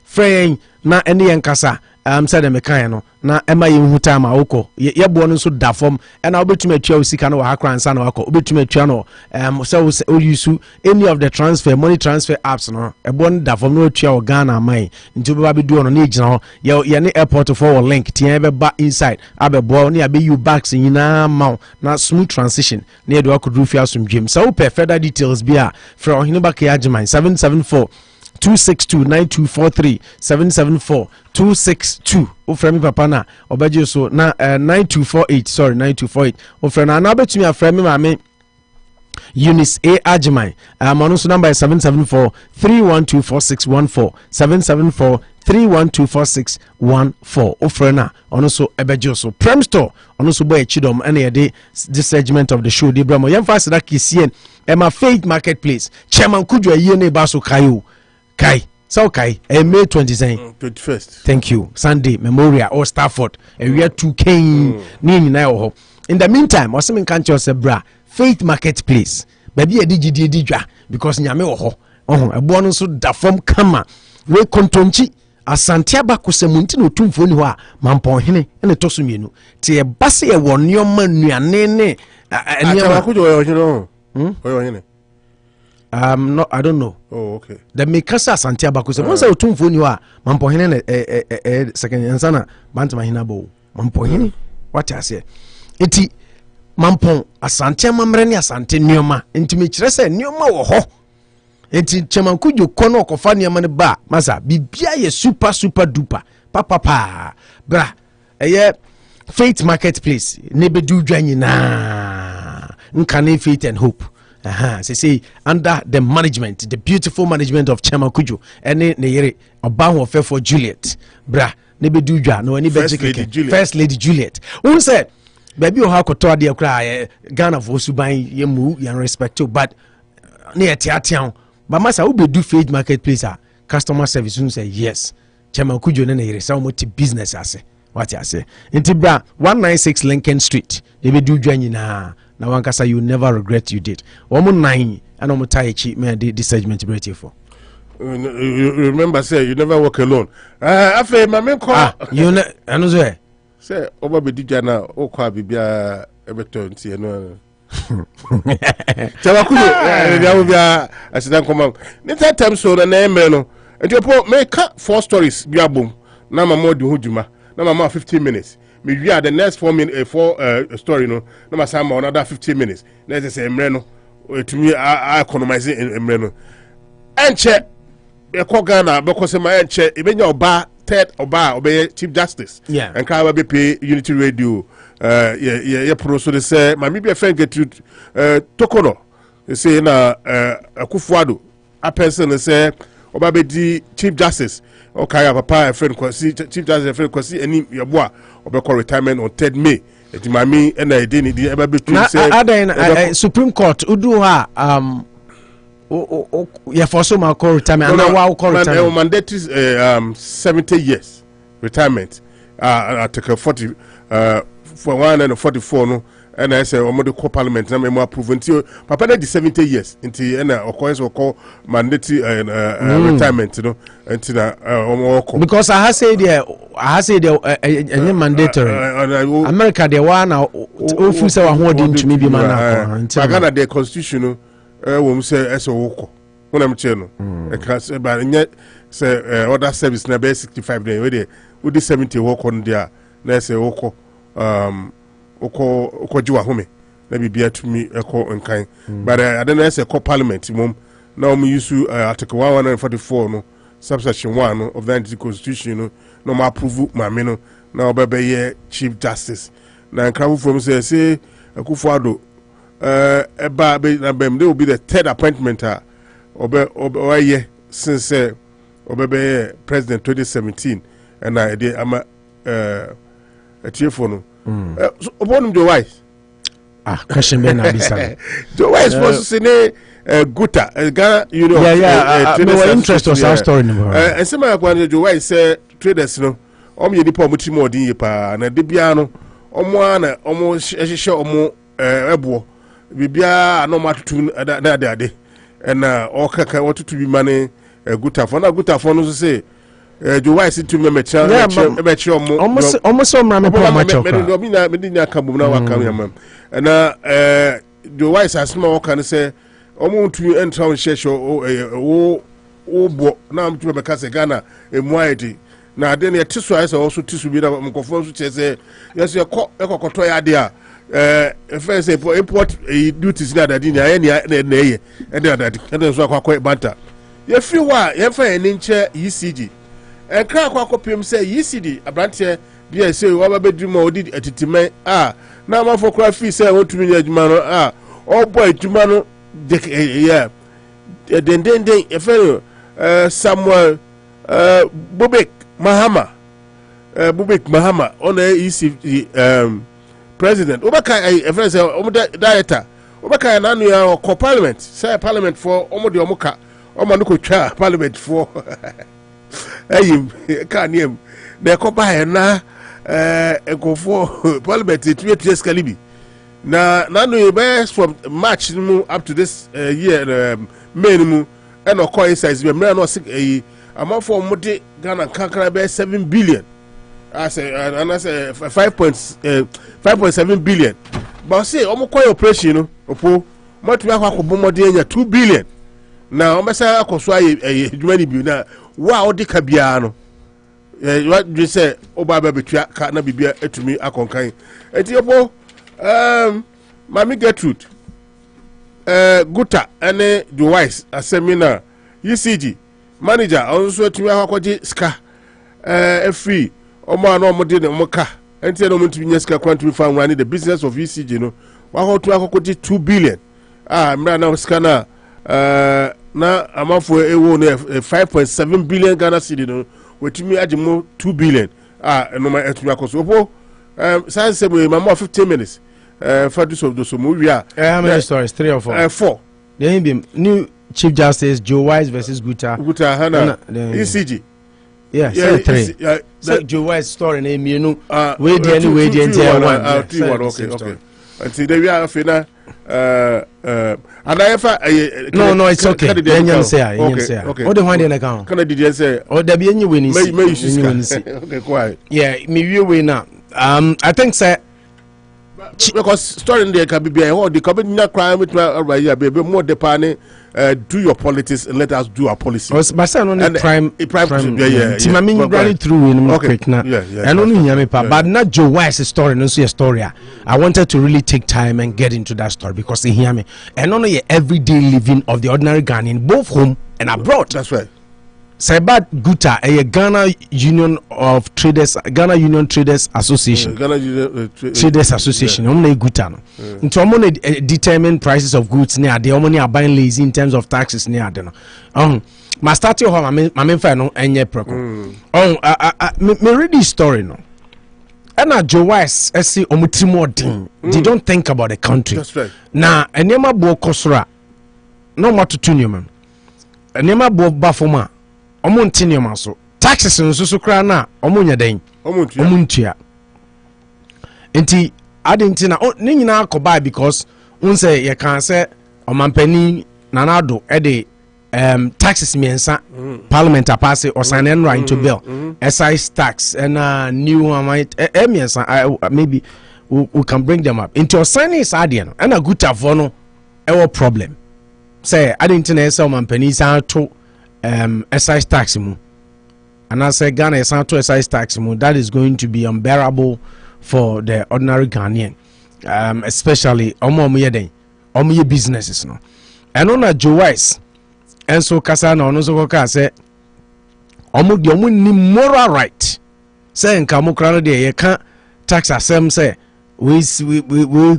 friend na ene yenkasa said me kan no na ema ye hu time awoko ye bo no so da form na obetumi atwa usika no wa ha kran sa na wako obetumi atwa no so use any of the money transfer apps no ebo no da form no atwa o Ghana man nti oba be do no na ejina ho ye ne airport for link tie be ba inside abebo na be you bags nyina ma na smooth transition na edo akodu fi asomdwem so per further details bia from Ohineba K Ajiman 774 262-9243 774-262 ofremi papa na obaje so na 9248 sorry 9248 ofremi na abetumi afremi mame Eunice A Ajiman so number is 774-312-4614 774-312-4614 ofrena ono so ebeje so Prem Store ono so boy chidom ene ye this segment of the show de bramo yemfa seda kisien Emma Faith Marketplace chairman kudwa yie ne ba so kayo Kai, so Kai, May 21st. Thank you. Sunday Memorial or Stafford. We are 2K. In the meantime, what's some country say bra Faith Marketplace. Baby a digidididra because nyame oho. A bonus so da form kama. We kontonchi asantiaba kusemunti no tumfo ni ho a mampon hene ene toso mienu. Ti e base e won nyoma nuane ne. Atawakujo yo hene. No, I don't know. Oh, okay. The Mikasa Santia Bakusa. Once I told you, Mampohine, second Yansana, Bantama Hinabo, Mampohine. What I say? Iti Mampon, Asantia Mamrenia Santinioma, Intimitressa, Nioma or Ho. Iti Chamankujo Kono Kofania Maneba, Maza, Bibia ye super duper, papa, bra, Faith Marketplace, Nebedu Janina, Nkane Faith and Hope. Say under the management, the beautiful management of Chairman Kujo, and ne Obama fair for Juliet, bra, Nebeduja, no any First Lady Juliet. Who said, baby, how could Todia cry, Ghana for Subai, Yemu, and respect to, but near Tiatian, but Massa will be do Faith Marketplace, customer service, who say yes, Chairman Kujo, and a some business, I say. What I say, Intibra 196 Lincoln Street, Nebeduja, na wankasa you never regret you did. Omo 9 and omo taichi me this segment be for. You remember say you never walk alone. Afa my men call you anu say oba be dija na o kwa bibia ebeto nti no. Tawakulo ya obia asidan komam. Nita time so na emre no. Enti opo make 4 stories bi abom na mama di huduma na mama 15 minutes. Me we are the next 4 minutes story no na masama another 15 minutes na say emre no to me I economize emre no enche e ko Ghana because say my enche e benya oba third oba obey chief justice and ka we pay Unity Radio ye pro so they say my be friend get to tokono they say na akufuado a person say oba be di chief justice okay papa a friend kwasi chief justice a friend kwasi any yeboa obekọ retirement on 3rd May eti mami na e dey ni di eba between say Supreme Court udu ha ya for so ma call retirement and wa call retirement mandate is 70 years retirement article 40 for 144 no and I say omo the parliament na me approve until papa na di 70 years until na okoyes oko mandate retirement no until na omo because I say there any mandatory America there one ofu say wa ho di ntumi bi ma na until Ghana the constitution no wo say eso woko wona mche no e ka say ba nye say other service na be 65 day we dey 70 woko no dia na say woko oko jiwa home na bibia tumi eko nkan but I don't know say parliament mom now we use article 144 no subsection 1 no, of the constitution no ma approve ma me no na obebe chief justice na nkan from say Akufuado eba be na bem they will be the 3rd appointment obe since obebe president 2017 and I dey ama no upon Joe Wise. Question be na bisa. Joe Wise was saying Guta, Ghana, you know. No interest of our story no. And some of Joe Wise say traders no. Ye di much more din pa na de bia no. Na ehye omo ebo. Bibia no matutu na de. And okaka watutu bi mane Guta for na Guta for no say Joe Wise to me mecha almost so mra me po macho me dinya ka bum na waka yamam na Joe Wise asma waka ne say omo ntu entra on shesho o bo na am to be ka se Ghana emuaidi na ade ne tiso ayese also tiso bi na mkofo so che say yes ekokoto ya ade a first import duties na dadi na na eye and that so akwa banta ye free wa ye fa eni nche ECG kra kwa kopim say ECD abrantie bia say wo ba bedwuma odi atitime na amafo kra fi say wotumi nya adwuma no all boy adwuma no den efero Samuel Bubek Mahama on ECD president obaka efero say director obaka na anu ya ko parliament say parliament for omode omuka omanu ko twa parliament for ayim kaniem na ko ba na ekofo parliament it skalibi na no be from March up to this year May mu and no coin size be no amafo mode Ghana kankara be 7 billion as and as 5.7 billion but say omo coin operation no opo matu akwa ko bomode nya 2 billion na omesa akoso aye adwuma ni bi na wa odi ka bia no what you say oba ba betua ka na bibia etumi akonkan enti obo mami Gertrude Guta ene Joyce asemina ECG manager also etumi akwaje ska free omo na omo de ne ka enti na omo ntumi nya ska kwantumi fa run the business of ECG no wa hotu akwaje 2 billion mra na ska na na amafo ewo no 5.7 billion Ghana cedi no wetumi agemo 2 billion no ma etumi akoso opo science we mama 15 minutes for this of the so movie how many stories 3 or 4 4 there be new Chief Justice Joe Wise versus Guta Hana ECG yeah 3 so Joe Wise story na emienu we dey anyway dey enter one okay until they are fina and I ever no it's okay you say okay what the one dey na kan can did say or there be any win okay quiet yeah me we now I think say because story in there can be all the coming crime with my baby more depending do your politics and let us do our policy. But say no prime yeah. Ti mami running through in quick na. And only hear me pa but not Joe Wise story no see a story. I wanted to really take time and get into that story because they hear me. And only everyday living of the ordinary Ghanaian both home and abroad. That's right. Sabat Guta, a Ghana Union of Traders, Ghana Union Traders Association, Ghana Union Traders Association. Only Guta no. Into only determine prices of goods near the only are buying lazy in terms of taxes near them. My starting home, my main fan no any preko. Me read this story no. And Joe Wise, see omutimodin. They don't think about the country. That's right. Na enema bo kosra. No more to tunium. Enema bo bafoma. Omo ntinium so taxes nso so kra na omo nya den omo ntua enti adenti na ne nyina akoba because unse ye kan say omampani nanado e de taxes miensa parliament pass or sign and right to bill excise tax and new miensa maybe we can bring them up into signing is adian and a good for no e problem say adenti na say omampani san to excise tax mu and I say Ghana is to excise tax mu that is going to be unbearable for the ordinary Ghanaian especially omo businesses no and on Joe Wise and so kasa na ono so ka say omo ni moral right say nka mo kra no de ye ka tax asem say we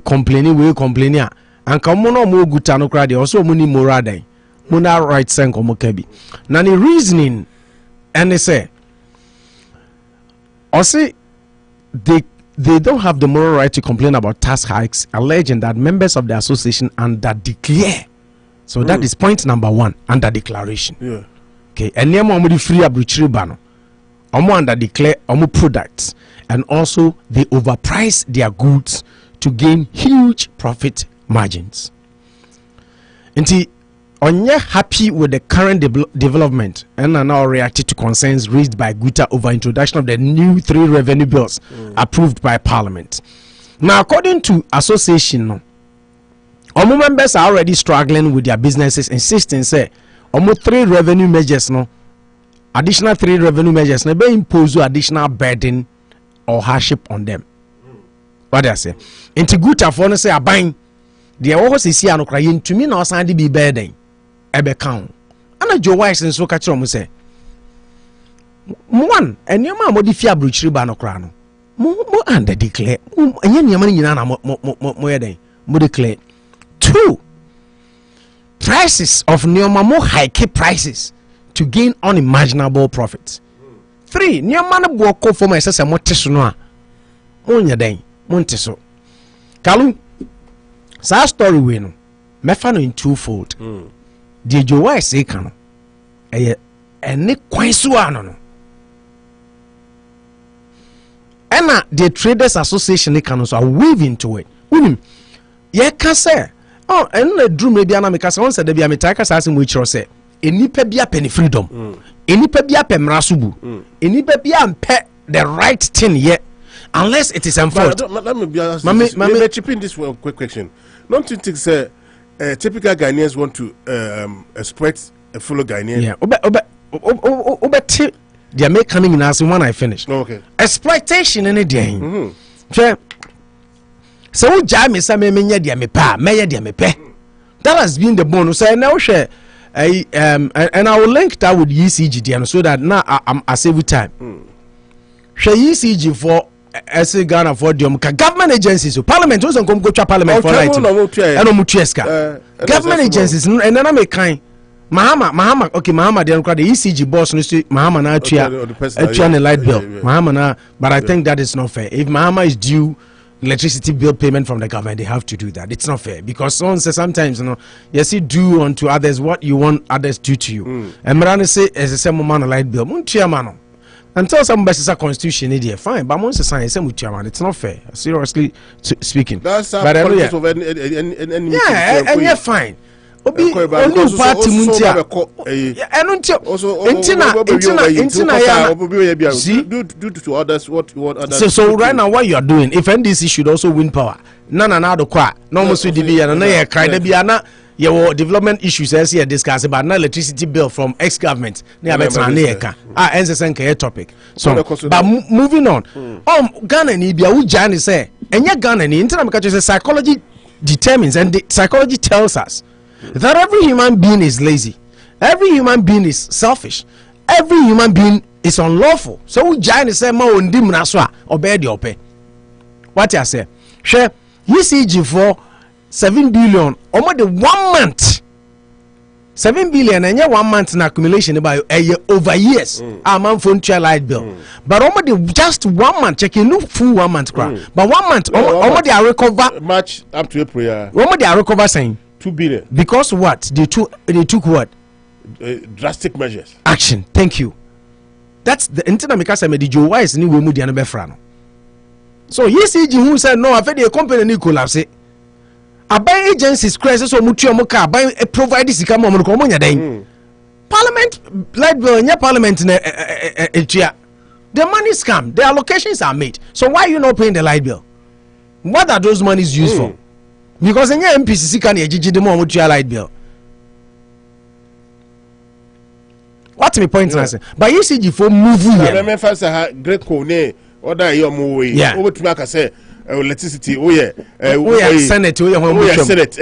complain and ka mo no mo guta no kra de also mo ni moral den Muna right senko mokebi. Nani reasoning and they say also they don't have the moral right to complain about tax hikes, alleging that members of the association under declare. So that is point number 1 under declaration. Yeah. Okay. And name omo free abruchiri bano. Omo under declare omo products and also they overprice their goods to gain huge profit margins. Inti Onye happy with the current development and are now reacted to concerns raised by Guta over introduction of the new 3 revenue bills approved by Parliament. Now, according to association, omo members are already struggling with their businesses, insisting say omo 3 revenue measures no additional 3 revenue measures no be impose additional burden or hardship on them. What they say? Into Guta for no say aban the always see anokra yentumi na osan de bi burden. Ebe count. Ana Joe Wise nso ka kire mo say one enema modify abrochiri ba no kra no mo under declare enye niam nyina na mo yeden mo declare 2 prices of nioma mo hike prices to gain unimaginable profits 3 nioma no bo ko for my say mo teso no a mo nya den mo nteso kalu sa story we no me fa no in twofold the Joe Wise say kan ene kwan so ano no ena the Traders Association kan so weave into it unim ye ka say oh ena drum e bia na me ka say won say da bia me ta ka say mo chiro say enipa bia penny freedom enipa bia pe mrasubu enipa bia ampe the right thing yet unless it is enforced. Let me be honest. Me chip in this one quick question. Don't you think say typical Ghanaians want to exploit a fellow Ghanaian. Yeah, they are coming in as when I finish. Okay. Exploitation in a day. So jam is some menya dia me pa, meya dia me pe. That has been the bonus. I now share and I will link that with ECG so that now I save time. Share ECG for SA Ghana for the government agencies. So Parliament doesn't come go to Parliament for night. Government agencies and then I make kind. Mahama, okay, Mahama didn't cry the ECG boss, Mahama na a light bill. Mahama na, but I think that is not fair. If Mahama is due electricity bill payment from the government, they have to do that. It's not fair because someone says sometimes, you see, do unto others what you want others do to you. And Marana say, as a same man, a light bill, Muntia mano. Until some best is a constitution idea, fine, but once a science, it's not fair. Seriously speaking. That's but politics of any yeah, and you're fine. Obi only party muntia to others what others so right now what you are doing if NDC should also win power na do kwa no almost with the na ye cry da bia na your development issues as here discuss about na electricity bill from ex government na betra na ye ka NSSN ka topic so but moving on Ghana ni bia wo jani say enye Ghana ni intina meka say psychology determines and the psychology tells us that every human being is lazy, every human being is selfish, every human being is unlawful. So we giant say ma ondi mnaswa obey the ope. What you say? Share ECG for 7 billion almost the 1 month. 7 billion and 1 month in accumulation about over years. A man phone trial light bill. But almost just 1 month checking no full 1 month crap. But 1 month almost they recover match up to April. Almost they recover saying 2 billion. Because what? They took what? Drastic measures. Action. Thank you. That's the internet because I made the Joe Wise ni we mu dia no befra. So ECG who said no, I've the company ni collapse. Aban agencies crazy so mutu omuka aban provide sika mo ko mo nya den. Parliament light bill nya parliament na the money scam, the allocations are made. So why are you not paying the light bill? What are those monies used for? Because any MPCC can ejiji the more mutual light bill. What's my point? Yeah. But ECG for moving here. I say great cone order your move. Yeah. Over to make say electricity. Oh yeah. Senate. Senate.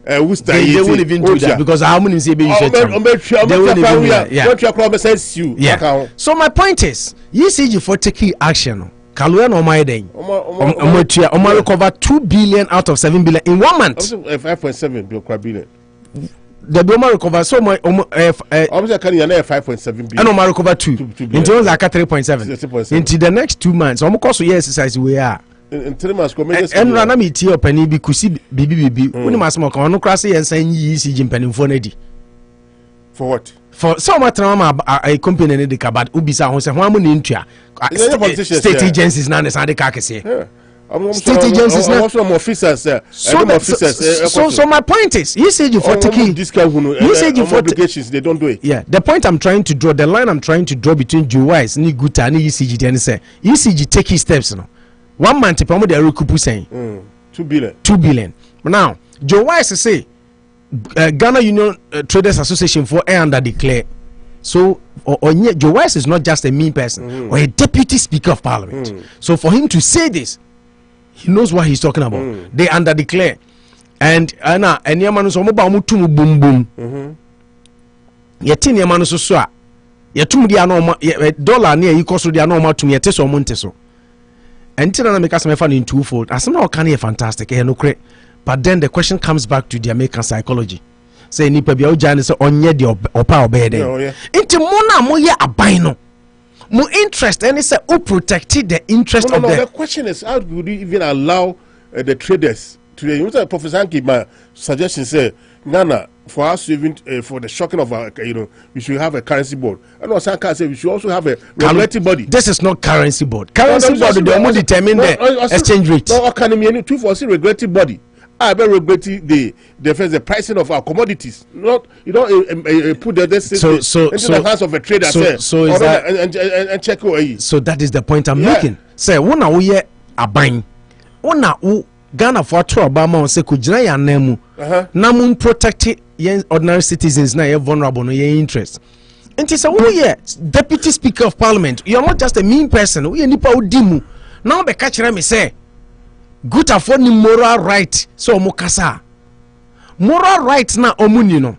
And Worcester. They won't even do that because how many say you should. They won't even do that. Yeah. So my point is, ECG for taking action. Kaluya no my day. Omo recover 2 billion out of 7 billion in 1 month. 5.7 billion. The Boma recover so much. Obviously, can you 5.7 billion? And Omo recover 2. Into like 3.7. Into the next 2 months, Omo cost we exercise we are. In 3 months, and run me tea up and be kusi bibi. When you must smoke on no crassy and saying ye see Jim Penny for Neddy. For what? For so much a company in the cabat ubisa who say one intia state agencies now the Sunday carcass here. State agencies now officers. So my point is you said you for taking discount you said you for obligations they don't do it. Yeah, the point I'm trying to draw, the line I'm trying to draw between Juwais ni Guta ni ECG then say ECG taking steps no 1 month people they recoup saying 2 billion. 2 billion. Now Juwais say Ghana Union Traders Association for air under declare. So Joe Wise is not just a mean person or a deputy speaker of parliament. So for him to say this, he knows what he's talking about. They under declare. And Anna and Yamanu Somoba Mutumu boom boom. Yatin Yamanu Sosua. Yatum the anoma dollar near you cost the anoma to me at Teso Monteso. And Tina make us fun in twofold. As no can hear fantastic, no credit. But then the question comes back to the American psychology. Say nipa bia ojane se onye de opa obede. Inti mona mo ye abino. Mo interest any say who protected the interest of the question is how would you even allow the traders to the Professor Anki suggestion say Nana for us even for the shocking of our we should have a currency board. And also can say we should also have a regulatory body. This is not currency board. Currency board they only determine the exchange rate. No economy any 246 regulatory body. I better regulate the pricing of our commodities. Not you don't put the into the hands of a trader. And check away. So that is the point I'm making. Say one we a buying, one Ghana for Obama on se kujina ya nemu na mun protect yen ordinary citizens na ye vulnerable no ye interest. Nti say who ye deputy speaker of parliament, you are not just a mean person, we nipa odimu. Now be catch me say good afford ni moral right so omo kasa. Moral right na omuni no.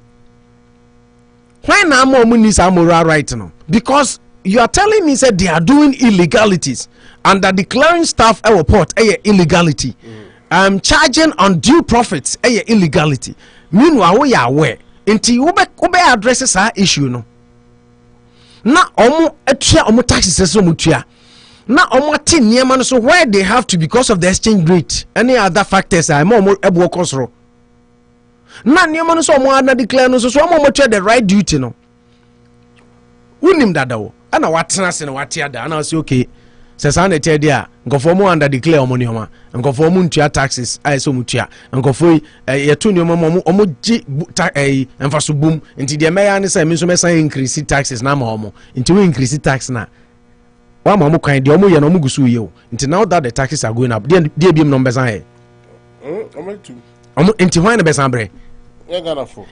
Why na omuni sa moral right no? Because you are telling me say they are doing illegalities and that declaring staff a report illegality. Charging undue profits illegality. Meanwhile we are aware until you addresses our issue no. Na omo etua omo taxes so mutua. Na omo tin niema no so where they have to because of the exchange rate. Any other factors are more ebo kosoro. Na niema no so omo ana declare no so omo tua the right duty no. Unim dada wo. Ana watena se na watia da ana say okay. Sesa na tie dia nkofo mo under declare omo nioma. Nkofo mo ntua taxes ai so mutua. Nkofo yetu nioma omo gi emfaso boom nti de meya ne say me so mesan increase taxes na ma omo. Nti we increase tax na wa ma omo kwan de omo ye na omo gusu ye o. Nti now that the taxes are going up, dey biem no besan he. Omo tu. Omo nti hwan na besan bre?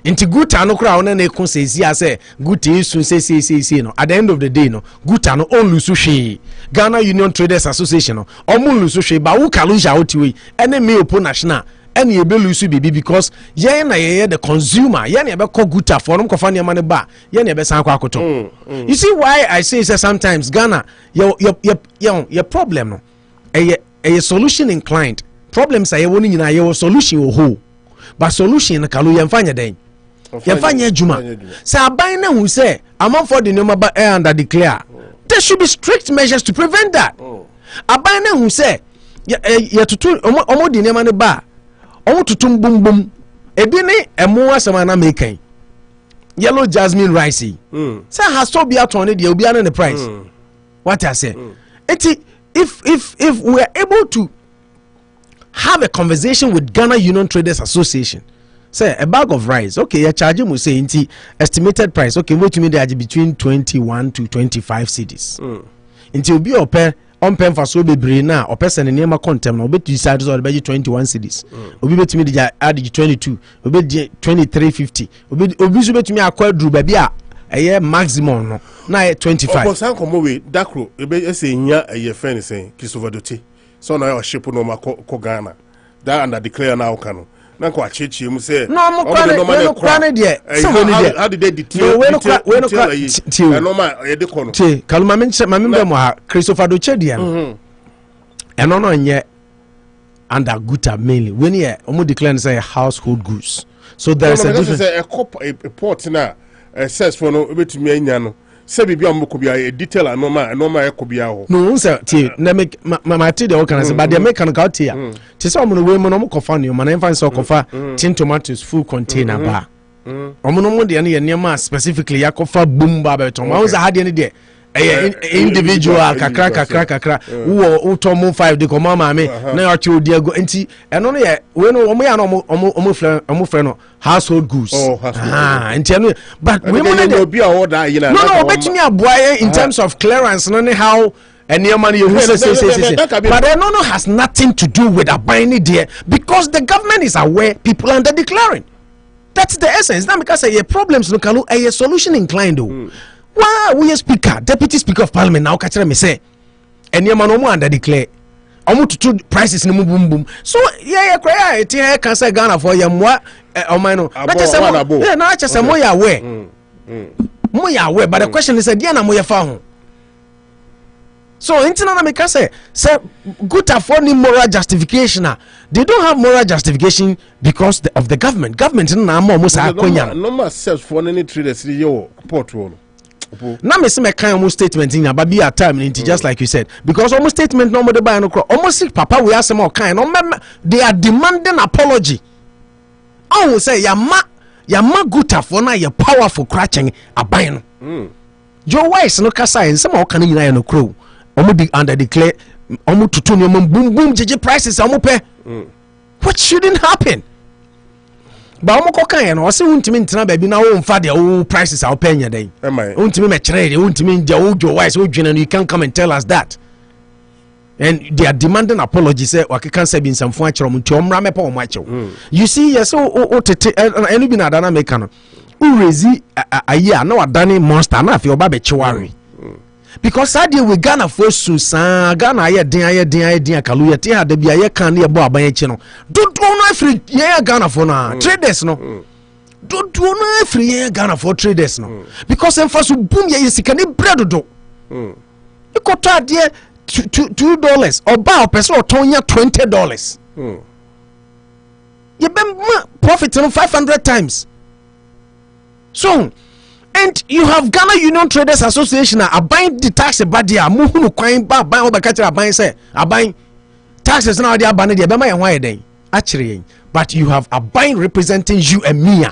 Inti guta no kura ona na ekun sezi ase guta isu se no at the end of the day no guta no on lusu hwe Ghana Union Traders Association no omo lusu hwe ba wo kaluja otiwe ene me opo national ene ye be lusu bibi because ye na ye the consumer ye na be ko guta for no kofa ne ma ne ba ye na be san kwa akoto. You see why I say sometimes Ghana your problem no a solution inclined problems are woni nyina ye solution wo ho. But solution kalu yemfanya den yemfanya juma say aban na hu say among for the number ba under declare there should be strict measures to prevent that. Aban na hu say ya tutu omo di nema ne ba omo tutum bum bum ebi ne emo asema na mekan yellow jasmine rice say has to be atone the obi an the price. What I say if we are able to have a conversation with Ghana Union Traders Association. Say a bag of rice, okay, you're charging me say estimated price, okay, wait to me there between 21 to 25 cedis. Until be on pen for so be brina or person in name contem no bet you decide to be 21 cedis. Obi bet me the add 22, obi 23.50. Obi so bet me acquire drew baby a year maximum no. Na 25. But some come away dakro ebe say nya a year friend saying Christopher Dote. So now your ship no ma ko Ghana. That under declare now kanu. Na ko achechi mu say no kwane there. How did they detail? No ma e de kono. Ti kaluma me mo ha Christopher Doche dia no. Eno no nye under guta mainly. When you omo declare say household goods. So there is a difference. A port na says for no betumi anya no. Se bibi amko bia a detail anoma e ko bia ho no say tie na make ma tie de o kan say but the make ka tie tie say omo we mo no ko fa ne ma na fan say ko fa tin tomatoes full container ba omo no mo de ne nema specifically yakofa boom ba beton ma uza ha de ne de individual kakra wo to mo 5 de ko mama me na yo che odi ago enti eno no ye we no omo ya no omo frɛ no household goods enti eno but we mo no be order yi na no betimi aboa in terms of clearance no ne how any money you say but no has nothing to do with abiding there because the government is aware people are declaring. That's the essence. Now because a problems no kalu a solution inclined though. Why we speaker deputy speaker of parliament now catch me say any man no under declare almost to prices no boom so cry it here can say Ghana for yamwa omano na just say moya aware but the question is again na moya fa ho so internal make say good afford moral justification they don't have moral justification because of the government na mo sa akonya no ma self for any traders yo port roll. Now me see me kind almost statement in about be a time into just like you said because almost statement no more the buy no almost papa we ask them all kind they are demanding apology. Oh say ya ma good for na ya powerful crashing a buy no. Your wise no kasa and some all can you no crow. Omo be under declare omo tutu no boom jeje prices omo pay. What shouldn't happen? Ba omo kokan no ose wuntimi ntena ba bi na wo mfa de wo prices are pay nya den wuntimi me kire de wuntimi ndia wo jo wise wo dwena you can come and tell us that and they are demanding apologies. Say, "Waki can say bin some fun chrom to omra me pa omacho." You see, yes, tete enu bi na dana make no. Urezi a year no adani monster na fi oba be chiwari. Because I deal with Ghana for Susan, Ghana, I din, Kaluya, Tia, the Bia, can near Bob by channel. Don't do no free, yeah, Ghana for now. Traders, no. Don't do no free, yeah, Ghana for traders, no. Because I'm for boom, yes, you can eat bread do. You could try, dear, $2 or bow person or Tonya $20. You been profit 500 times. So, and you have Ghana Union Traders Association buying the tax about the muhunu kwine ba buying over catcher buying say buying taxes now they are banning the bema and why then actually, but you have a buying representing you and me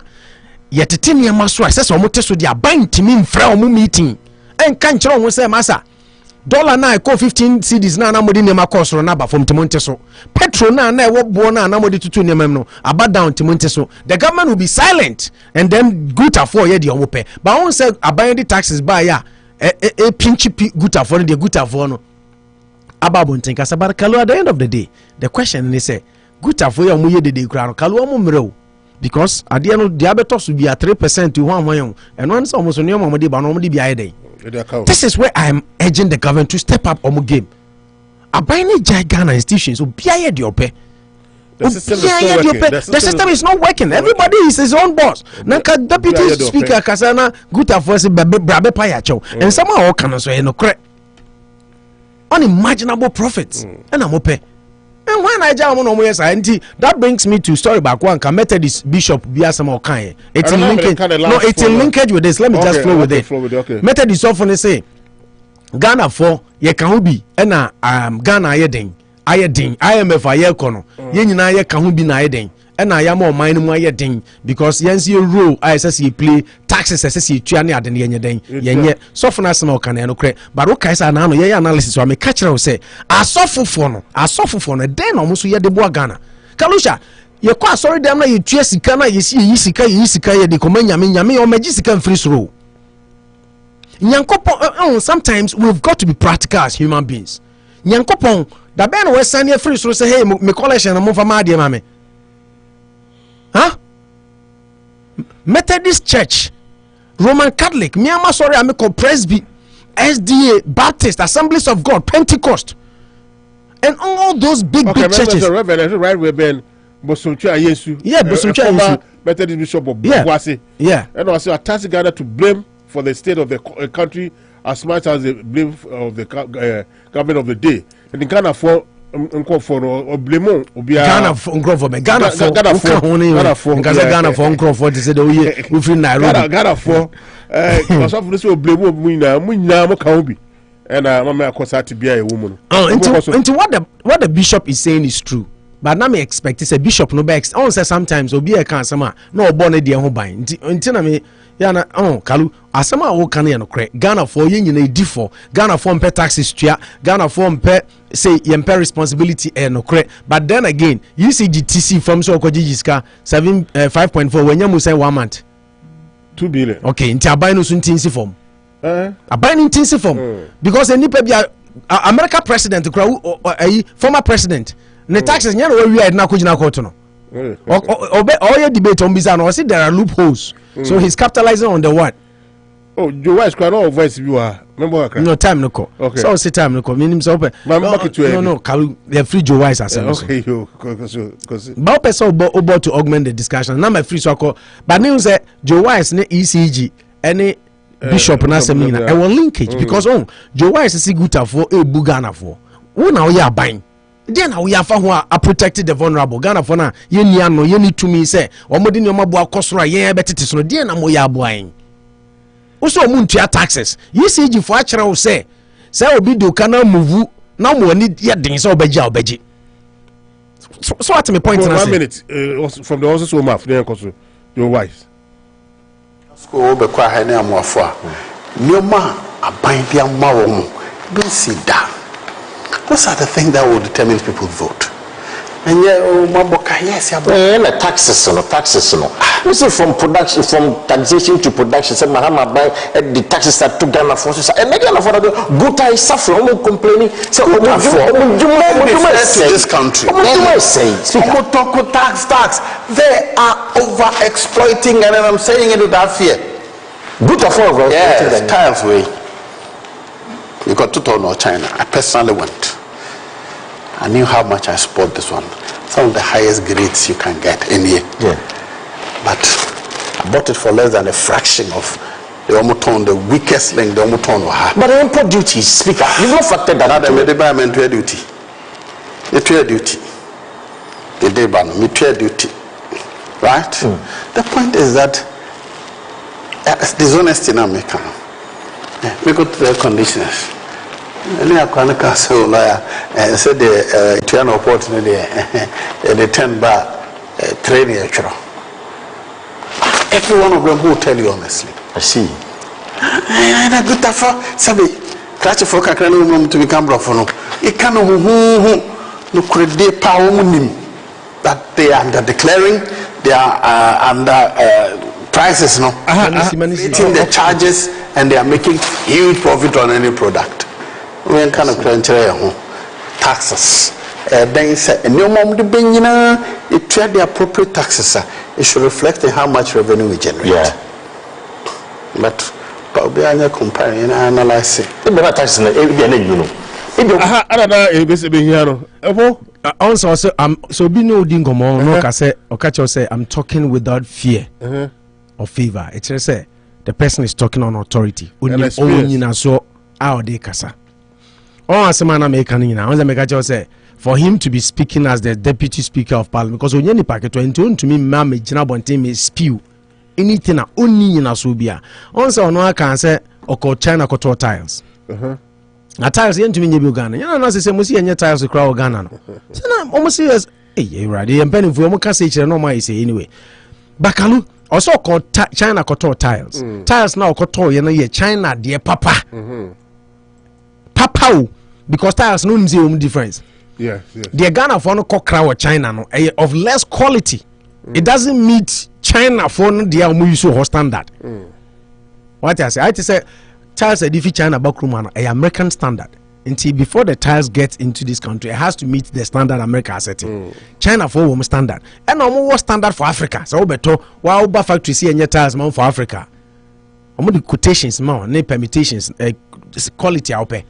yet the thing must rise so much so they are buying to me from meeting and can't you say massa dollar na ko 15 cedis na modi nema cost ro na ba from Timonteso petrol na wo bo na modi tutu nema no about down Timonteso the government will be silent and then guta for ye the owope but won say aban the taxes by ya pinchi guta for the guta for no ababonten kasa bar kalu at the end of the day the question is say guta for ya mu ye de kura no kalu mu mrew because at the end of the abetos will be at 3% to 1 and once almost no mo de ba no mo de bi aye. This is where I am urging the government to step up on the game. Abaining Ghana institutions, the system is not working. Everybody is his own boss. Nanka deputy speaker Kasana Guta for Brabe Payacho, and somehow can say no correct. Unimaginable profits, and I'm open. And when I jam on that brings me to story back one Methodist Bishop Biasamo Kanye. It's in linkage. No, it's in linkage with this. Let me just flow with it. Methodist often say Ghana for ye can be and Ghana ayeding IMF ayekono ye nyina ye kan bi na ayeding and I am on mine mu ayeding because yensi role ISS play taxes SSC tua ne ade ne yenye yenye sofo na asema okane no kre but okay say na no ye analysis so me catch you say asofofo no den no so ye de bo Ghana Kalusha ye kwa sorry dem na ye tua sika na ye si sika ye de koma nyame o magi sika mfiri soro Nyankopon sometimes we've got to be practical as human beings Nyankopon da ben we sane free soro say hey me collection no fa ma de ma me Methodist Church, Roman Catholic, Myanmar, sorry, I'm called Presby, SDA, Baptist, Assemblies of God, Pentecost, and all those big churches. Right, we've been Bosuo Yesu. Yeah, Bosuo Yesu. Methodist Bishop of Bosuo. Yeah. And also attacking Ghana to blame for the state of the country as much as the blame of the government of the day. And in Ghana for Ghana for Ghana for Ghana for what the bishop is saying is true. But now me expect is a bishop no be on say sometimes obi e kan sama no born e de ho ban nti na me ya na kalu asama wo kan ye no kre Ghana for ye nyina edi for Ghana for mpe taxes tua Ghana for mpe say ye mpe responsibility e no kre but then again you see the TC from so okoji jiska 5.4 when you say 1 month 2 billion okay nti aban no so ntinsi form aban no ntinsi form because any pe bia America president former president the taxes nyana we are na kujina court no all your debate on bizarre no see there are loopholes so he's capitalizing on the what Joe Wise can all voice you are remember no time no call okay so say time no call meaning so no the free Joe Wise as okay cause but person about to augment the discussion now my free so call but news say Joe Wise ne ECG any bishop na seminar I will linkage because Joe Wise see good for e Bugana for who now you are buying then how we have who protected the vulnerable Ghana for na ye ni ano ye ni tumi say omodi ni omabo akosoro ye betete so then na mo ya aboan uso omuntu taxes ECG for akere wo say obi do kana move na mo ani ye den say obeji so what my point na say 1 minute from the also maf then koso your wife school be kwa ha na amoafo a nyoma aban bia ma wo be sida. Those are the things that will determine people's vote. And yeah, yes, yeah, taxes, no. This is from production, from taxation to production. Say, Mahama buy the taxes that took Ghana for us. And Ghana for the Guta is suffering, almost complaining. So, this country. Tax. They are over exploiting, and I'm saying it without fear. Guta for yes, times way. You got to talk about China. I personally went. I knew how much I support this one. Some of the highest grades you can get in here. Yeah. But I bought it for less than a fraction of the Omoton, the weakest link the Omoton will have. But the import duty, speaker, you've not factored that. They made buy to duty. The trade duty. The day ban me trade duty. Right? The point is that dishonesty now make come. We go to the conditions. And I can't say lawyer said the 2 report in the 10 bar training. Every one of them will tell you honestly. I see. And I good for Sabi. Catch a folk I can to become brofono. It can no credit power that they are under declaring, they are under prices, no. Meeting the charges and they are making huge profit on any product. We kind of taxes. Then say no more the benina it trade the appropriate taxes. It should reflect in how much revenue we generate. Yeah. But we are comparing and analyzing. The taxes also say so be no dingomo no ka say okacho say I'm talking without fear or favor. It say the person is talking on authority. Only so how they kasa. Oh, as a man American, for him to be speaking as the deputy speaker of parliament, because when you packet to me, mamma, Jinabonte may spew anything only in Asubia. Also, no, I can say, or call China Kotor tiles. At tiles, to me, Uganda. You know, as I say, Musi and your tiles to crowd Ghana. So, almost serious. Hey, right, and penny for Mokasa, no, my say anyway. Bakalu also called China Kotor tiles. Tiles now Kotor, you know, China, dear papa. Papa. Because tiles no difference. Yeah. The Ghana for no crowd China no of less quality. It doesn't meet China for no dia muso standard. What I say tiles are different China backroom American standard. Until before the tiles get into this country, it has to meet the standard America setting. China for home standard. And no standard for Africa. So beto wa oba factory see any tiles man for Africa. The quotations man, ne permutations quality out there.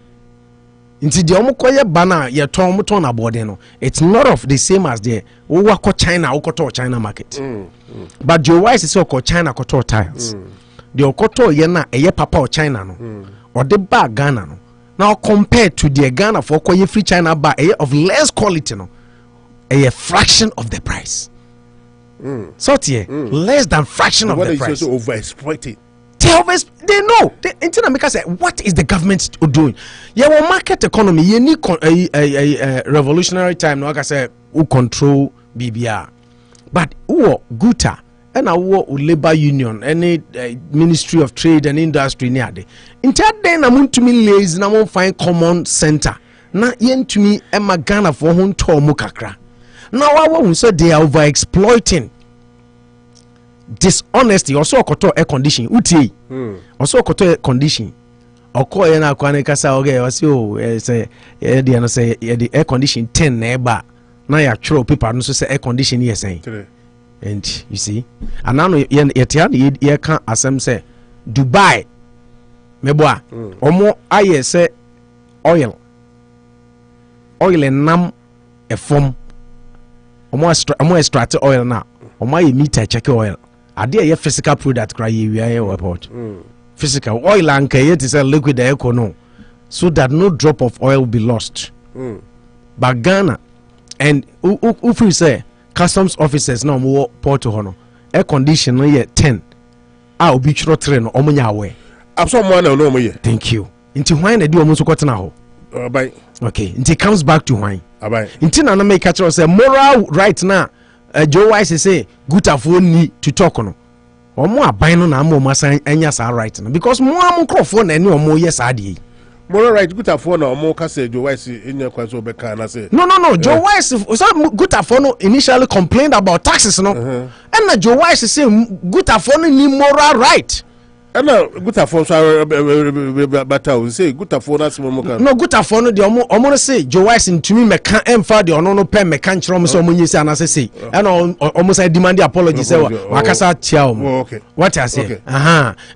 Into the omukoye bana ye ton aboard no. It's not of the same as the wako China okoto China market. But the wise is called China koto tiles. The okoto yena eye papa of China no. Or the bar Ghana no. Now compared to the Ghana for koye free China bar of less quality no. A fraction of the price. So less than fraction of the price. What is also overexploited. They know. They say, what is the government doing? Yeah, well, market economy. You need a revolutionary time. No, like I say, who control BBR, but who Guta and who labor union, any Ministry of Trade and Industry near there. Instead, then I'm to me lazy. I'm find common center. Na yen to me Emma Ghana for whom to mukakra. Now I won't say they are over exploiting. Dishonesty also koto air condition uti also koto air condition oko ye na kwane kasa oge wasi o say e dey no say the air condition 10 na eba na ya throw paper no so say air condition yes and you see and now ye can asem say Dubai meboa omo aye say oil nam e form omo extract oil na omo ye meter check oil ade a physical product cry we are about physical oil and it is a liquid eco no so that no drop of oil will be lost but Ghana and if we say customs officers now more port to honor air condition no yet 10 I'll be sure train omunya away thank you into wine they do almost got now okay until it comes back to wine until na make catch us say moral right now Joe Wise say good for need to talk on or more aban no na mo masa enya sa right now because mo am microphone any or more yes adi Moral right, good for no more case Joe Wise in your question can I say. No. Joe Wise good for no initially complained about taxes, no. And Joe Wise say good for no moral right. And now good for but I will say good for that's more. No good for no the omo say Joe Wise to me meka emfa the ono no pen meka nchro so omo nyesi anase say and almost I demand apology say wakasa tia omo. Okay. What I say?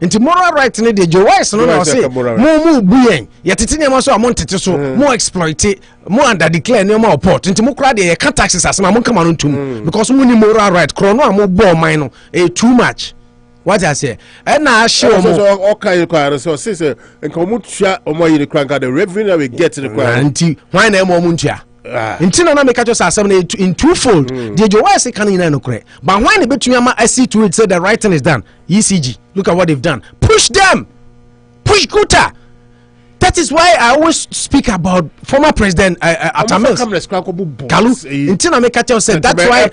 Into moral right ne the Joe Wise no say mo buyen yetete ne so amon tete so mo exploit it mo under declare ne mo port into mo kra de cut taxes asema mo kama no ntum because mo ni moral right kro no am bo man no too much. What I say? And I show okay, so say and come tua omo yiri kranka the revenue we get to the kran. Anti why na mo muntia? Inti na make just asem in twofold. The Joe Wise can in no correct. But why na betumi ama see to it say the right thing is done. ECG. Look at what they've done. Push them. Push Kuta. That is why I always speak about former president Atamils. Kalu, intina make just said that's why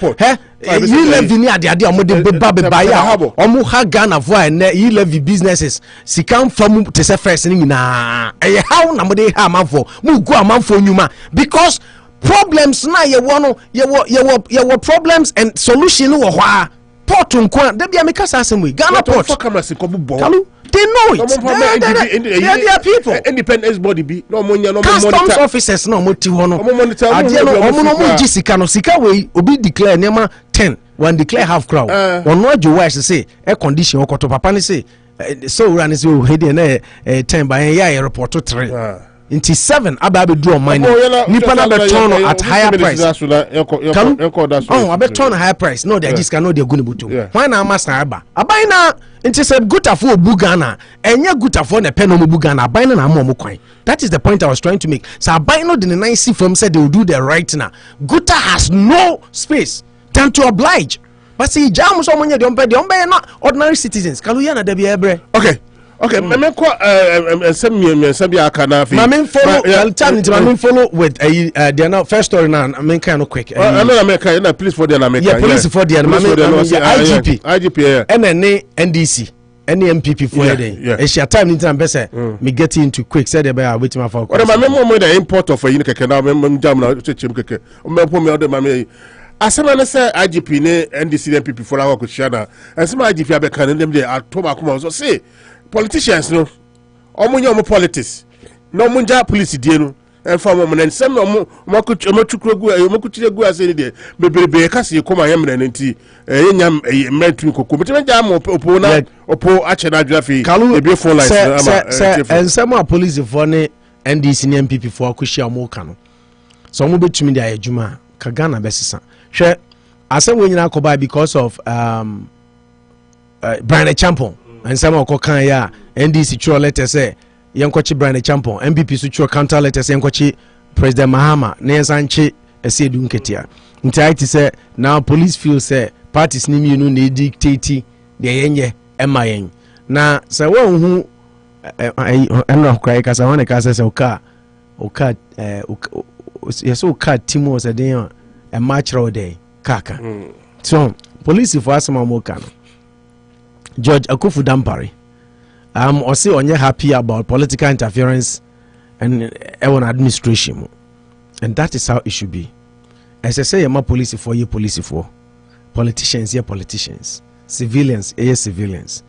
you live in the omo de beba ya omo ha Ghana for and you live businesses. Si come from to say first ni na how na mo de ha amanfo mu go amanfo nyuma because problems na ye wo problems and solution wo ho a port nko da bia make asem we Ghana port Kalu they know it. They are people. Independence body be no money no customs officers no moti ho no. Adie no omo no mo sika no sika we obi declare nema 10 one declare half crowd. Ono Joe Wise say e condition okoto papa ni say so run is we dey na 10 by ya report to 3. Into 7 ababe do on mine nipa na beton at higher price oh abeton higher price no they just cannot they go butu why na master aba abai na into say guta for bugana enye guta for na pen no bugana abai na mo kwan. That is the point I was trying to make. So abai no the nice firm said they will do the right now. Guta has no space than to oblige, but see jam so money the not ordinary citizens kaluya na debi ebre. Okay, me ko me akana fi. Mame follow with they are now first story now. I mean kind of quick. I know America, na police for the America. Yeah, police for the IGP. NNA NDC. Any MPP for there. It's your time in time best me get into quick said about waiting for. What am I more the import of a keke na me jam na chim keke. Me po me mame asema na say IGP ne NDC MPP for our kushana. Asema IGP abeka dem dey atoma kuma so say politicians no omo politics no munja police die no enfa mo na nsem no mo kuchire gu ase ni de bebrebe ka se koma yemre nti enyam metru kokko betime ja mo opo ache na adwafi e be phone lines ama ensem a police for ne NDC ne MPP for akushia mo ka no so mo betumi de ayadwuma ka Ghana besisa hwe asem we nyina akoba because of Brian Champon and some of Kokanya NDC chua letter say Yankochi Brian Champon MPP su counter letter say Yankochi President Mahama Nensanche ese dunketia nti say now police feel say parties ni you na dictate the yenye emayen na say won hu enra kwai kasa wan ka say oka yeso oka timo say den e match road day kaka so police for asema mo kan George Akufu Dampare also onye happy about political interference and administration, and that is how it should be. As I say, my police for politicians here politicians, civilians here civilians.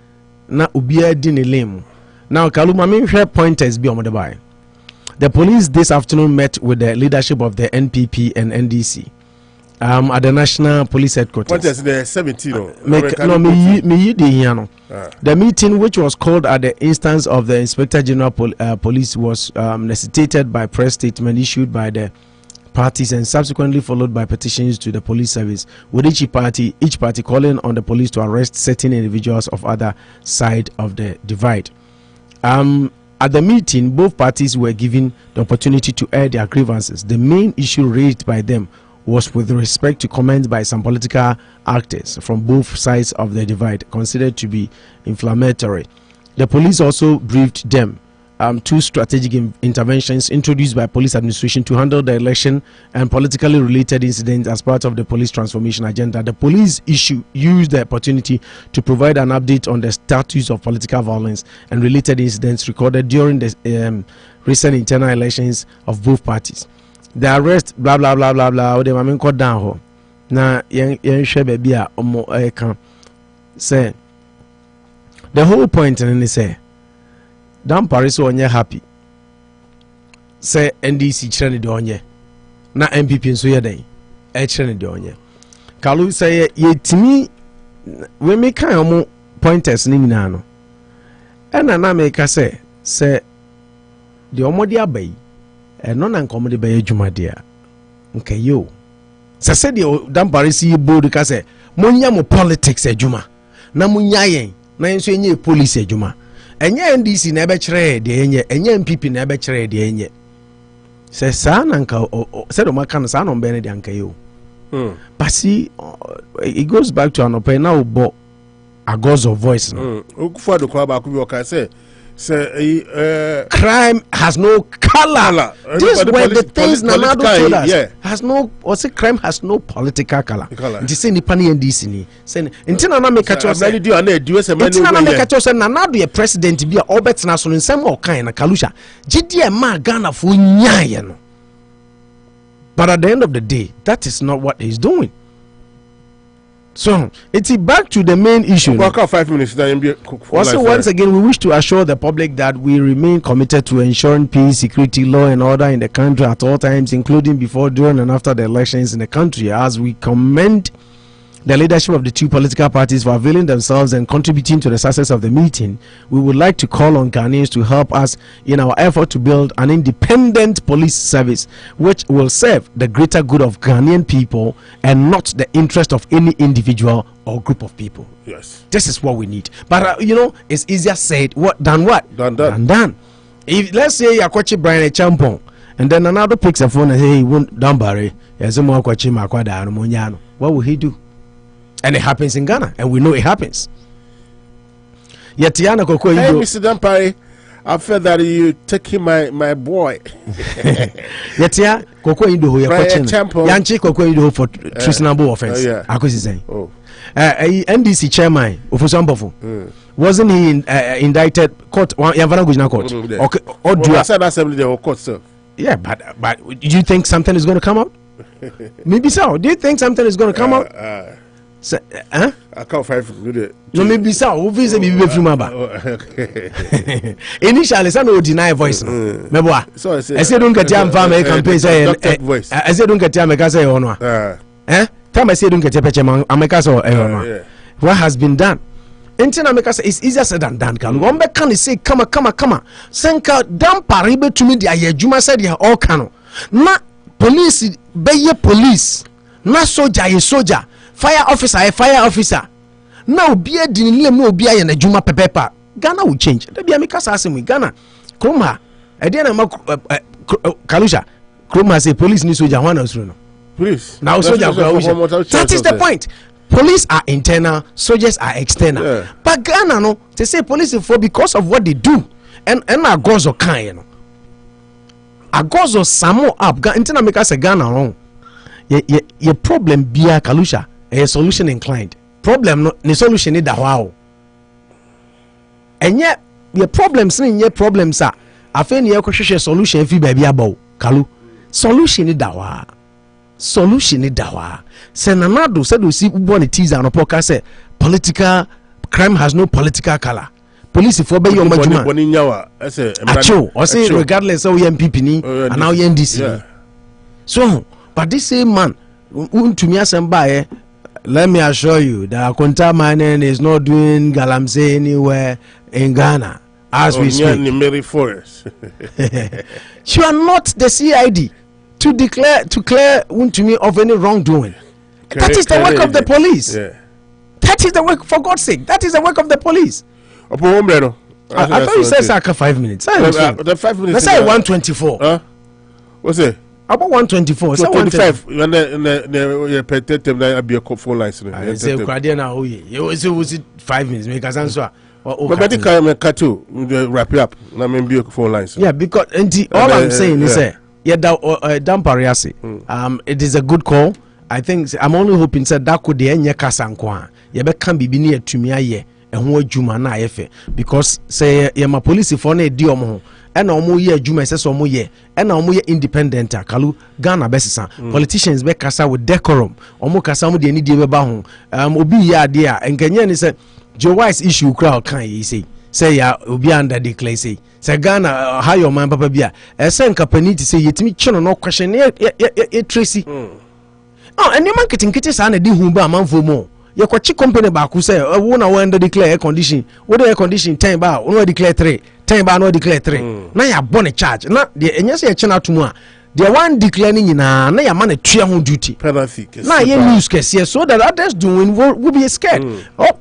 Na ubia dini lame. Now Kaluma main pointers be on the by. The police this afternoon met with the leadership of the NPP and NDC. At the National Police Headquarters. What is the 17? The meeting, which was called at the instance of the Inspector General Police, was necessitated by press statement issued by the parties and subsequently followed by petitions to the police service, with each party calling on the police to arrest certain individuals of other side of the divide. At the meeting, both parties were given the opportunity to air their grievances. The main issue raised by them was with respect to comments by some political actors from both sides of the divide considered to be inflammatory. The police also briefed them 2 strategic interventions introduced by police administration to handle the election and politically related incidents as part of the police transformation agenda. The police used the opportunity to provide an update on the status of political violence and related incidents recorded during the recent internal elections of both parties. The arrest, blah blah blah blah blah. They were cut down. Na yen share baby a omo can say the whole point in say Dan Paris onye happy say NDC chere ne de onye na MPP nso ye den e chere ne de onye Kalu say yetimi we me kan omo pointers ni nyina no e na me ka say de omo de abai e no na nkomo de be adwuma de a nke yo say de Dan Paris yi bold ka say monya mo politics adwuma na munya yen na enso enye police adwuma enye NDC na ebe kire de enye MPP na ebe kire de enye se sa na nka se do maka no sa no mbe ne de anka yo but see it goes back to Anopa na obo agos of voice no okufa do kwa ba ku bi o ka say crime has no color. This were the things Nanado told us. Yeah. Has no, or say crime has no political color. Nti say ni pani NDC ni. Say nti na na make catch say. Nti na make catch say Nanado ye president bi a obet na so nsem o kan na Kalusha. Gidi e ma Ghana fo nyaye no. But at the end of the day, that is not what he's doing. So it's back to the main issue. Welcome 5 minutes. Also, once again, we wish to assure the public that we remain committed to ensuring peace, security, law, and order in the country at all times, including before, during, and after the elections in the country. As we commend the leadership of the 2 political parties for availing themselves and contributing to the success of the meeting, we would like to call on Ghanaians to help us in our effort to build an independent police service which will serve the greater good of Ghanaian people and not the interest of any individual or group of people. Yes, this is what we need. But it's easier said than what? Done. If let's say Yakwachi Brian a champon and then another picks a phone and say he won't Dunbarry, what will he do? And it happens in Ghana, and we know it happens. Yet, Tiana Koko, hey, Mr. Dampare, I feel that you taking my boy. Yet, yeah, Koko Indo, you're watching Yanchi Koko Indo for treasonable offense. Yeah, I could say. NDC chairman, Ofusambofo, wasn't he indicted? Court, Yavana Gujna court. Okay, or do I said assembly they will court, sir? Yeah, but do you think something is going to come out? Maybe so. Do you think something is going to come out? I can't find it. No, maybe so. Who is a baby from Maba? Initially, some will deny voice. Meboa. So I said, don't get your family campaign. I said, don't get your Megasa or no. Time I say, don't get your Pechaman, Amecas or what has been done? Intina Mecasa is easier said than done. Can one back can say, come on. Senka, damn paribe to me, the Juma said, you all cano. Not police, be police. Not soldier. Fire officer. Now be a dinile mo be a juma pepepa. Ghana will change. There be a mikasa asemi Ghana. Kroma. Ediana Kalusha. Kroma say police ni soldier one no. Police. Now soldier. That is the point. Police are internal, soldiers are external. Yeah. But Ghana no, they say police for because of what they do. And agozo kan you know. Agozo samo up. Internal make us a Ghana wrong. Ye problem bia Kalusha. A solution inclined. Problem no the solution is wow. And yet your problems in your problems are I think you share solution if you baby about Kalu. Solution is dawa. Say Nanado said we see one teaser on a podcast say political crime has no political color. Police for be your majuma. Acho or say regardless of MPP ni and now NDC. So but this same man to me asemba let me assure you that Akonta Manen is not doing galamsey anywhere in Ghana as we speak. You are not the CID to clear to me of any wrongdoing. That is the work of the police. Yeah. That is the work, for God's sake. That is the work of the police. I thought you said Saka 5 minutes. The 5 minutes. Let's say 124. What's it? About 124. So 25. When the phone lines. I say, was it 5 minutes? Make us answer. But cut wrap up. Na me be phone lines. Yeah, because all I'm saying is it is a good call. I think I'm only hoping that could the enye kasankwa. You be can be near to me aye. Ehun adwuma na ayefe because say ye ma police for na edi omo e na omo ye adwuma se so omo ye e na omo ye independent akalu Ghana besisa politicians be kasa with decorum omo kasa mo de ni die be ba ho obi ye ade a enkenye ni say Joe Wise issue crowd kan yi say ya obi under declare say Ghana how your man papa bia e say company to say yetimi chino no question e tracy and you man kitin sa na di hu ba manfo mo ye kwachi company ba ku say wo na wo declare air condition wo the air condition 10 ba wo declare 3 10 ba no declare 3 na ya bone charge na de enye say chena to mu a the one declare ni nyina na ya man tua ho duty penalty na ye news kese so that others doing will be scared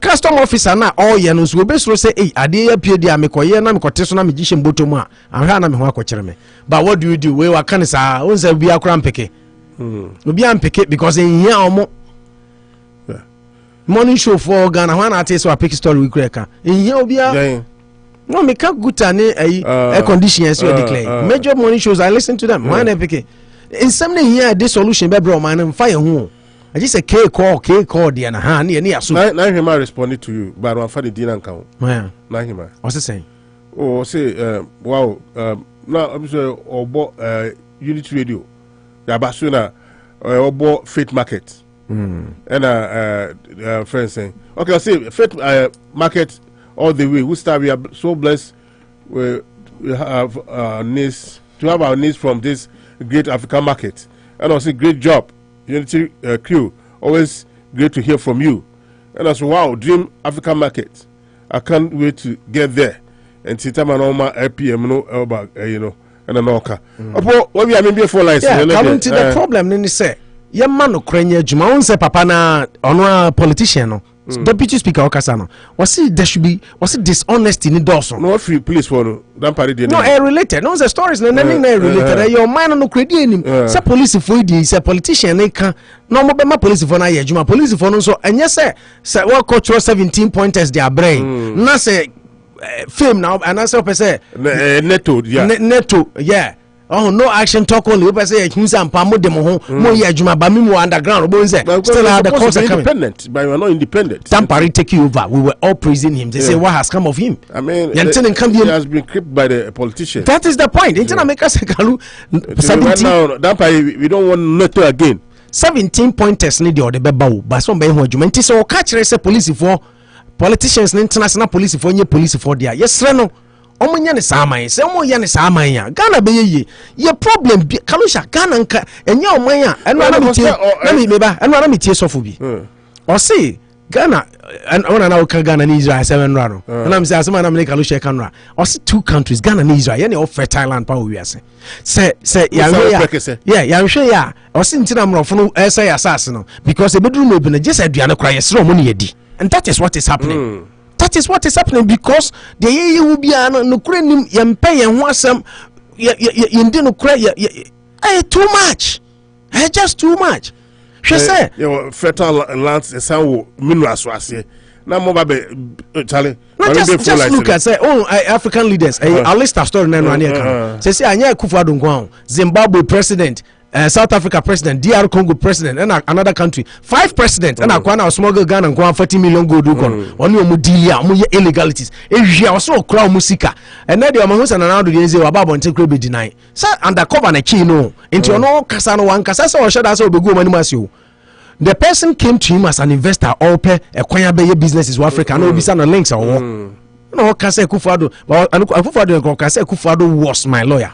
custom officer na all ye no so be so say ade ya pie dia mekoye na mekote so na megishe mboto mu a ahwa na me ho akokere me but what do you do we wa kan sa won say bi akura mpeke obi ampeke because in here omo morning show for Ghana when I tell you so I pick story we create in here obi no me can good air conditions you declare major morning shows I listen to them when I pick in some here this solution be bro man fire hu I just say K call there na ha na ya so na him responded to you but one for the dinner account na him what's he saying say wow now I'm say obo unit radio ya basuna obo faith market and friends saying okay I'll say faith market all the way we are so blessed we have needs to have our needs from this great African market and also great job Unity crew always great to hear from you and also wow dream African market I can't wait to get there and sit time and LPM no about you know and an oka what we are maybe for like coming to the problem then say ye man no krenye juma won say papa na ono politician no deputy speaker okasa no there should be dishonesty in doors no free police for no dan party dey no related no the stories no related your mind no credit enim say police for dey say politician na kan no mo be ma police for na ye juma police for no so enye say what cultural 17 pointers their brain na say fame now and answer say netto yeah oh no action talk only we say you say pam dem ho mo ye adwuma ba me mo underground bo say still are the course independent but you are not independent Tampari take you over we were all praising him they say what has come of him I mean he has been clipped by the politicians that is the point interna make us kalu 17 now Tampari we don't want netto again 17 pointers need the other beba wo but some be ho adwuma nti so catch say police for politicians international police for nye police for there yes no omunya ne saman se omo ya ne saman ya Ghana be ye problem kalusha Ghana nka enya oman ya enu ana mitie na mi meba enu ana mitie sofo bi o se Ghana ona na oka Ghana ni Israel se enu ano na mi se asema na me kalusha kanra o se two countries Ghana and Israel ye ne of fertile land pa o wiase se ya hwe ya o se ntina mrofo no esa ya asase no because e beduru no bi na just aduane kra ye sere omo ne yedi and that is what is happening That is what is happening because the ye will be no crenim yempe yen ho asem ye no cry too much. Just too much. She say your fertile lands is how minerals was here. Now more Charlie. Just look at say African leaders. I'll list a story now here. Say Anya Akufo-Addo nko Zimbabwe president. South Africa president, DR Congo president, and another country, 5 presidents, and Akwana smuggle Ghana and 40 million gold. Only Mudilia, illegalities. If you also crowd musika, and then the Amahus and another days about until be denied. So undercover na chino into no Casano one Casasa or Shadas or Begu Manimasio. The person came to him as an investor, or pay acquire businesses in Africa, no be no links or no Kase Akufo-Addo, but Akufo-Addo was my lawyer,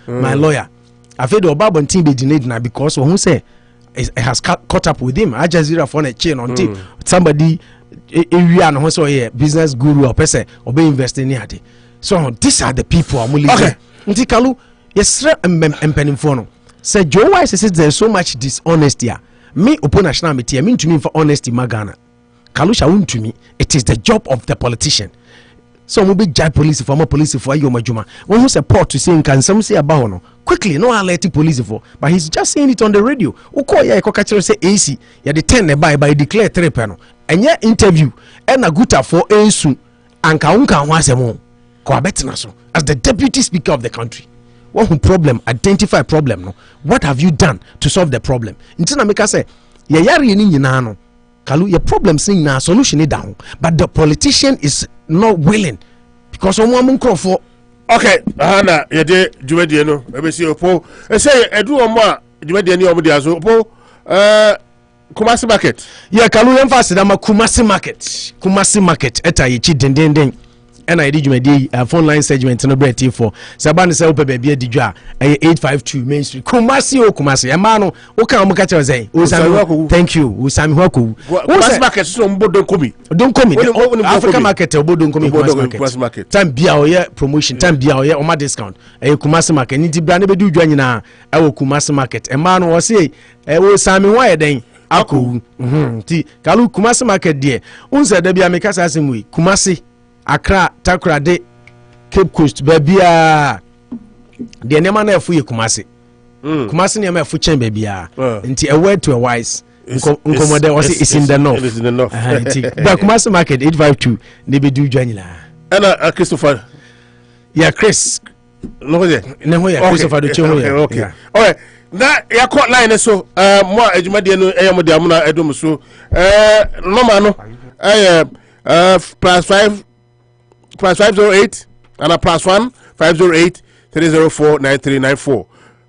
my lawyer. I feel the Obama team be denied now because who say it has caught up with him. Al Jazeera for a chain on somebody area and also a business guru or person or be investing in it. So these are the people I'm really okay. Ntikalu yes empenimfono. Say Joe Wise says there's so much dishonesty. Me upon national media mean to me for honesty Magana. Kalusha won't to me. It is the job of the politician. So we be judge police for more police for you majuma. When who support to saying can some say about no quickly no alert police for but he's just saying it on the radio. Uko ya iko say AC ya the 10 by declare 3 panel. And your interview and a good for Ensu anka unka ho asemo ko abetena so as the deputy speaker of the country. What problem? Identify problem. No, what have you done to solve the problem? Ntina make us say, ye yari ni nyina no. Kalu your problem saying na solution it down, but the politician is not willing because someone for. Okay, Hana, ye de Jumedi no. Ebe si opo. E say edu omo a Jumedi ni omo dia so opo. Kumasi market. Yeah, Kalu emphasize na Kumasi market. Kumasi market eta ye chi den. And I did you phone line segment no bread for Sabani say ope baby adidwa 852 Main Street Kumasi emano o kan mo ka che say thank you Usami Hwaku Kumasi market so mbo don komi African market obo don komi Kumasi market time bia o ye promotion time bia o ye o ma discount Kumasi market ni bra na be di dwa nyina e Kumasi market emano o say Usami Hwa eden akọ ti Kalu Kumasi market there unse da bia me kasa asem Kumasi Accra, Takoradi, Cape Coast, Babia. The name na efu ye Kumasi. Kumasi name efu chen babia. Nti a word to a wise. Nkomode was is in the north. It is in the north. But Kumasi market 852 ne be du dwanila. And Christopher. Yeah, Chris. No there. No here Christopher do cheho here. Okay. All right. Na ya court line so mo adwuma de no eyamo de amuna edom so normal no +508 and a +1 508 304 9394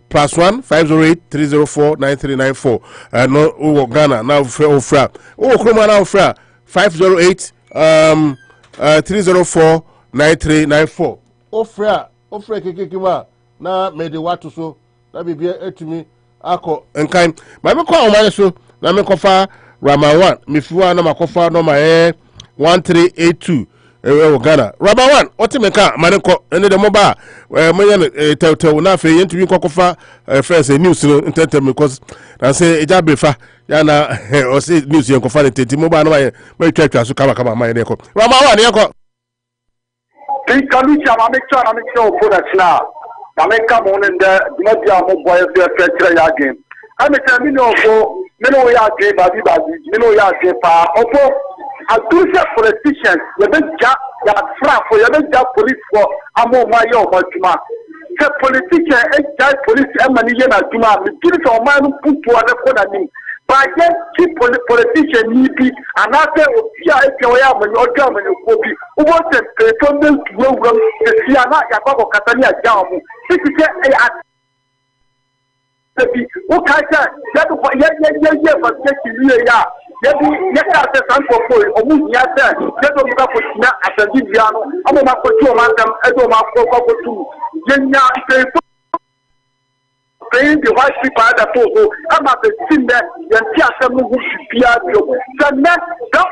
+1 508 304 9394 no Ghana now ofra Kroma now ofra 508 304 9394 ofra kekekima na mede watu so na bibia etumi akọ nkan ma me kwa omane so na me kofa Rama 1 mefiwa na makofa no ma 1382 Ghana. Rubber 1, what you make a manco, and the mobile, tell na fe yentumi kokofa first news entertainment because I say ejabefa yana or say news yen kofa the mobile no my church so kama my neko. Rubber 1 yeko. Think can we chama make sure for that now. I make come on in the media mo boy fair ya game. I make me know for me know ya game baby me know ya game pa opo Adusia politicians, you don't just for you don't just police for among my young Juma. The politician and just police and Maniana Juma, the kids of man put to other corner. But then keep politician need be another of Pia when you're German and Kobe, who wants to pay from them to program the Siana Yabako Catania Jamu. This is a Ukaka, that was yeah. Yebi yeka se sanko foi omu nya se yedo muka kotina asandi biano amo makotu o mandam edo makoko tu yenya ife paying the white people that also I'm at the team that you can move to so next don't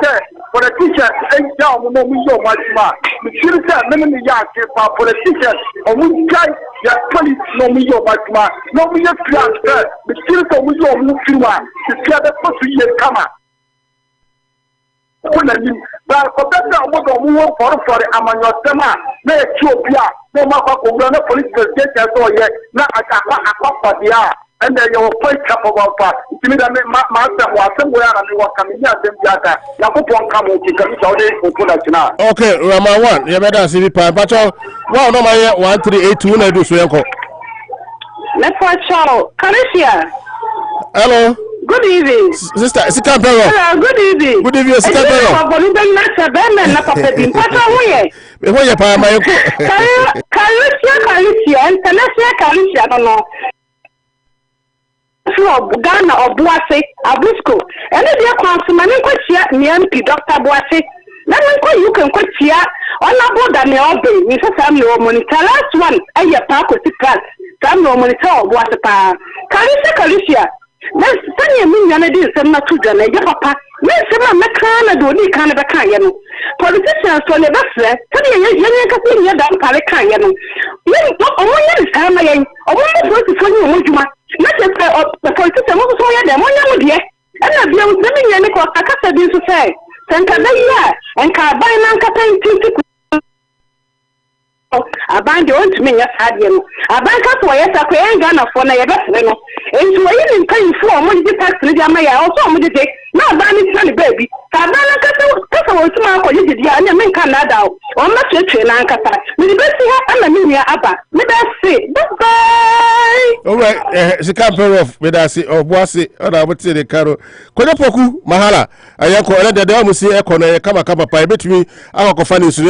say for the teacher and down no we so much more the children many years for the teachers or we guys ya police no me so much more no we just transfer the children we so move through to get the first year come but for better we for the amanyo tema na Ethiopia no matter the police station so yet na akwa dia and then you point up about that it mean that master was somewhere and we were coming here them data na ko pon kam o kika mi tawde ko product na okay Rama 1 you better see pa pacho wow no my 1382 na do so yanko let's watch out Karisia hello. Good evening. Sister, Sikapero. Hello, good evening. Good evening, Sikapero. Ghana or Boise, Abusco. And if you're consuming MP Dr. Boise, then you can quit here on a board and your baby, Mr. Samuel Monitor. Last one, and your park with the class. Samuel Monitor was a pa. Karisia. Let's send me another some children, and your papa. Let's send my can do any kind of a kind. Politicians on the bus, tell you, you're down Palacan. You don't only time again, or one to tell you, not the politician was so young, 1 year. And I've been living in the Casa to say, Santa and Carbine Campaign. I bind you to me, yes, I did. I bind up for yes, I can't gun for my best. Into a in paying for money tax to the Maya, also with the day, not banning sunny baby. Cabana Cassa, tomorrow, you did, and you can Canada, or not your train, Ancasa. With the best here, and the Mia Abba. Maybe I say, bye. All right, the camper of Medasi or Bossy, or I would say the Caro. Konopoku, Mahala, I am calling the Damusi, Ekona, Kama, by between our companions.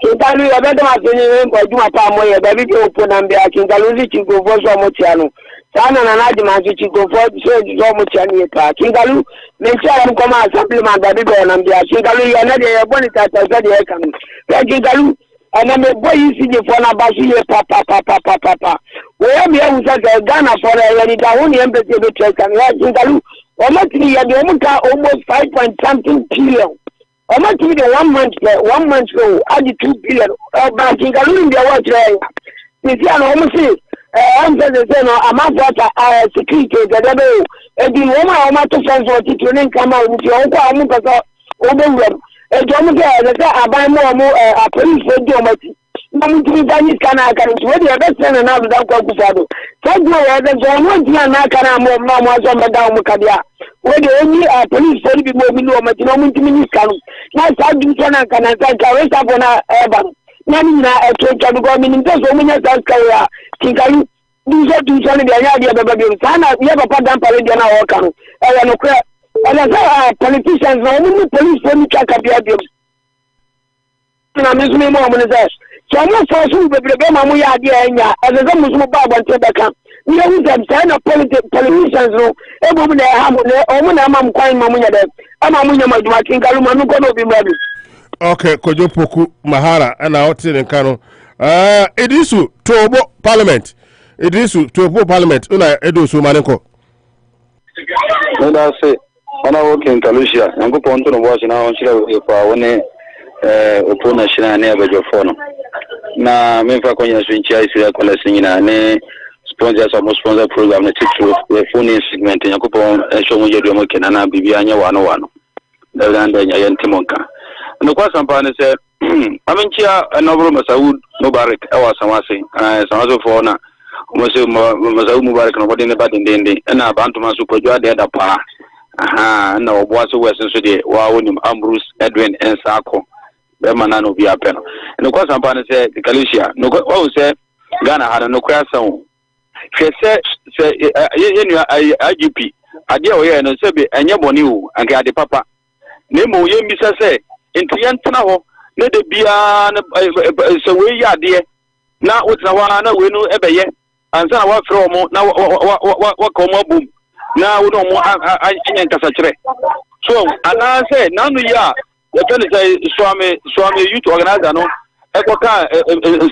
Kingalu ya bedo matini kwa juma pamoja baby ke open ambe kingalu zi chingo vozo motiano sana na naji manzi chingo vozo motiano yeka kingalu menchara mkoma supplement baby be na mbia kingalu ya nade ya boni tata zadi yeka ya kingalu ana me boy isi je fona bashi ye papa we me ya usaga Ghana fora ya ni dawuni embete be treka ya kingalu o matini ya de omuka almost 5.something billion. I'm not giving 1 month, 1 month ago, I did 2 billion. Banking, I don't know what you're saying. Almost I'm saying, I'm not security, the devil, and the woman, I'm not to send what you didn't come out with your own over them. And John, I buy more police for Domati. I'm to be done, can I can whether you're best and another without Coco. So, there's one thing I can more was on the down Mukadia. Where the only police for the people below Matinomi Minister. Now, I do can I rest up on our urban. Namina, a church of government, there's so many South Korea. Kinkalu, do so to send the idea of the Sana, we have a part of Paladiana Wakano. And as our politicians, no police for me, Chakabiabium. I'm missing more than that. So I'm not for some people, Mamuya, as a Muslim Bob and Tebaka. We don't have sign of politicians, no. Every woman, I'm quite Mamuya. I'm Mamuya, my Kinkaluma, no going to be ready. Okay, Kojopoku, Mahara, and out in Kano. It is to Parliament. It is to Parliament. Una Edu Sumaneko. When I say, when I work in Kalusia, I'm going to watch now on Chile when opponent Shina never your phone. Na Memphis Konya Swinchia is collecting in sponsors or sponsor program the phone segment in Yakupon and show you the Mokin and Bibiania 101. The land and Yayan Timonka. And the question said, I'm in Chia and no room as I would Mubarak, I was Samasi, and some other fauna. Mazu Mubarak, nobody in the bad in Dindi, and I bound to my super joy the other pa. Aha, no, what's the Western City, Wawunim, Ambrose, Edwin, and Sako. The man will be a pen. And the question said, the Galicia, no, oh, said Ghana had no crash song. She said, IGP, I dear, and Sebi, and your money, and get the papa. Nemo, you miss say, into Yantanaho, let it be so we are dear. Now, what's the one we know ever yet? And so what from now, what come up boom. Now we don't want I Cassatre. So, and I say, none we are. The pen is Swami youth organizer, no? Equaka,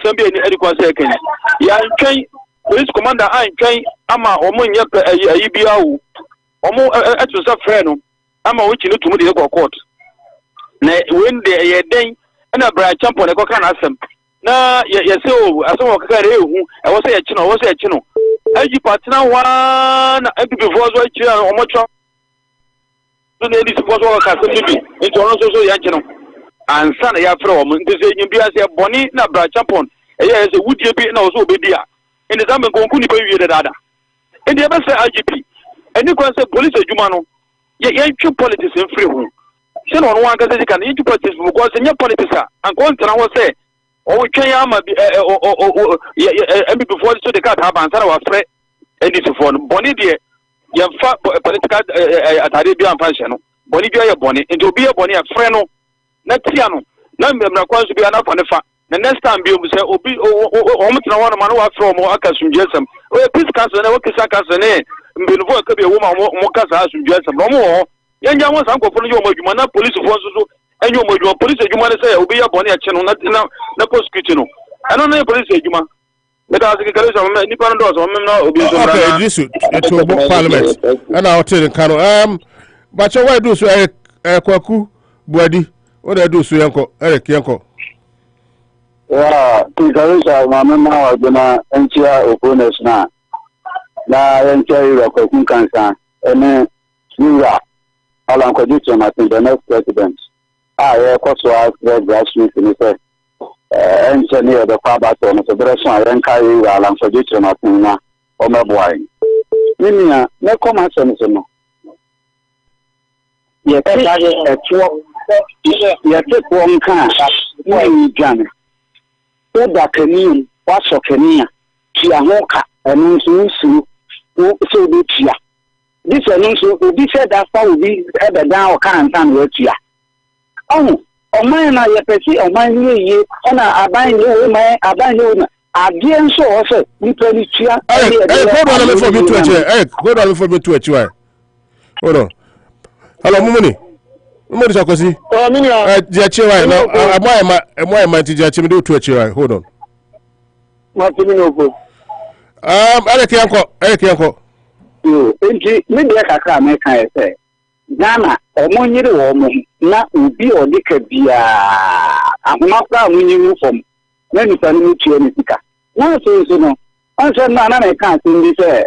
Sambi and Ediqua second. Ya train, police commander, I train, Ama, Omo, Ibiao, Omo, at the Safreno, Ama, which you know to the court. When they are day, and a bright champ on a cocan ask them. Na, yes, so, as I was a chino, was a chino. As you partner one, and before I cheer or much. So they was all Cassidy, it's also so young. And son, I have from the Bias Bonnie, not bright champon. Yes, would you be also be dear? In the Zaman Gonkuni baby the dada. And the other say IGP. And you can say police or Jumano. Yet, two politics in free room. Send on one because they can into politics because in your politics and going to our say, oh, we can't and before the cat have answered our threat. And it's for Bonnie dear. You have political at Arabian fashion. Bonnie Bonnie, and to be a Bonnie a friend. Not Tiano. None of them requires to be enough on the fact. The next time you say, oh, almost no one man from Akas from Jessom. Oh, a peace council, and what is a name? Before could be a woman more casa from Jessom. No more. Young ones, uncle for you, man, police forces, and you police, you want to say, will be a Bonnie channel, not enough, the post kitchen. I don't know, police, you man. But I think okay, this is Parliament, and I'll tell you, Colonel. But your wife do so, Kwaku, Body. What I do, so Yanko, Eric Yanko. Yeah, Tinkarisha, my mama was gonna enter opponents now. Now, enter Europe, cancer, and then you are all I'm conditioned, I think, the next president. I also asked the grassroots in the engineer the Pabaton, the Bresson, and Kai, and for Jitter Martina, or Mabuai. Mimia, no comments on it. Yes, I take one car, one gun. Oda Kenya, what's your Kenya? Tiamoka, and so be Tia. This will be said that will be ever down or can't stand with Tia. Oh, mine, I see, or mine, ye, and I buy you, I buy you. I didn't so also, we play Tia. Go down for me to a chair. Go down for me to a chair. Hold on. Hello, Mumuni. Mumuni Sakosi. Oh, Minia. Jachira, now, am I to Jachim to a chair? Hold on. Martino. Eric Yanko. You, maybe I can't make I say. Ghana, or Money woman, not will be or dick be I'm not proud when you move from many family to anything. Now, so you know, I said, no, I can't see this.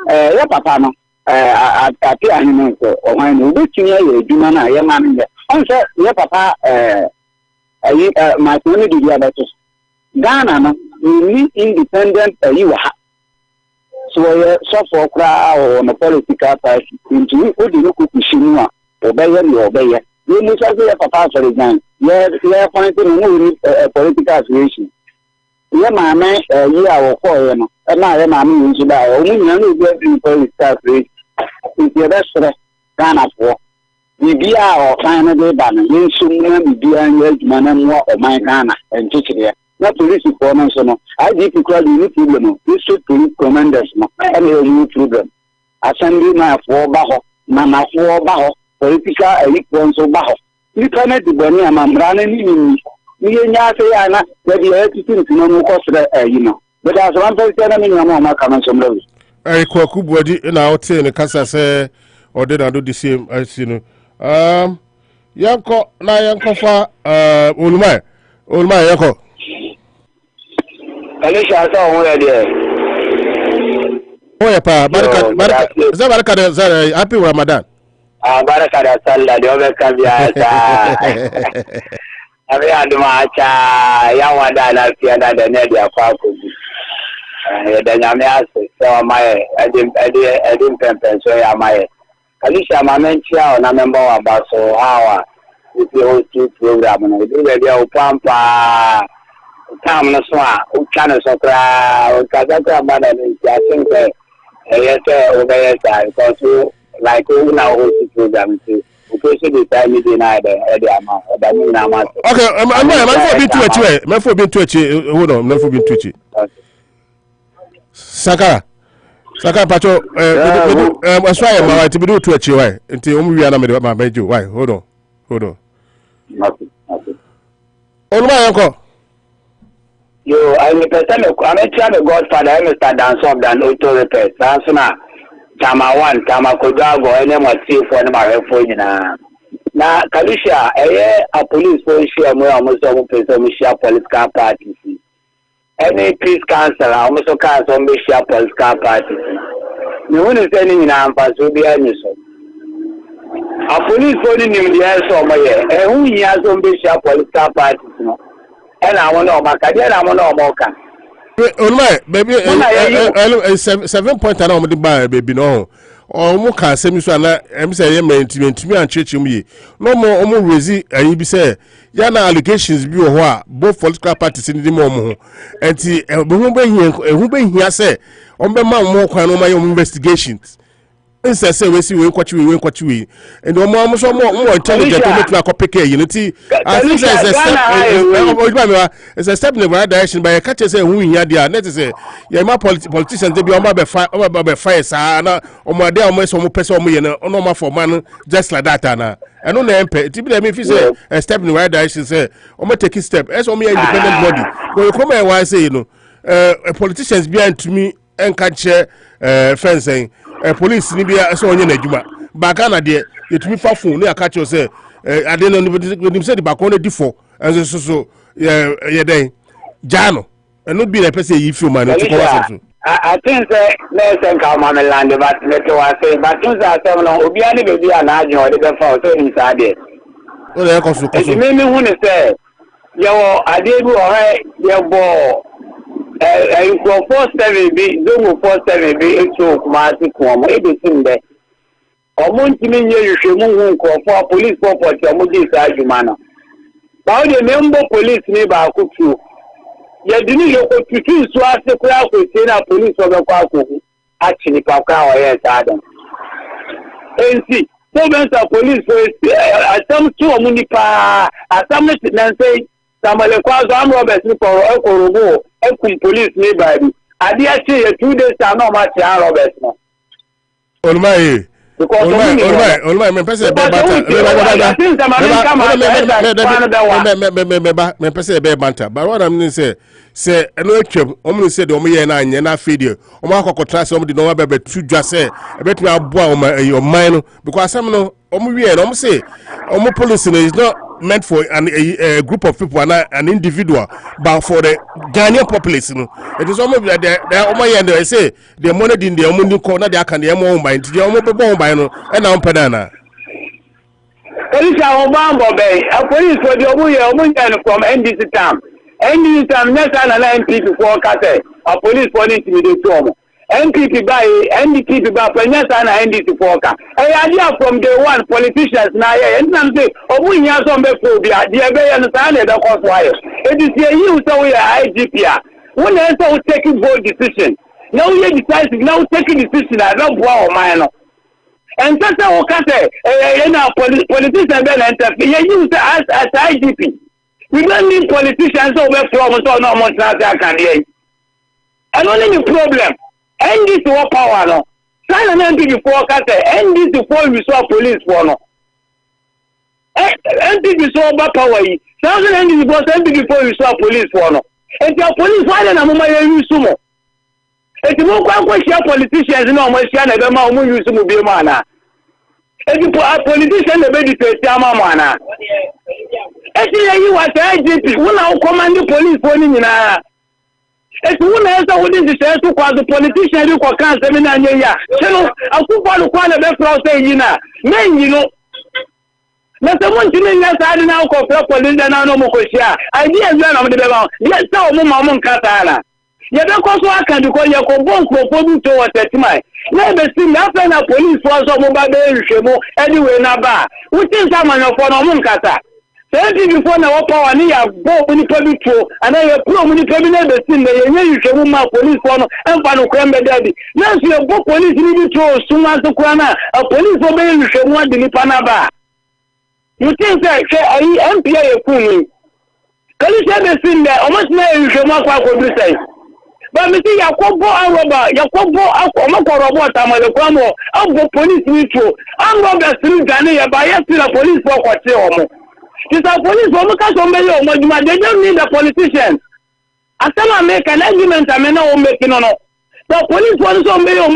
Yeah, Papa. I appear him or when you wish you do not know, man. I said, yeah, Papa, my community, the other. Ghana, we need independent, you are. So, for crowd or a political party, into you, who do you cook Shinua, obey you, obey. You must have a papa for example. Yes, we are finding a political association. Yeah, my man, you are for him, and my mammy is about only young political association. It's your best Ghana for. We be our final day banner, you soon be doing man and more of my Ghana and teach it. Not police performance, no. I did to call you problem. This should police commanders, no. And a new problem. Assembly na for Baho, Mama for Baho, political equals of Baho. You cannot do any amambran and me and Yasayana, that you have to think no more cost, you know. But as one person, I mean, I'm not coming some levels. I could body in our in the Casa say, or did I do the same as you know? Yanko, na Yanko for Ulma, Yanko. Alicia saw where there. Oh, pa, Baraka, happy Ramadan. Baraka, Sallah, the other caveat. I had much Yawada, the Nedia Papu. Then I may ask, so I didn't pay, so am I. Alicia, my mentor, and I remember about so how with the whole two program, and we do the Pampa. Time no so channel so cry Kazaka man and I think yes obey because like now host program to because the time you deny the amount that mean amount. Okay, I'm for being to it. Hold on, not for being to it. Saka Pacho, I try my to be do to it why until we are not my major. Why? Hold on. Nothing. Oh my uncle. Yo, I'm a person of Godfather, I'm Mr. Dansom than auto repair. Sansona, Tama 1, Tama Kodago, and then what see for my phone. Now, Kalisha, a police phone share more almost all share political parties. Any peace council, almost all kinds of share political parties. No one is sending in Ampas will be any so. A police phone in the air so my and who he has on share political parties. And I want to know I want to know on my baby 7 point around the bar baby no or more can say me so na em say me and church me no more raise and be say yana allegations bi ho a both political parties in the mom enti who be here say on be man more kwan no my investigations instead say we see we kwachi and no more intelligent to make na copy unity I think it's a step in the right direction by a catch say who here there net say yeah my politicians they be on be fire na o mo dey o mo person o mo ye na normal for man just like that na I no na MP it be me say a step in the right direction say o mo take step as o mo independent body go come and why say you know politicians behind to me and catch friends saying police ni bia so onye na adwuma ba ka na de yetumi fa phone na aka che say ade no ni say the back on the for so ye den jano no be na person yi film man to come so I think say let's come man land but let us say but things are saying no obi ani be bia na adwo de be fa so ni sa de o le ko so me hu ni say Yo, I did alright. Your ball. And for 47B, do 47B, it's so massive form. Everything there. Omuntimin you should move for police property, Omudis Ajumana. Now the member police neighbor could you. You didn't look to choose to ask the crowd to send a police of the Kwaku. Actually, Paka, yes, Adam. And see, so many police for some two Munipa, as some say, somebody calls on Roberts for Okorobo, Ekum police neighbor. I did say 2 days are not much Roberts. On my on my me pese be banter but what I'm say eno atwam omni say de omoye na anye na afedie omo akokotra say omo de no be tu dwa say ebetumi aboa omo man no because some no omo wie no omo say omo police no is not meant for a group of people and an individual but for the Ghanaian population. It is almost like they say the money in the money corner they can the amount by the amount by no and I'm pedana. Police are Obama Bay, a police for the Omuyan from NDC town. NDC town, next and NP before Kate, a police police with the storm. NPP by NDP by Penyasa and NDC Foka. An idea from day one, politicians now, and some say, we have some phobia, the Abay and Sandy, the cost wire. It is the you so we are IGPR. When they so taking bold decision. Now we decide now taking decision, I don't wow, man. And that's how Kate, politicians then enter, you as IGP. We don't need politicians over from so no much I can hear. And only the problem. End this war power no. Sign an end before Kate. End this before we saw police for no. End this before power. Sign an end before we saw police for no. If your police why then I'm use sumo. If you go question politicians no more share na ma omo use sumo be mana. If you politician na be defeat ama mana. If you was IGP, who now command the police for ni na. It's one answer within the sense to cause the politician who can seminar. So, I could follow quite a bit for saying, you know, not someone to me, yes, I didn't know for police and I know Mokosia. I didn't learn of the Bell. Yes, so, Mamma Catana. You don't cause I can do call your compon for towards that time. Never see nothing a police force of mobile anyway, Naba. Which is someone of Moncata. Before now, power near go when you probably true, and I have pro when you probably never seen the you can move police for and Pano Cramber Daddy. Now, you go police need to soon as the Krana, a police for me, you should want the Nipanaba. You think that I MPA a fool. Can you say the thing that almost now you should not what you say? But me see, Yakobo and Robert, Yakobo, Akomako Robert, Amakwamo, I'll go police need to. I'm Robert Street Ghana, but I still a police for what you it's a police for they don't need the politicians. As some make an argument, I may not make it on. The police wants to make a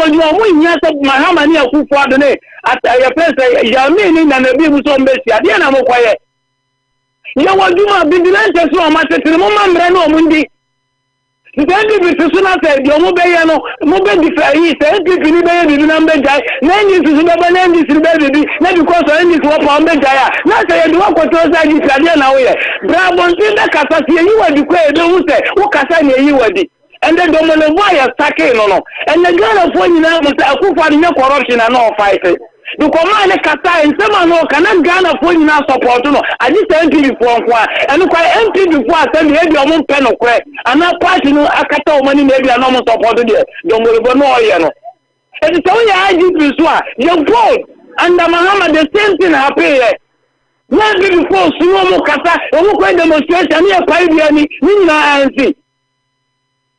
yes of Mahamania who for the day at a place, Yamin and the people so messy. At the end, I'm quiet. You want to be the answer so much at the moment, Reno Mundi. The NPP is soon after the Mobayano, Mobay Different, NPP the number guy, Nandy to the Nandy to the baby, not because I need to walk on the Jaya. Not say you walk with those ideas now. Bravo, see the capacity you are declared, don't say, what Cassani you are the. And then don't know why you're stacking no. And the girl of one now must have no corruption and no fighting. The command Kata and someone who cannot Ghana for you now support. I just empty before and look I empty before I send maybe your own pen of crack and not party no Akata money maybe I normal support there. Don't worry about no you know. And it's only I did this one. You're bold and the Mahama the same thing happen. Maybe before Sumo Kata, who can demonstration here 5 years,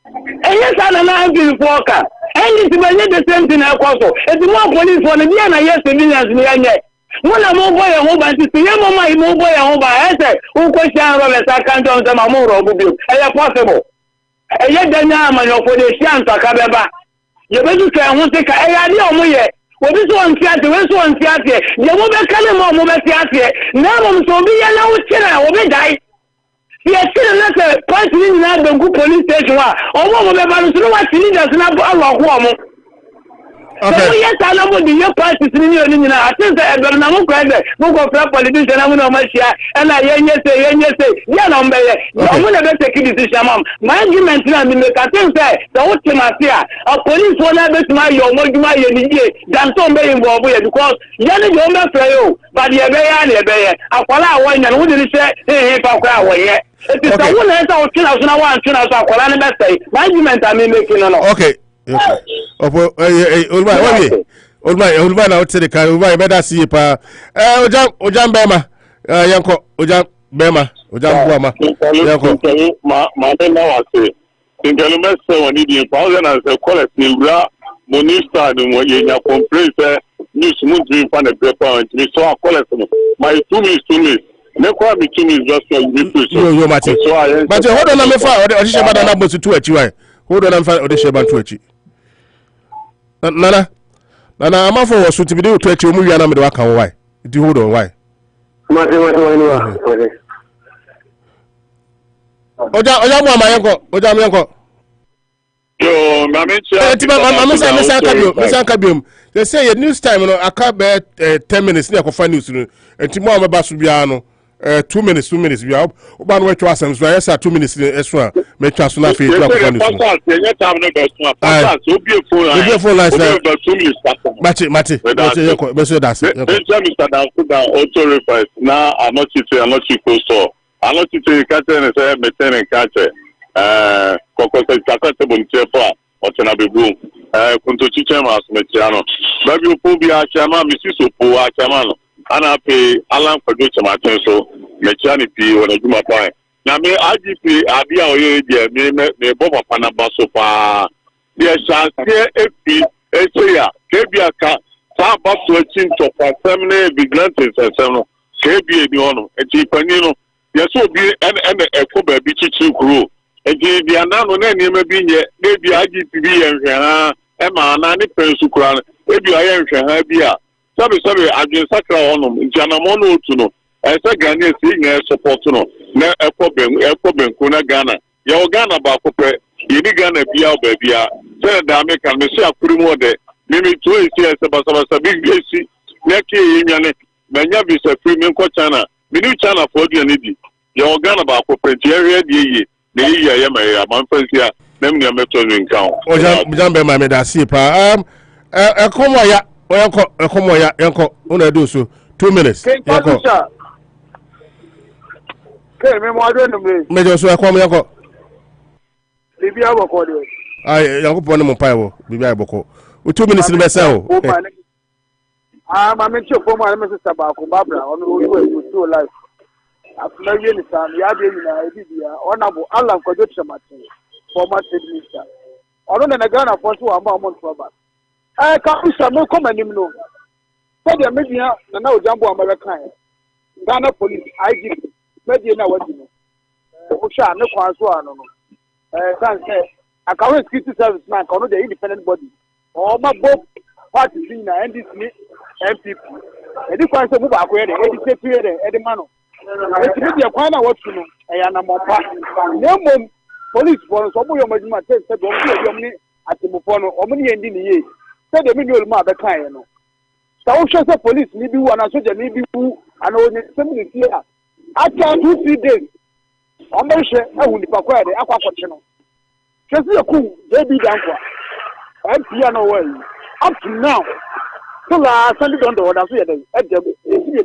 and yes, I don't know before. And it's the same thing also. It's more police for the Diana, yes, civilians near yet. When I'm over a home and see my mobile home by answer, who question Robert, I can't do them a more of you. Is possible? And yet, the name for the Shanta Cabeba. You better say, I won't take a idea of me yet. What is one theatre? Where's one theatre? You won't be calling more theatre. Now I'm so be a low chinner, will be die. Yes, a person in the good police station. Or one of the no what he does not So yes, I know what the parties in the I think I got no credit. Go for politician, I'm not much here. And I say, yeah, I'm going to take a decision. My argument now, I think that the ultimate here, a police will never smile your Mogma than some may involved because Yanni don't play you, but the Abbey, I follow one and wouldn't say, hey, yet. It is the one that I'll kill us now. I tune us out. My argument I mean making on. Okay. Old man out to the car. We better see pa. Ojam Bema. Yanko Ojam Bema. Ojam Bema. Yanko. My name was say. In the last 1,000 as a quality, Monista, and complaints. News moving from the paper and we saw quality. My 2 minutes. No quality 2 minutes just for you. But hold on, I'm a fire. I should have number to 2. Hold on, I'm fine. Or the Shaban 2. Nana, I'm off for to be able to actually move your number to work on why. Do you hold on why? Oja, yo, Mamma, they say at news time, I can't bear 10 minutes near Cofa News, and tomorrow Basubiano, 2 minutes, we are one way to us, and so I said 2 minutes extra, make us not feel like Mati. Now I'm not cheap store. I'm not cheap catcher and say, maintain and catcher. Kokose Kakate Bunchefa, or Tenabibu, Kuntochichema, Metiano. Baby Pobia Chama, Mrs. Poa Chamano, Anna pay Alan for Ducha Martenso, Mechani P, when I do my point. Now, may IGP, Abia, may Boba Panabasopa, there shall say FP, Esia, Kebiaka, Saba to a chin to family, big lanterns and seven, Kebia, the honor, a cheapanino, yes, will be an Ekoba Bichi crew. Egi di anano na niema bi nye na bi IGP bi ye nhwe ha ma na ne pensu kura ebi aye nhwe ha bi a sabe adwen sakra honom ntianamo no otu no ese Ghana si nya support no na ekobenku na Ghana ye o Ghana ba kopre ye ni Ghana bia o ba bia se da me kan me se akuri mu de mimi to esi ese basabasa big esi na ke ye nyane manya bi se free me nko China me ni China for aduane di ye o Ghana ba kopre ti area di ye yeah, my friends here. Name your method in count. Ojambe, my medasi pa. Ekomoya, Ekomoya, Yanko, una do so. 2 minutes. Yanko. Okay, me mo do no me. Me jo so Ekomo Yanko. Bibi aboko de. Ai, Yanko pon mo pa wo. Bibi aboko. 2 minutes ni be say o. Ma me cho fo mo ale me sister ba ko babra. Onu we to life. After years, Honorable Alan Kojotamati, former state minister. I don't know Ghana for 2 months for that. I can't no comment him no. So the media now Jambo American. Ghana police, IGP, media now what you know. Osha, no Kwanswa, no. Can't say, I can't security service man, can the independent body. Or my both parties in NDC, MPP. And if I say move back where they period, Eddie Mano. It's really a kind of what you know. I am a mopa. No police for some of your major said, at the Mupono, or many ending the year. Said the million mother kind. So, shows the police, maybe one, and soldier, maybe who, and only 70 years. After 2-3 days, I'm not sure I will be acquired the aqua channel. Just a cool, baby Danqua. And piano way. Up to now. So, I send it on the order. At the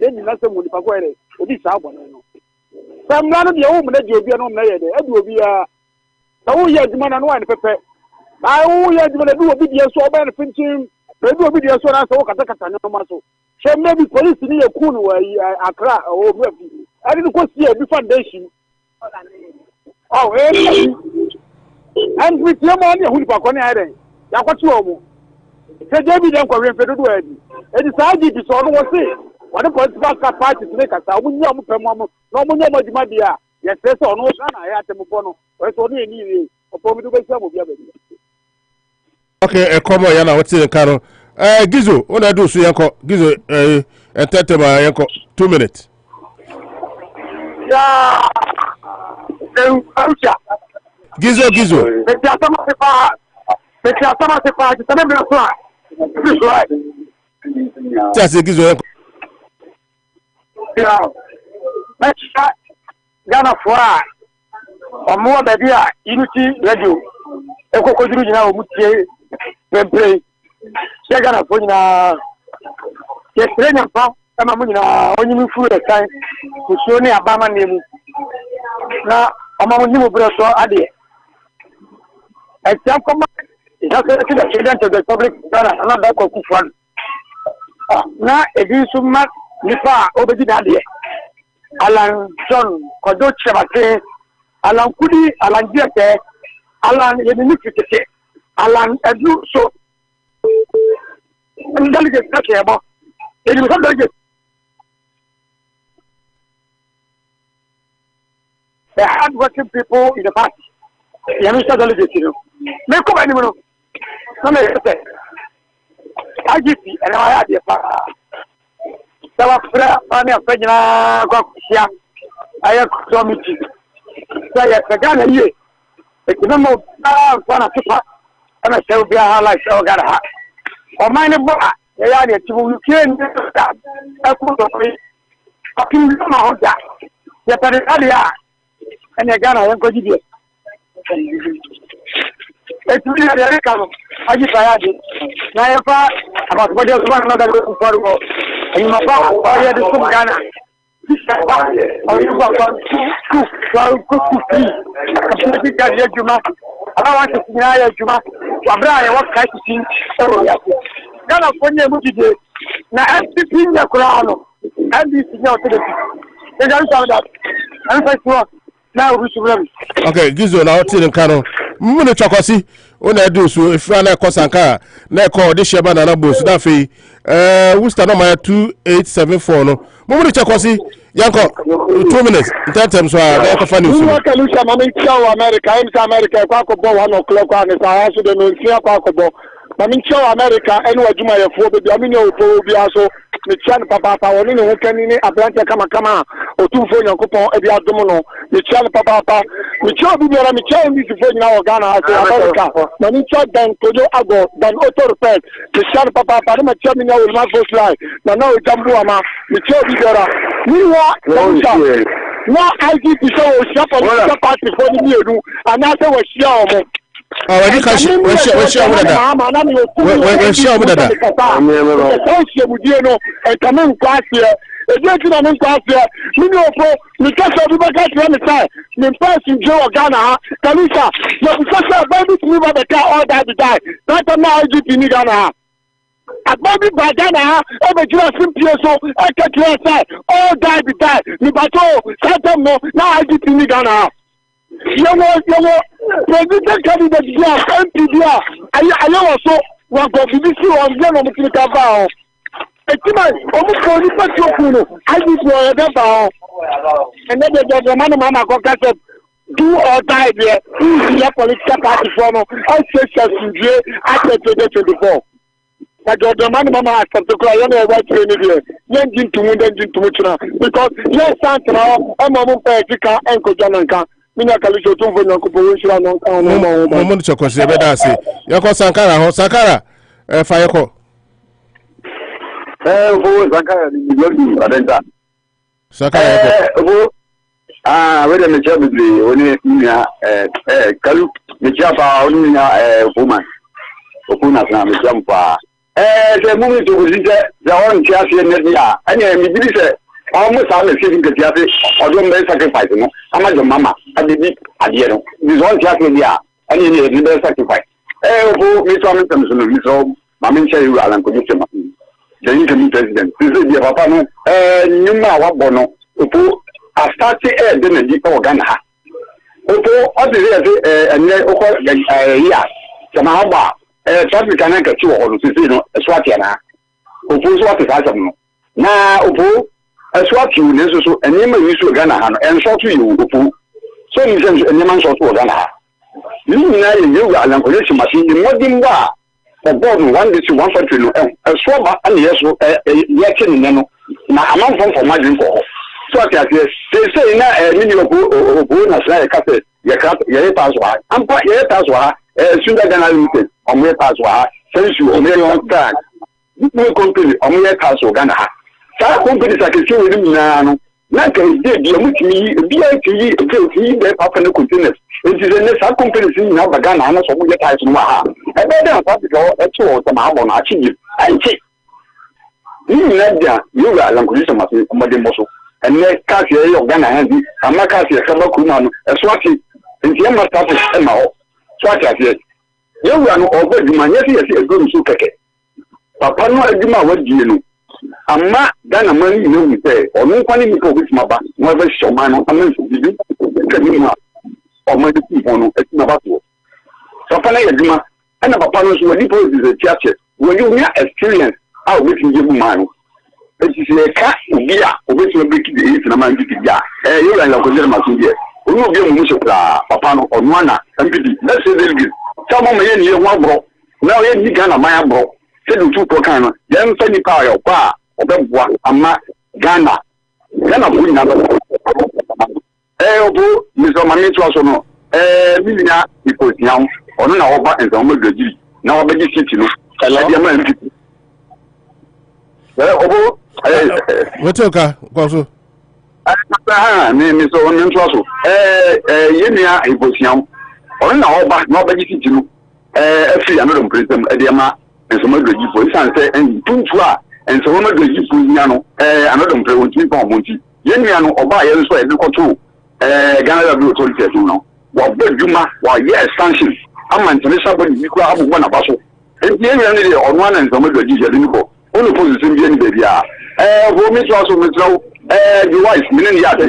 day, nothing will be acquired. This album. Some none of the woman that you'll be on there. It will be a. Oh, yes, man, and one pepper. I yes, man, I do a video so bad finching. They do a video so I saw Katakatano. So maybe police in a cool way, I cry or maybe. I didn't go see a new foundation. Oh, and with your money, who back on the I got you. Say, David, I'm going to do it. It is IGP, so I don't say. What the political party to make us? I wouldn't know no more much media. Yes, or no, I had them upon us only need upon me to make some of your baby. Okay, a comma, Yana, what's in the car? Gizo, what I do, so Yanko, Gizo, and Tetema, Yanko, 2 minutes. Yeah, Gizo. Just a gizo. Yeah. Let's start. Ghana for more baby Unity Radio. Eko koduru jina omutie play. Ghana for na yesterday pa kama mu na onyimi fu the time kusuo ne abama nemu. Na amamu ni mo breso ade. Exam come is also the president of the Republic of Ghana another Kokufan. Na ebi summa nipa obedi ade. Alan John Kodo Chemate, Alan Kudi, Alan Jete, Alan Yenifite, Alan Edu, so delegate Nakemo. It was a delegate. The hard-working people in the past, the Mr. Delegate, you know. Make up anyone. IGP, and I had the Sawa Fania Fena Gokia, I have committee. Say a Ghana ye. It's no more one of super, and I shall be a highlight of Ghana. Or mine of they are to can I put away. I can do my own that. Yet I and a Ghana and go to you. It's really a record. I just had it. Now, about what else one another looking for. And my father, I had to Ghana. Or you got Juma. I want to see Juma. Abraham, what kind of thing? Ghana for you, now, I'm in the crown. And this is not to the that. I'm now we should run. Okay, Gizo now till Kano. Mune chokosi ona do so if na kosanka na call this sheba na boss da fe we start number 2874 no. Mune chokosi yanko 2 minutes. That time so na ko fani so. Mune kalusha mami chao America, America kwa ko bo 1 o'clock and sa so de no tia kwa ko bo. Mami chao America enu adwuma ye fo be amini ofo bi aso me chan papa woni ne ho kani ni ablante kama otumfo nyankopon e bi adom no me chan papa me chao bi biara me chao bi fo nyina o Ghana aso America mami chao dan kojo ago dan auto repair me chan papa me chao mi na o ma go fly na o jambu ama me chao bi biara ni wa no IGP so o sia political party for ni edu anase wa sia o mo we share with that. We share with that. President candidate MPD I also wa go BBC on the no mutika ba o etima omu ko ni pati okuno ayi for e ba o and then the man mama go cassette do or die there who is political party for no I say Sunday after 2024 but the man mama particular you know what you need there yen jintu mu den jintu mu tuna because yes santra o mamu petika enko jananka mina kalisho tumvo nyankupo wishira no mo mo chokosi be da se yako Sankara ho Sankara fa yako wo Sankara ni lodi adenta Sankara yako we me chabe bi oni nya kalu me chapa oni nya woman okuna na me champa se mu mi to kuzije za won tia se ne dia anya mi bi se almost all the things that you have to do sacrifice no amajo mama adibi adie no this one just media any need sacrifice who me so me so me so mama nche you alan ko nche ma the incoming president this is the papa no nyuma wa bono opo a start the na di ko Ghana ha opo o de say enye o ko ya chama ha ba traffic kan ka ti wo no sisi no so atia na opo so atia sa no na opo aswatu ne so enema yisu Ghana ha no enso to you opu so ni sense enema nso to Ghana ha ni na ye yewu alan ko yesu machine ni modin ba obo no one day one factory no so ba an yeso ye ke ni no na amanfo for margin ko so ati say na mini opu na say ka say ye pass wa ampa ye pass wa sunda Ghana limited o me pass wa sense o me on tag This company, Omuya Castle, Ghana. Some companies I can see with him now. Not a day, dear, with me, BIT, the Papa containers. It is a necessary company in Ghana, and also Omuya Castle. I bet I'm happy to go at all the Mahon, achieve. And check. You are Language Moso. And let Cassia of Ghana handy, and Macasia Kabakuman, a swati, and the Emma Status and Mao. Swati, yes. You are no over the man, yes, a good suke. Papa no Edima, what do you know? Amma, Ghana money, you know, we say, or no funny people with my back, never show man on a man to do, or my people, it's Nabato. Papa Edima, and Papa knows when he poses a church, when you have experience, how we can give man. It is a cat, dear, which will make the east and a man to ya. You are like a German, dear. We will give Musa, Papa, or Mana, and pity. Let's say they'll give. Some of my year one bro. Now, you can a Maya bro. Said to two Procana, then Fanny Power, Pa, or Bebwa, Ama, Ghana. Ghana, we never. Mr. Mamito, also no. Millionaire, because now, on our back and some of the G. Now, I beg you, city, I like the American. What's okay? Go Miss Omen Yemia, it was young. On our back, nobody to do. Free another prism, Ediama, and some of the Jipo, and Tuntua, and some of the Jipo, another prism, Monty. Yemiano, or by elsewhere, and look to Ghana Blue Authority, you know. While Beduma, while yes, sanctions, I'm mentioning somebody you could have one of us. And the area on one and some of the Jipo. Only position being baby. Women also metro. Your wife, meaning the other.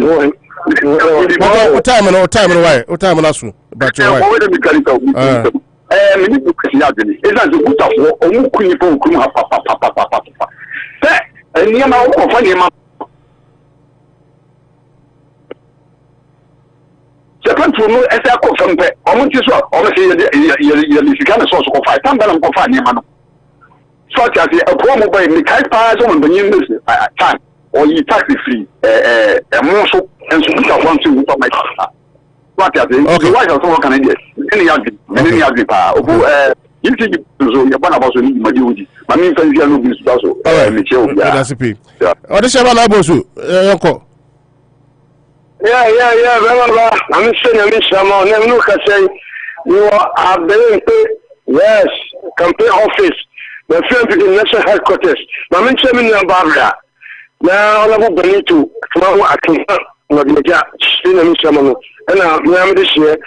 What time and why? What time and us? But your wife. It's not the good of war. Only Queen Papa. And near my own funny map. Second to know as I call some pet. Almost is what? Obviously, you can source of 5 times and for 5 years. Such as a promo by the type of on the new time or you tax free a morsel and so one to my what are they? Okay, why are someone can get many other power? You see, you're one of us in my duty. My mean, you know, this also. That's a P. Oh, this is about Bosuo. Yeah. I'm saying, I'm look at say you are very yes, campaign office. The film to the national headquarters. My main chairman in Barbara. Now, I'm about to tomorrow I can not make a senior chairman. And I'm this year,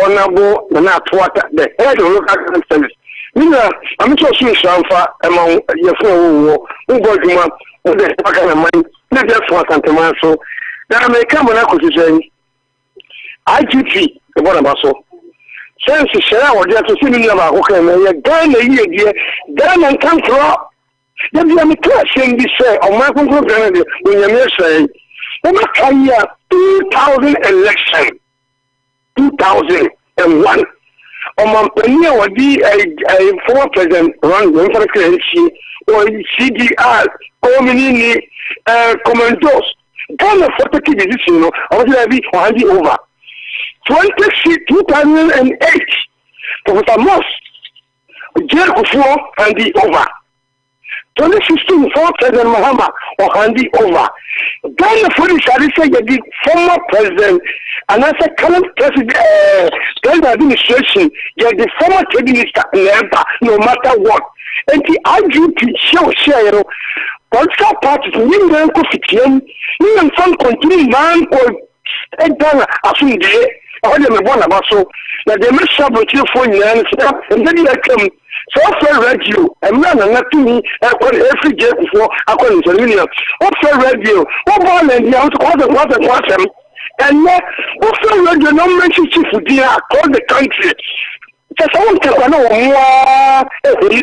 honorable, and not what the head of local service. I'm so soon, Sanfa, among your four who got you up with the packet of money, not just for Santa Maso. Now I may come on acquisition. IGP, the one about so. Since share or just to see me about okay, Ghana year, Ghana and control. Then you are class in this say, or my control Ghana, when you say, when year 2000 election, 2001. My penny would be a former president run for the currency or CDR, community commandos. Ghana for the decision, I was be handy over. 2008, Professor Moss, Jerry Bosuo, handy over. 2016, former President Mahama, or handy over. Ghana for the former president, and as a current president, administration, you're the former trade minister, no matter what. And the IGP share, political parties, you don't go fit you can some continue man or Ghana as we did. I want to one about so that they must have a phone and then they come. So for radio, and man, and not to me, I got every day before I got into the union. What for radio? What more than the out of what and what them? And what for radio? No mention chief for dear across the country. Just I want to know more.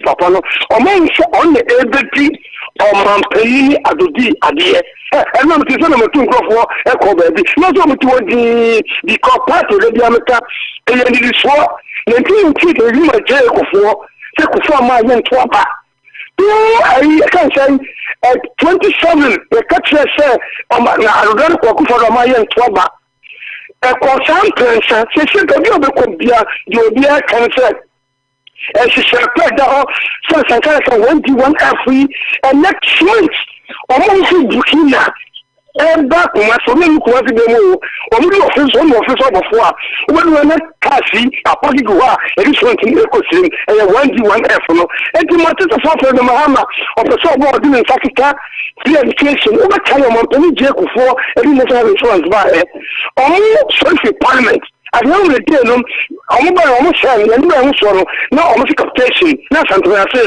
Papa, no, or man, on the everything. Penny at the idea. And I'm the son of a two for echo baby. Not only to the corporate of the diameter, and then it is for the team keep a human jail for my young twapa. I can say at 27, the catcher said, I don't know for my young twaba. A constant cancer, she said, you'll be a cancer. and she shall play the whole Sanka 1 free and next month almost Burkina. And back my son who was in the move, or we officer before. When we're not Cassie, a Poligua, and this one to Ecosim, and a 1D1F. And the matter of the Mahama of the softball in Sakika, free education, over Kayam on Penny Jacob for a military insurance by it. Almost social parliament. I know the day, almost saying, and no almost captation, not something I say.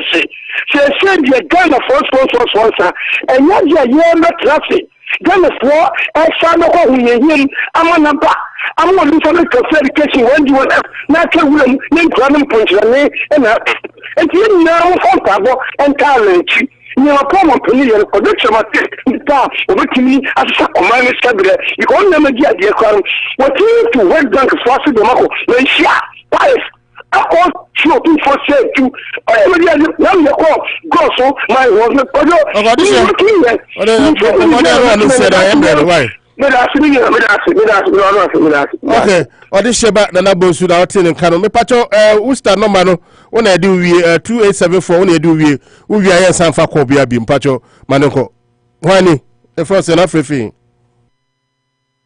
So I said, you're done a first sponsor, and not your not traffic. Ghana for extra no him amanaba I'm going to do some education when you want natural will name problem point and you now comfortable and talent you know problem opinion production that over me as a command stabile you can never get the account what you to work bank for the marco when she I sure for say to go so my was okay odi sheba na Bosuo da hotel nka no me pacho Worcester number no wona edi wie 2874 wona edi wie uwie ayen sanfa ko bia bi mpacho manenko wani e first na fefe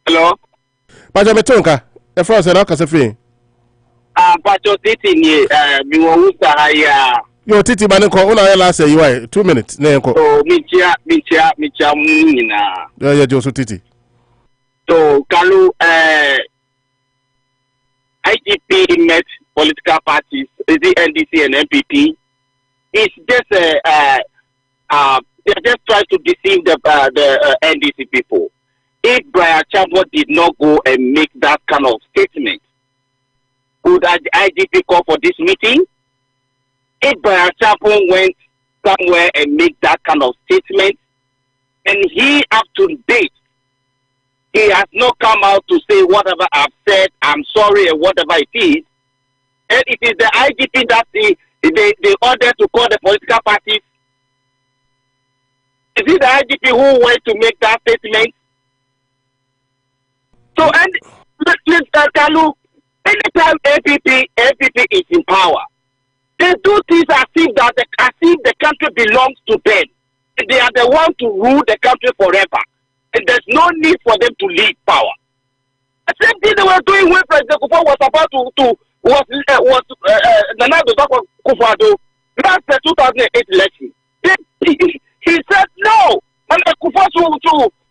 hello pacho metonka e first na ka sefe pacho titi ni mi wo Worcester haya yo titi manenko una ya last say you 2 minutes na enko so michia munina ya jo so titi so Kalu IGP met political parties, the NDC and MPP. It's just they just try to deceive the NDC people. If Brian Chambo did not go and make that kind of statement, would the IGP call for this meeting? If Brian Chambo went somewhere and make that kind of statement, and he up to date, he has not come out to say whatever I've said, I'm sorry, and whatever it is. And it is the IGP that they order to call the political parties. Is it the IGP who went to make that statement? So, and Mr. Kalu, anytime APP is in power, they do things as if the country belongs to them. They are the ones to rule the country forever. And there's no need for them to leave power. The same thing they were doing when President Kufuor was about was Nana Kufuor last 2008 election. He said no, and Kufuor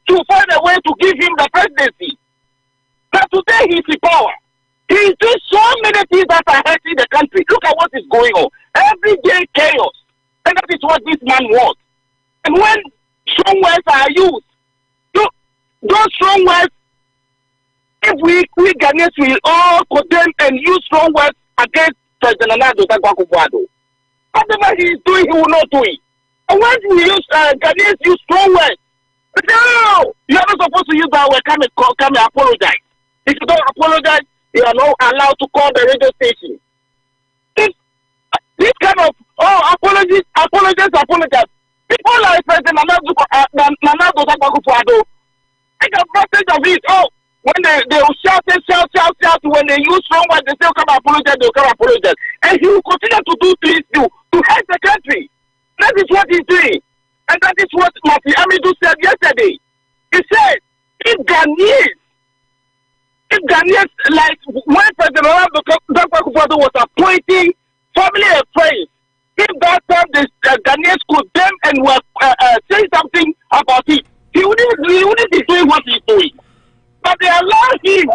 to find a way to give him the presidency. But today he's in power. He's doing so many things that are hurting the country. Look at what is going on. Every day chaos. And that is what this man wants. And when strong words are used, those strong words, if we Ghanaians will all condemn and use strong words against President Nana Kufuor, whatever he is doing, he will not do it. And when we use Ghanaians use strong words, no, you are not supposed to use that word. Come and apologize. If you don't apologize, you are not allowed to call the radio station. This kind of apologies. People like President Nana Kufuor take advantage of it. When they will shout, when they use strong words, they say, come apologize, and he will continue to do things to hurt the country. That is what he's doing. And that is what Mafi Amidu said yesterday. He said, if Ghanaians, like when President Kufuor was appointing family and friends, if that time the Ghanaians could them and were saying something about it, he wouldn't be doing what he's doing. But they allow him.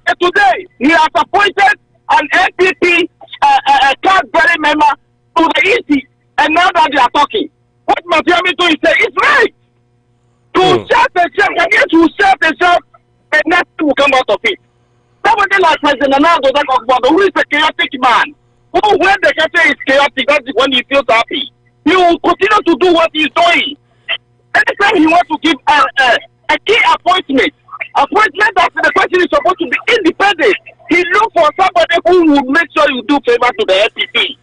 And today, he has appointed an NPP card-bearing member to the EC. And now that they are talking, what Mafiami do is say, it's right. To shut the shop, Ghanaians will shut the shop, and nothing will come out of it. Somebody like President Nana Kufuor, who is a chaotic man, who when the country is chaotic, that's when he feels happy. He will continue to do what he's doing. Anytime he wants to give a key appointment that the person is supposed to be independent, he look for somebody who will make sure you do favor to the FPP.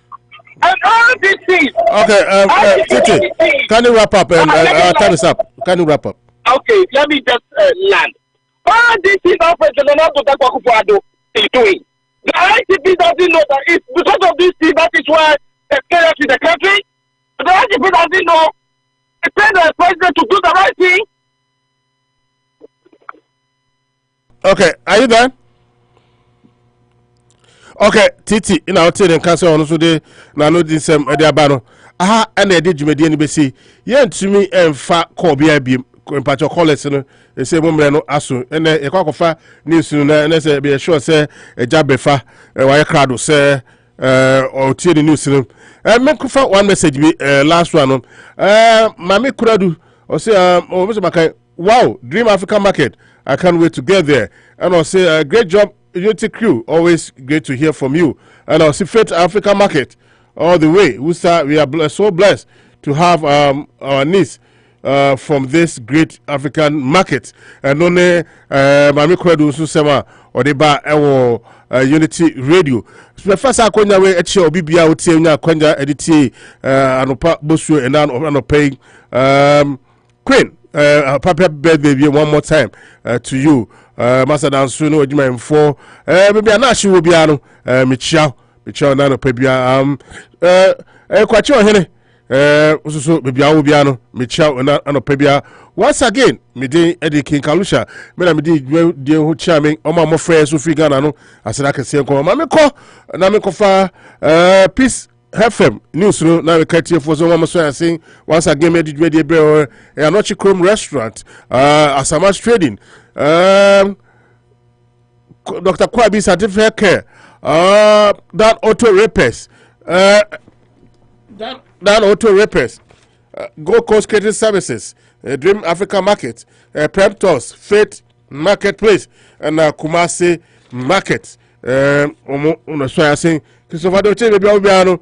And all these things. Okay, Titi, can you wrap up? And time is up. Can you wrap up? Okay, let me just land. All these things that President Nana Kufuor is doing, The ICP doesn't know that it's because of this thing that is why they failure to the country. The ICP doesn't know. They send the president to do the right thing. Okay, are you there? Okay, Titi, in our telling cancer on today, now no this Ediabano. Aha, and I did Jumedi and Bessie. Yen to me and fat Corbia be in Pacho College, and they say woman no asu, and a cock of fire news soon, and as be a sure say a jabbefa, a wire crowd, say, or tear the news. And make one message be last one. Mammy Kuradu, or say, oh, Mr. Mackay, wow, Dream African Market. I can't wait to get there. And I'll say, great job. Unity crew, always great to hear from you. And I'll see Faith Africa Market all the way. We are so blessed to have our niece from this great African market. And only Mami Kwedu Susema or the bar Unity Radio. So first I could away at your BBA Kwenda editi Anopa Bosuo and Anopa Queen. Happy birthday one more time to you. Master Dansuno, Ojima M4. Maybe I'm not sure will be ano. Michelle Nano Pebia. Quacho Hene. Also, maybe I will be ano. Michelle and Ano Pebia. Once again, Midi Eddie King Kalusha. Medi, dear who charming. Oma mo friends who figure no. I said I can see a call. Mamiko, Namiko fa peace. FM news now we catch you for some saying once again made ready a Anochi Chrome restaurant Asamas trading Dr. Kwabi certificate care that auto repairs that auto repairs Go Coast Catering Services Dream Africa Market Premptos Faith Marketplace and Kumasi Market so I saying Christopher Doche Biano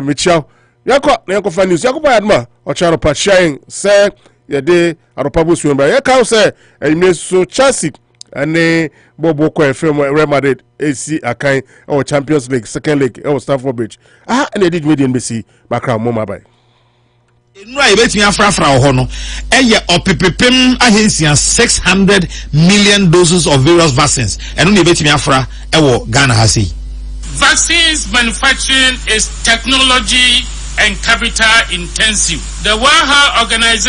Michelle Yako fan news Yako Adma or Charopa sharing say your day Anopa Bosuo by Yakao say and you so chassis and a Bobo film Real Madrid AC Akai or Champions League second league or Stamford Bridge and they did median BC background Moma by Nra ebetimi afrafra ho no eye opepepem ahensia 600 million doses of various vaccines eno na ebetimi afra ewo Ghana ha sei. Vaccines manufacturing is technology and capital intensive. The World Health Organization